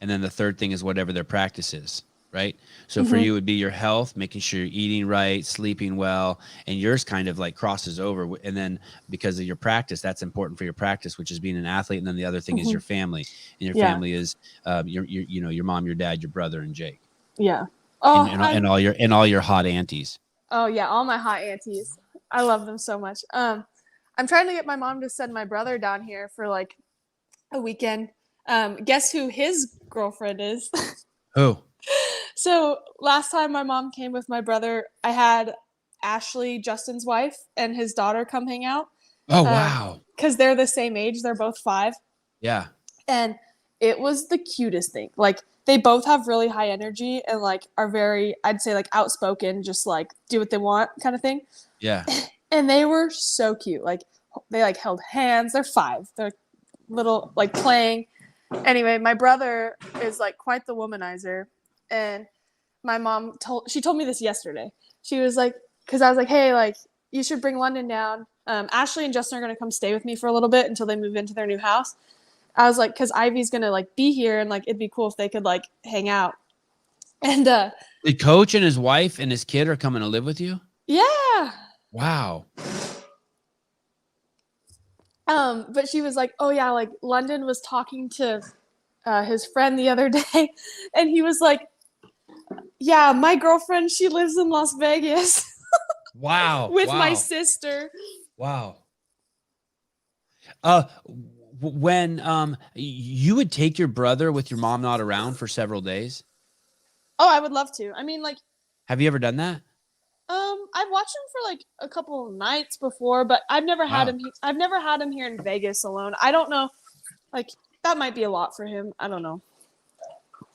And then the third thing is whatever their practice is, right? So for you, it would be your health, making sure you're eating right, sleeping well, and yours kind of like crosses over. And then because of your practice, that's important for your practice, which is being an athlete. And then the other thing is your family, and your family is your mom, your dad, your brother, and Jake.
Yeah. Oh,
and all your hot aunties.
Oh yeah, all my hot aunties. I love them so much. I'm trying to get my mom to send my brother down here for like a weekend. Guess who his girlfriend is?
Who?
So last time my mom came with my brother, I had Ashley, Justin's wife, and his daughter come hang out.
Oh, wow.
Because they're the same age. They're both 5.
Yeah.
And it was the cutest thing. Like, they both have really high energy and like are very, I'd say, like outspoken, just like do what they want kind of thing.
Yeah.
And they were so cute. Like they like held hands. They're 5. They're little, like playing. Anyway, my brother is like quite the womanizer. And my mom told me this yesterday. She was like, because I was like, hey, like you should bring London down. Ashley and Justin are going to come stay with me for a little bit until they move into their new house. I was like, because Ivy's going to like be here, and like it'd be cool if they could like hang out. And
the coach and his wife and his kid are coming to live with you?
Yeah.
Wow.
But she was like, oh yeah, like London was talking to his friend the other day, and he was like, yeah, my girlfriend, she lives in Las Vegas.
Wow.
With my sister.
Wow. When you would take your brother with your mom not around for several days?
Oh, I would love to. I mean, like,
have you ever done that?
I've watched him for like a couple of nights before, but I've never had him. I've never had him here in Vegas alone. I don't know. Like, that might be a lot for him. I don't know.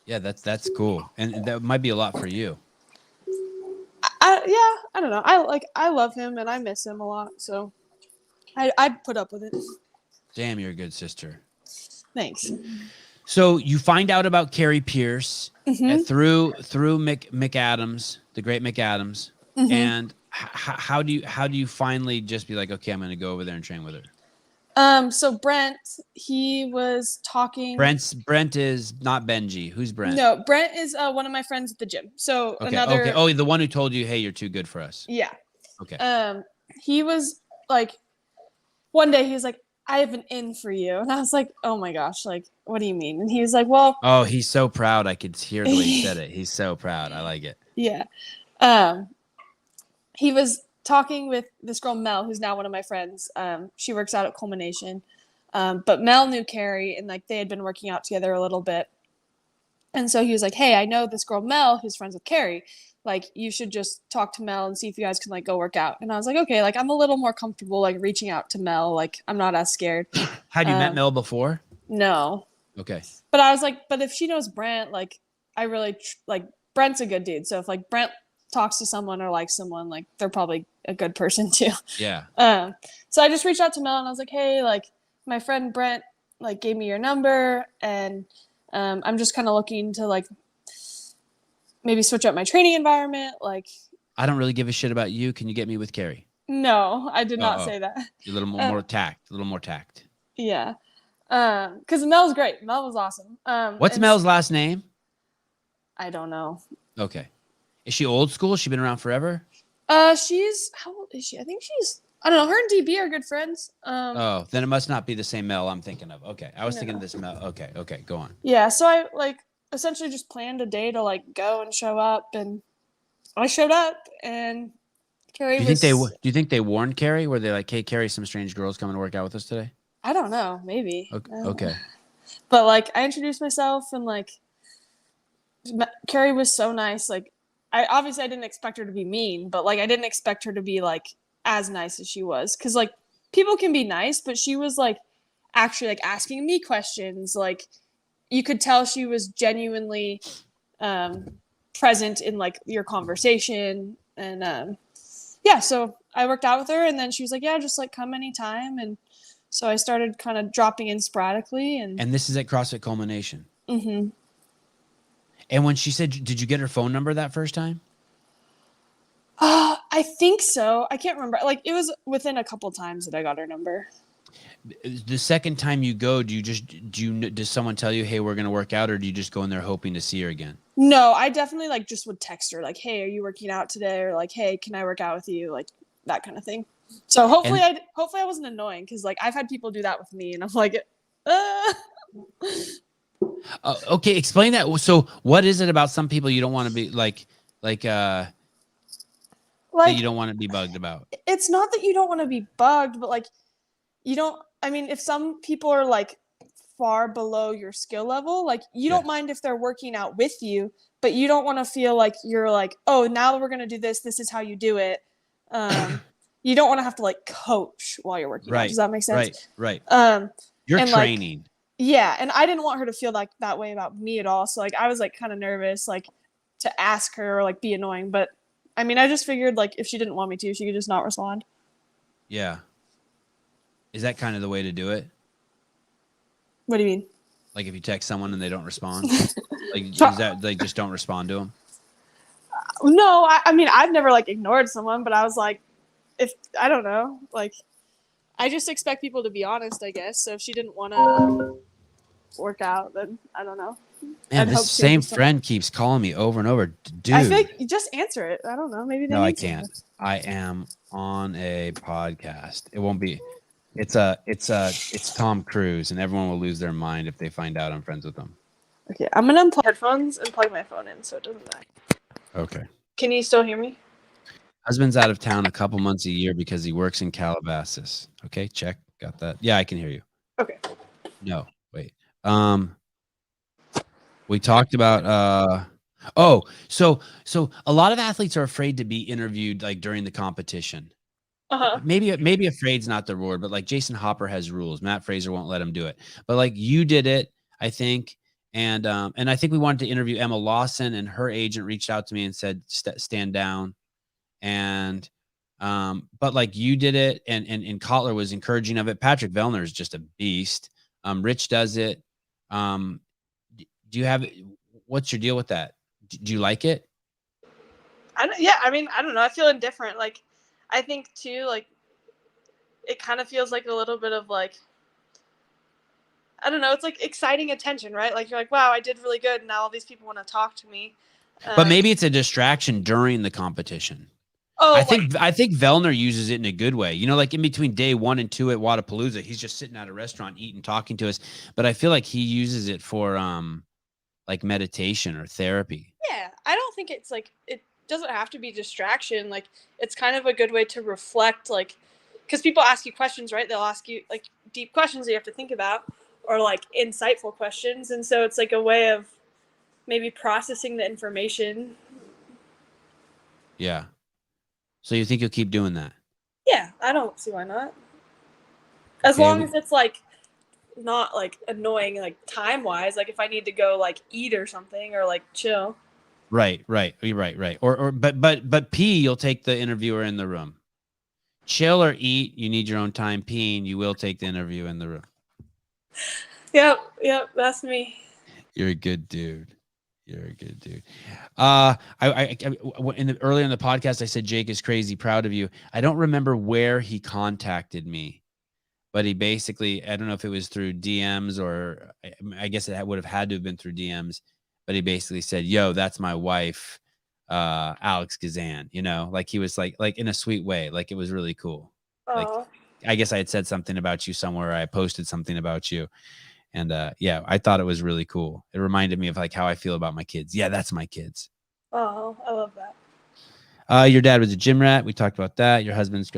Yeah,
that's cool, and that might be a lot for you.
I don't know. I love him and I miss him a lot, so I'd put up with it.
Damn, you're a good sister.
Thanks.
So you find out about Carrie Pierce through McAdams, the great McAdams. And how do you finally just be like, okay, I'm going to go over there and train with her?
So Brent, he was talking.
Brent is not Benji. Who's Brent?
No, Brent is one of my friends at the gym. So
Okay.
another.
Okay. Oh, the one who told you, hey, you're too good for us.
Yeah.
Okay.
He was like, one day he was like, I have an in for you, and I was like, oh my gosh, like, what do you mean? And he was like, well.
Oh, he's so proud. I could hear the way he said it. He's so proud. I like it.
Yeah. He was talking with this girl Mel, who's now one of my friends. She works out at Culmination. But Mel knew Carrie, and like they had been working out together a little bit. And so he was like, hey, I know this girl Mel who's friends with Carrie. Like, you should just talk to Mel and see if you guys can like go work out. And I was like, okay, like I'm a little more comfortable like reaching out to Mel. Like I'm not as scared.
Had you met Mel before?
No.
Okay.
But I was like, but if she knows Brent, like I really like Brent's a good dude. So if like Brent talks to someone or likes someone, like they're probably a good person too.
Yeah.
So I just reached out to Mel and I was like, hey, like my friend Brent like gave me your number, and I'm just kind of looking to like maybe switch up my training environment. Like,
I don't really give a shit about you. Can you get me with Carrie?
No, I did not say that.
A little more tact. A little more tact.
Yeah. Because Mel's great. Mel was awesome.
What's Mel's last name?
I don't know.
Okay. Is she old school? Has she been around forever?
She's, how old is she? I think she's, I don't know. Her and DB are good friends.
Oh, then it must not be the same Mel I'm thinking of. Okay. I was thinking of this Mel. Okay. Okay. Go on.
Yeah. So I like essentially just planned a day to like go and show up, and I showed up, and Carrie
do you think they warned Carrie? Were they like, hey, Carrie, some strange girls coming to work out with us today?
I don't know. Maybe.
Okay.
But like I introduced myself, and like Carrie was so nice. Like I didn't expect her to be mean, but like I didn't expect her to be like as nice as she was. Cause like people can be nice, but she was like actually like asking me questions. Like you could tell she was genuinely present in like your conversation. And yeah, so I worked out with her, and then she was like, yeah, just like come anytime. And so I started kind of dropping in sporadically. And
this is at CrossFit Culmination.
Mm-hmm.
And when she said, did you get her phone number that first time?
I think so. I can't remember. Like it was within a couple times that I got her number.
The second time you go, does someone tell you, hey, we're going to work out, or do you just go in there hoping to see her again?
No, I definitely like just would text her like, hey, are you working out today? Or like, hey, can I work out with you? Like that kind of thing. So hopefully I wasn't annoying, because like I've had people do that with me, and I'm like,
Okay, explain that. So what is it about some people you don't want to be like that you don't want to be bugged about?
It's not that you don't want to be bugged, but like I mean, if some people are like far below your skill level, like you don't mind if they're working out with you, but you don't want to feel like you're like, oh, now we're going to do this. This is how you do it. You don't want to have to like coach while you're working out. Does that make sense?
Right. You're training.
Like, yeah. And I didn't want her to feel like that way about me at all. So like, I was like kind of nervous, like to ask her or like be annoying. But I mean, I just figured like if she didn't want me to, she could just not respond.
Yeah. Is that kind of the way to do it?
What do you mean?
Like if you text someone and they don't respond, like is that like just don't respond to them?
No, I mean, I've never like ignored someone, but I was like, I don't know, like I just expect people to be honest, I guess. So if she didn't want to work out, then I don't know.
Man, this same friend keeps calling me over and over. Dude,
I think you just answer it. I don't know. Maybe
no, I can't. I am on a podcast. It won't be. It's Tom Cruise, and everyone will lose their mind if they find out I'm friends with him.
Okay, I'm gonna unplug headphones and plug my phone in so it doesn't die.
Okay.
Can you still hear me?
Husband's out of town a couple months a year because he works in Calabasas. Okay, check. Got that. Yeah, I can hear you.
Okay.
No, wait. We talked about so a lot of athletes are afraid to be interviewed like during the competition.
Uh-huh.
Maybe afraid's not the word, but like Jason Hopper has rules. Matt Fraser won't let him do it. But like you did it, I think. And I think we wanted to interview Emma Lawson, and her agent reached out to me and said, stand down. And but like you did it, and Kotler was encouraging of it. Patrick Vellner is just a beast. Rich does it. Do you have, what's your deal with that? Do you like it?
Yeah, I mean, I don't know. I feel indifferent. Like I think too, like, it kind of feels like a little bit of like, I don't know, it's like exciting attention, right? Like you're like, wow, I did really good, and now all these people want to talk to me.
But maybe it's a distraction during the competition. I think Vellner uses it in a good way. You know, like in between day 1 and 2 at Wadapalooza, he's just sitting at a restaurant eating, talking to us. But I feel like he uses it for like meditation or therapy.
Yeah, I don't think it's like, it doesn't have to be distraction. Like, it's kind of a good way to reflect, like, because people ask you questions, right? They'll ask you like deep questions that you have to think about, or like insightful questions, and so it's like a way of maybe processing the information.
Yeah. So you think you'll keep doing that?
Yeah, I don't see why not. As long as it's like not like annoying, like time wise. Like if I need to go like eat or something, or like chill.
Right. But pee, you'll take the interviewer in the room. Chill or eat, you need your own time peeing. You will take the interview in the room.
Yep, that's me.
You're a good dude. You're a good dude. Earlier in the podcast, I said Jake is crazy proud of you. I don't remember where he contacted me, but he basically, I don't know if it was through DMs or I guess it would have had to have been through DMs, but he basically said, "Yo, that's my wife, Alex Gazan." You know, like he was like in a sweet way, like it was really cool. Like I guess I had said something about you somewhere. I posted something about you. And yeah, I thought it was really cool. It reminded me of like how I feel about my kids. Yeah, that's my kids.
Oh, I love that.
Your dad was a gym rat. We talked about that. Your husband's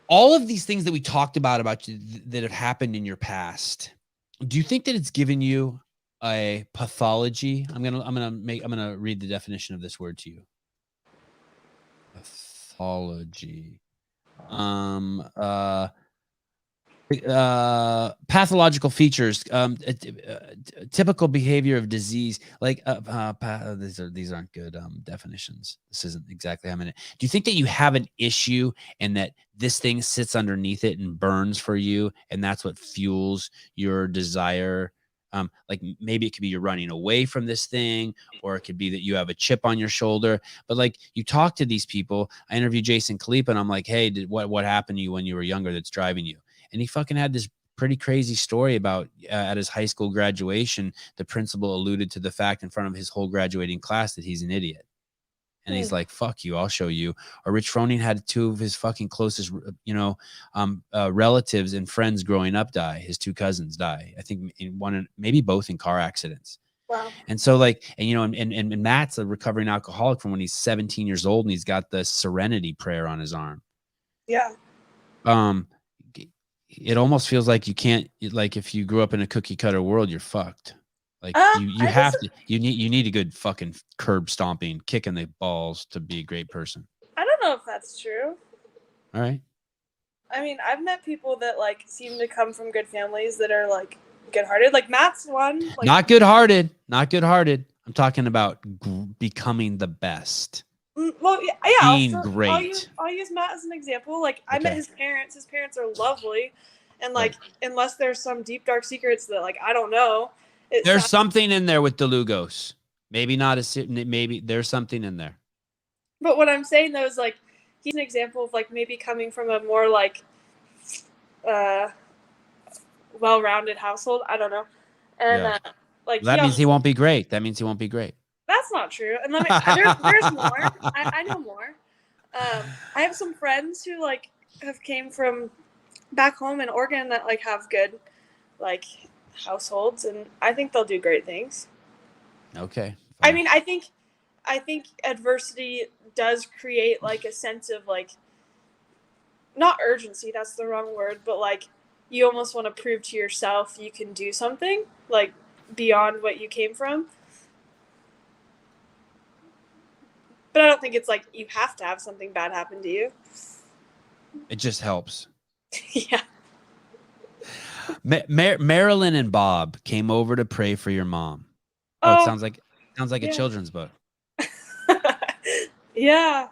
all of these things that we talked about you that have happened in your past. Do you think that it's given you a pathology? I'm gonna read the definition of this word to you. Pathology. Pathological features, typical behavior of disease, like these aren't good definitions. This isn't exactly how I'm in it. Do you think that you have an issue and that this thing sits underneath it and burns for you, and that's what fuels your desire? Like maybe it could be you're running away from this thing, or it could be that you have a chip on your shoulder. But like you talk to these people. I interviewed Jason Khalipa, and I'm like, hey, what happened to you when you were younger that's driving you? And he fucking had this pretty crazy story about at his high school graduation, the principal alluded to the fact in front of his whole graduating class that he's an idiot. And he's like, fuck you, I'll show you. Or Rich Froning had 2 of his fucking closest, relatives and friends growing up die. His 2 cousins die. I think maybe both in car accidents.
Wow.
And so and Matt's a recovering alcoholic from when he's 17 years old, and he's got the serenity prayer on his arm.
Yeah.
It almost feels like you can't, like if you grew up in a cookie cutter world, you're fucked. Like you need a good fucking curb stomping, kicking the balls to be a great person.
I don't know if that's true.
All right.
I mean, I've met people that like seem to come from good families that are like good-hearted. Like Matt's one. Like,
not good-hearted. I'm talking about becoming the best.
Well, yeah,
being great.
I'll use Matt as an example. Like I met his parents. His parents are lovely, and like unless there's some deep dark secrets that like I don't know.
There's something in there with DeLugos. Maybe not maybe there's something in there.
But what I'm saying though is like he's an example of like maybe coming from a more like well-rounded household. I don't know, and like
that means he won't be great.
That's not true. And there's more. I know more. I have some friends who like have came from back home in Oregon that like have good like households, and I think they'll do great things.
Okay.
Fine. I mean, I think adversity does create like a sense of like not urgency, that's the wrong word, but like you almost want to prove to yourself you can do something like beyond what you came from. But I don't think it's like you have to have something bad happen to you.
It just helps.
Yeah.
Marilyn and Bob came over to pray for your mom. Oh, it sounds like a children's book.
Yeah.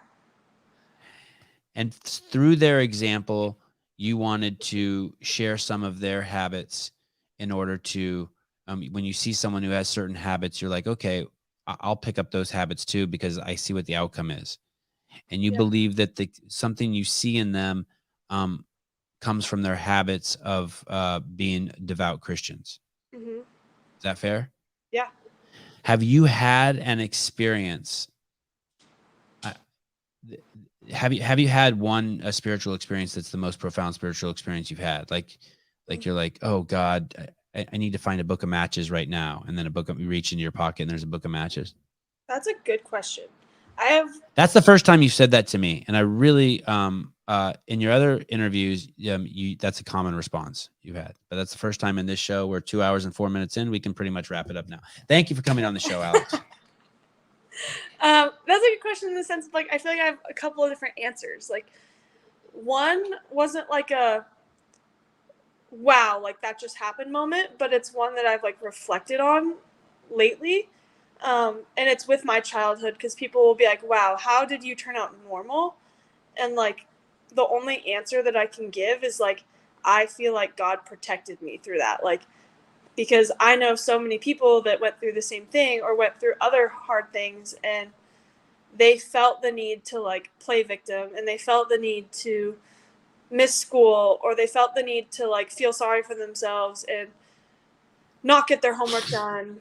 And through their example, you wanted to share some of their habits in order to, when you see someone who has certain habits, you're like, okay, I'll pick up those habits too, because I see what the outcome is. and you
Yeah.
believe that something you see in them comes from their habits of being devout Christians.
Mm-hmm.
Is that fair?
Yeah.
Have you had an experience? Uh, have you had a spiritual experience that's the most profound spiritual experience you've had? Like you're like, oh God, I need to find a book of matches right now, and then you reach into your pocket and there's a book of matches.
That's a good question. I have.
That's the first time you said that to me, and I really in your other interviews, that's a common response you've had, but that's the first time in this show. We're 2 hours and 4 minutes in. We can pretty much wrap it up now. Thank you for coming on the show, Alex.
That's a good question in the sense of like I feel like I have a couple of different answers. Like one wasn't like a wow, like that just happened moment, but it's one that I've like reflected on lately. And it's with my childhood because people will be like, wow, how did you turn out normal? And like the only answer that I can give is like I feel like God protected me through that. Like because I know so many people that went through the same thing or went through other hard things, and they felt the need to like play victim, and they felt the need to miss school, or they felt the need to like feel sorry for themselves and not get their homework done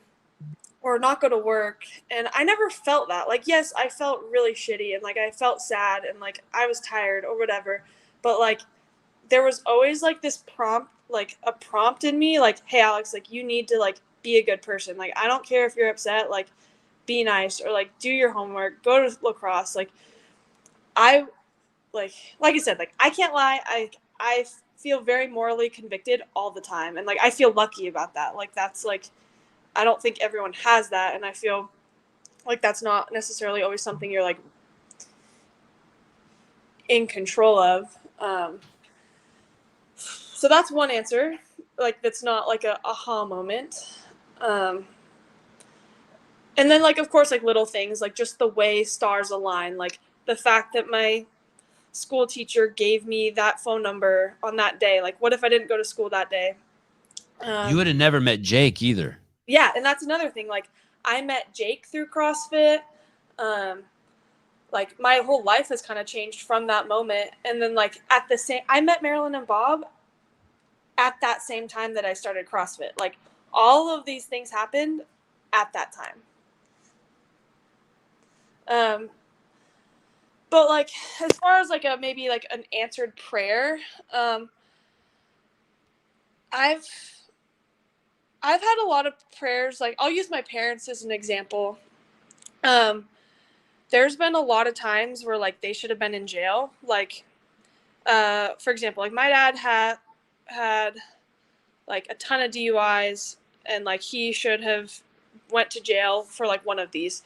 or not go to work. And I never felt that. Like, yes, I felt really shitty and like I felt sad and like I was tired or whatever, but like there was always like this prompt, like a prompt in me, like, hey Alex, like you need to like be a good person. Like I don't care if you're upset, like be nice, or like do your homework, go to lacrosse. Like I like I said, like I can't lie, I feel very morally convicted all the time, and like I feel lucky about that. Like that's like I don't think everyone has that, and I feel like that's not necessarily always something you're like in control of. So that's one answer, like that's not like a aha moment. And then like of course like little things, like just the way stars align, like the fact that my school teacher gave me that phone number on that day. Like what if I didn't go to school that day?
You would have never met Jake either.
Yeah, and that's another thing. Like I met Jake through CrossFit. Like my whole life has kind of changed from that moment. And then like at the same, I met Marilyn and Bob at that same time that I started CrossFit. Like all of these things happened at that time. But like as far as like a maybe like an answered prayer, I've had a lot of prayers. Like I'll use my parents as an example. There's been a lot of times where like they should have been in jail. Like, for example, like my dad had like a ton of DUIs, and like he should have went to jail for like one of these.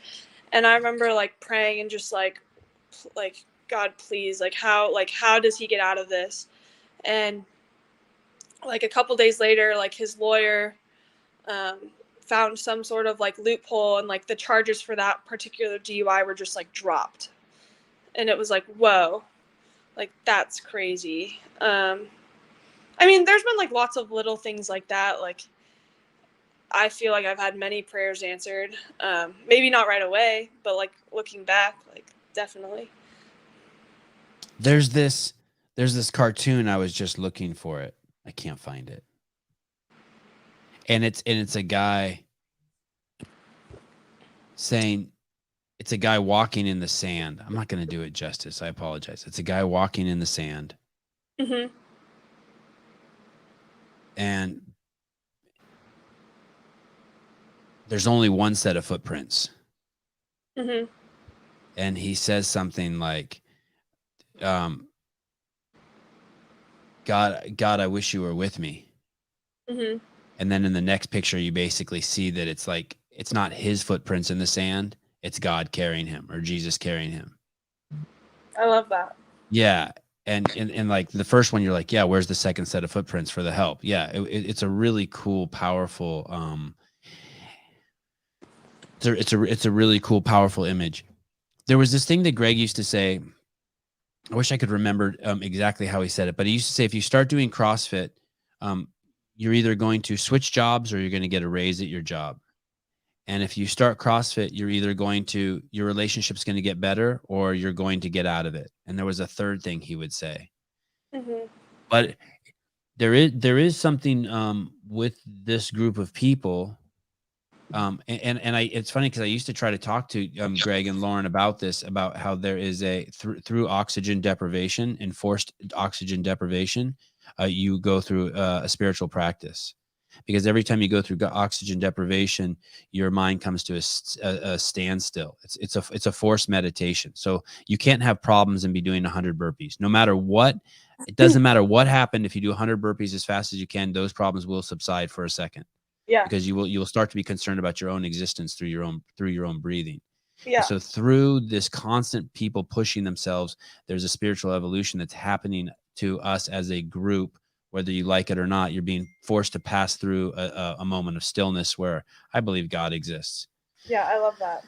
And I remember like praying and just like God, please, like how does he get out of this? And like a couple days later, like his lawyer found some sort of like loophole, and like the charges for that particular DUI were just like dropped. And it was like, whoa, like that's crazy. I mean, there's been like lots of little things like that. Like I feel like I've had many prayers answered. Maybe not right away, but like looking back, like definitely.
There's this cartoon. I was just looking for it. I can't find it. And it's a guy saying, it's a guy walking in the sand. I'm not going to do it justice. I apologize. It's a guy walking in the sand.
Mm-hmm.
And there's only one set of footprints.
Mm-hmm.
And he says something like, God, I wish you were with me.
Mm-hmm.
And then in the next picture, you basically see that it's like, it's not his footprints in the sand. It's God carrying him, or Jesus carrying him.
I love that.
Yeah. And like the first one, you're like, yeah, where's the second set of footprints for the help? Yeah. It's a really cool, powerful, it's a really cool, powerful image. There was this thing that Greg used to say. I wish I could remember exactly how he said it, but he used to say, if you start doing CrossFit, you're either going to switch jobs or you're going to get a raise at your job. And if you start CrossFit, you're either your relationship's going to get better or you're going to get out of it. And there was a third thing he would say. But there is something with this group of people. It's funny because I used to try to talk to Greg and Lauren about this, about how there is through oxygen deprivation, enforced oxygen deprivation, you go through a spiritual practice. Because every time you go through oxygen deprivation, your mind comes to a standstill. It's a forced meditation. So you can't have problems and be doing 100 burpees. No matter what, it doesn't matter what happened. If you do 100 burpees as fast as you can, those problems will subside for a second.
Yeah.
Because you will start to be concerned about your own existence through your own breathing.
Yeah.
So through this constant people pushing themselves, there's a spiritual evolution that's happening to us as a group. Whether you like it or not, you're being forced to pass through a moment of stillness where I believe God exists.
Yeah, I love that.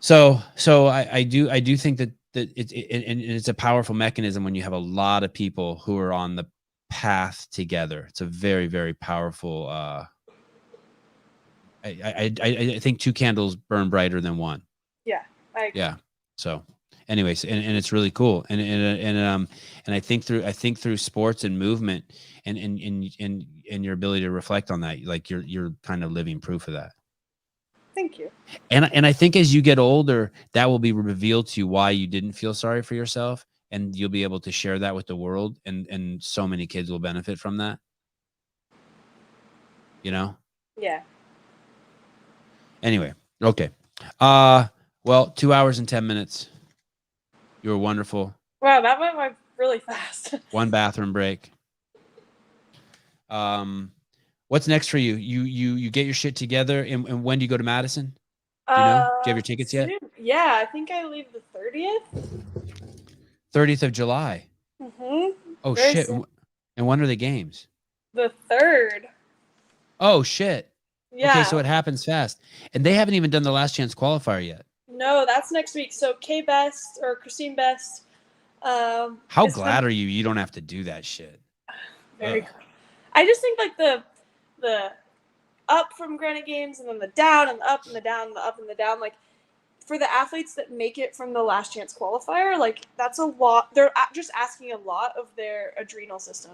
So I do think that it's a powerful mechanism when you have a lot of people who are on the path together. It's a very, very powerful. I think two candles burn brighter than one.
Yeah, I agree.
Yeah. So. Anyways, and it's really cool, and I think through sports and movement and your ability to reflect on that, like you're kind of living proof of that.
Thank you.
And I think as you get older, that will be revealed to you why you didn't feel sorry for yourself, and you'll be able to share that with the world, and so many kids will benefit from that. You know?
Yeah.
Anyway, okay. Well, 2 hours and 10 minutes. You were wonderful.
Wow, that went really fast. One
bathroom break. What's next for you? You get your shit together, and when do you go to Madison? Do you know? Do you have your tickets yet?
Yeah, I think I leave the 30th.
30th of July.
Mm-hmm.
Oh, very shit. Soon. And when are the games?
The 3rd.
Oh, shit.
Yeah.
Okay, so it happens fast. And they haven't even done the last chance qualifier yet.
No, that's next week. So Christine Best.
How glad are you don't have to do that shit?
Very cool. I just think like the up from Granite Games and then the down and the up and the down and the up and the down, like for the athletes that make it from the last chance qualifier, like that's a lot. They're just asking a lot of their adrenal system.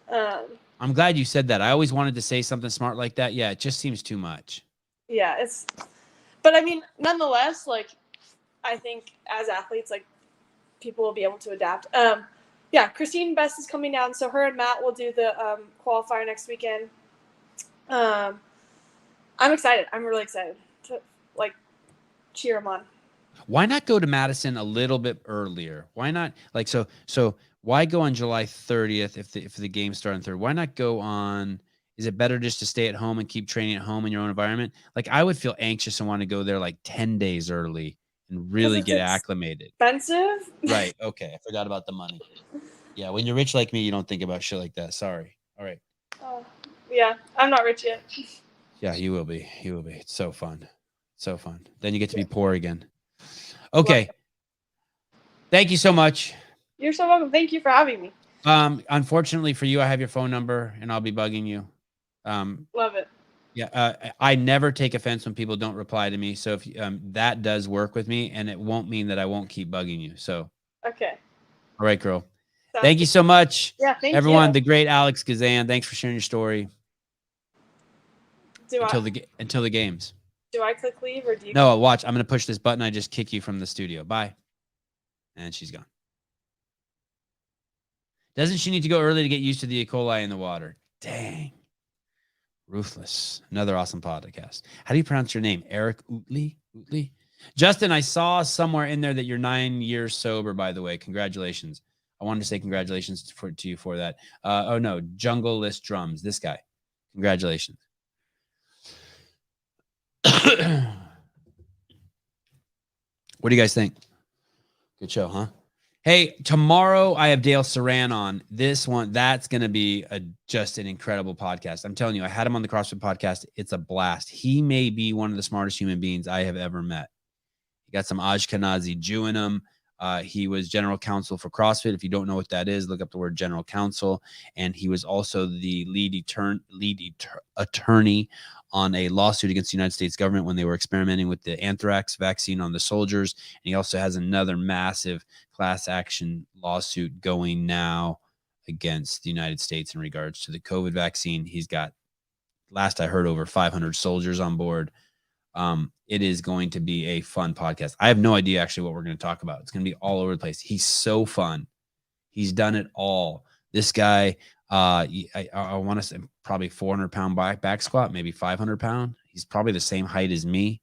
I'm glad you said that. I always wanted to say something smart like that. Yeah, it just seems too much.
Yeah, but I mean, nonetheless, like I think as athletes, like people will be able to adapt. Yeah, Christine Best is coming down, so her and Matt will do the qualifier next weekend. I'm excited. I'm really excited to like cheer them on. Why
not go to Madison a little bit earlier? Why not like so why go on July 30th if the games start on 3rd? Why not go on? Is it better just to stay at home and keep training at home in your own environment? Like I would feel anxious and want to go there like 10 days early and really get acclimated.
Expensive?
Right. Okay. I forgot about the money. Yeah. When you're rich like me, you don't think about shit like that. Sorry. All right.
Yeah. I'm not rich yet.
Yeah, you will be. You will be. It's so fun. So fun. Then you get to be poor again. Okay. Thank you so much.
You're so welcome. Thank you for having me.
Unfortunately for you, I have your phone number and I'll be bugging you.
Love it.
Yeah. I never take offense when people don't reply to me. So if that does work with me, and it won't mean that I won't keep bugging you. So.
Okay.
All right, girl. Thank you so much.
Yeah. Thank
everyone.
You.
The great Alex Gazan. Thanks for sharing your story. Until the games.
Do I click leave or do you?
No, watch. I'm going to push this button. I just kick you from the studio. Bye. And she's gone. Doesn't she need to go early to get used to the E. coli in the water? Dang. Ruthless. Another awesome podcast. How do you pronounce your name? Eric Utley? Justin, I saw somewhere in there that you're 9 years sober, by the way. Congratulations. I wanted to say congratulations to you for that. Oh, no. Jungle List Drums. This guy. Congratulations. What do you guys think? Good show, huh? Hey, tomorrow I have Dale Saran on. This one, that's going to be just an incredible podcast. I'm telling you, I had him on the CrossFit podcast. It's a blast. He may be one of the smartest human beings I have ever met. He got some Ashkenazi Jew in him. He was general counsel for CrossFit. If you don't know what that is, look up the word general counsel. And he was also the lead attorney on a lawsuit against the United States government when they were experimenting with the anthrax vaccine on the soldiers. And he also has another massive class action lawsuit going now against the United States in regards to the COVID vaccine. He's got, last I heard, over 500 soldiers on board. It is going to be a fun podcast. I have no idea actually what we're going to talk about. It's going to be all over the place. He's so fun. He's done it all. This guy, I want to say probably 400-pound back squat, maybe 500-pound. He's probably the same height as me.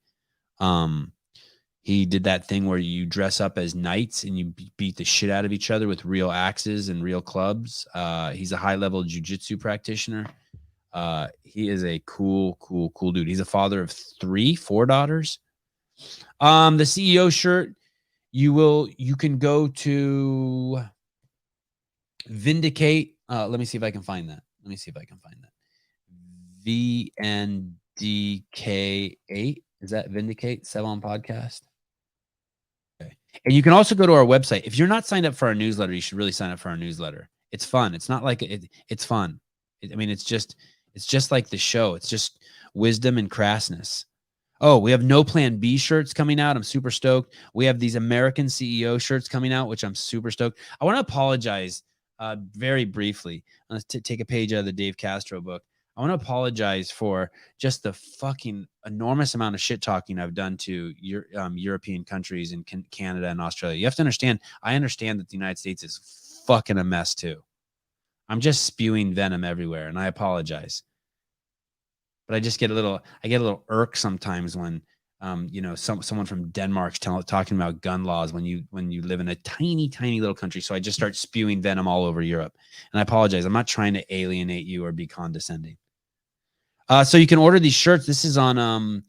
He did that thing where you dress up as knights and you beat the shit out of each other with real axes and real clubs. He's a high-level jiu-jitsu practitioner. He is a cool dude. He's a father of 4 daughters. The CEO shirt, you can go to Vindicate. Let me see if I can find that. VNDK8. Is that Vindicate? Sevan podcast. Okay. And you can also go to our website. If you're not signed up for our newsletter, you should really sign up for our newsletter. It's fun. It's not like it's fun. It's just like the show. It's just wisdom and crassness. Oh, we have No Plan B shirts coming out. I'm super stoked. We have these American CEO shirts coming out, which I'm super stoked. I want to apologize very briefly. To take a page out of the Dave Castro book. I want to apologize for just the fucking enormous amount of shit talking I've done to European countries and Canada and Australia. You have to understand, I understand that the United States is fucking a mess too. I'm just spewing venom everywhere, and I apologize. But I get a little irk sometimes when, someone from Denmark's talking about gun laws when you live in a tiny little country. So I just start spewing venom all over Europe, and I apologize. I'm not trying to alienate you or be condescending. So you can order these shirts. This is on,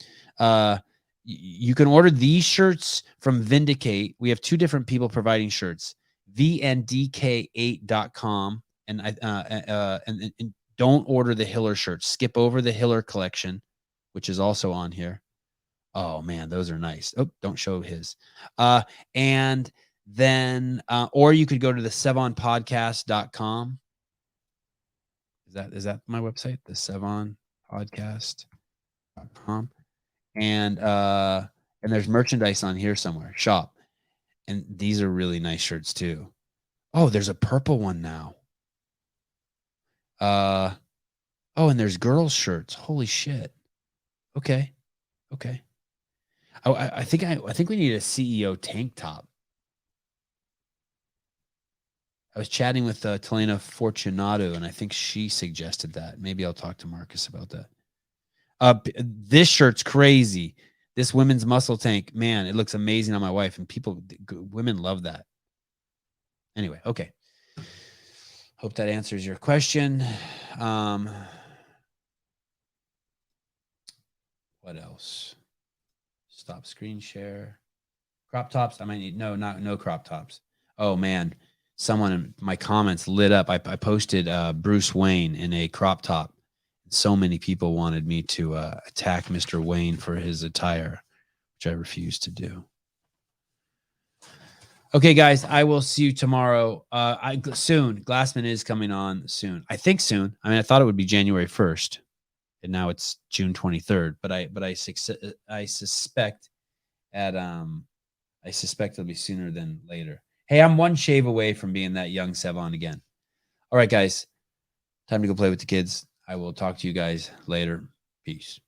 you can order these shirts from Vindicate. We have 2 different people providing shirts, vndk8.com. And don't order the Hiller shirts. Skip over the Hiller collection, which is also on here. Oh man, those are nice. Oh, don't show his. And then, or you could go to the sevanpodcast.com. Is that my website? The sevanpodcast.com. And there's merchandise on here somewhere. Shop. And these are really nice shirts too. Oh, there's a purple one now. Oh, and there's girls' shirts. Holy shit. Okay. I think we need a CEO tank top. I was chatting with Telena Fortunato, and I think she suggested that. Maybe I'll talk to Marcus about that. This shirt's crazy. This women's muscle tank, man, it looks amazing on my wife, and women love that. Anyway, okay. Hope that answers your question. What else? Stop screen share. Crop tops. I might need no crop tops. Oh man, someone in my comments lit up. I posted Bruce Wayne in a crop top. So many people wanted me to attack Mr. Wayne for his attire, which I refused to do. Okay, guys, I will see you tomorrow. Soon. Glassman is coming on soon. I think soon. I thought it would be January 1st, and now it's June 23rd. But I suspect it'll be sooner than later. Hey, I'm one shave away from being that young Sevan again. All right, guys, time to go play with the kids. I will talk to you guys later. Peace.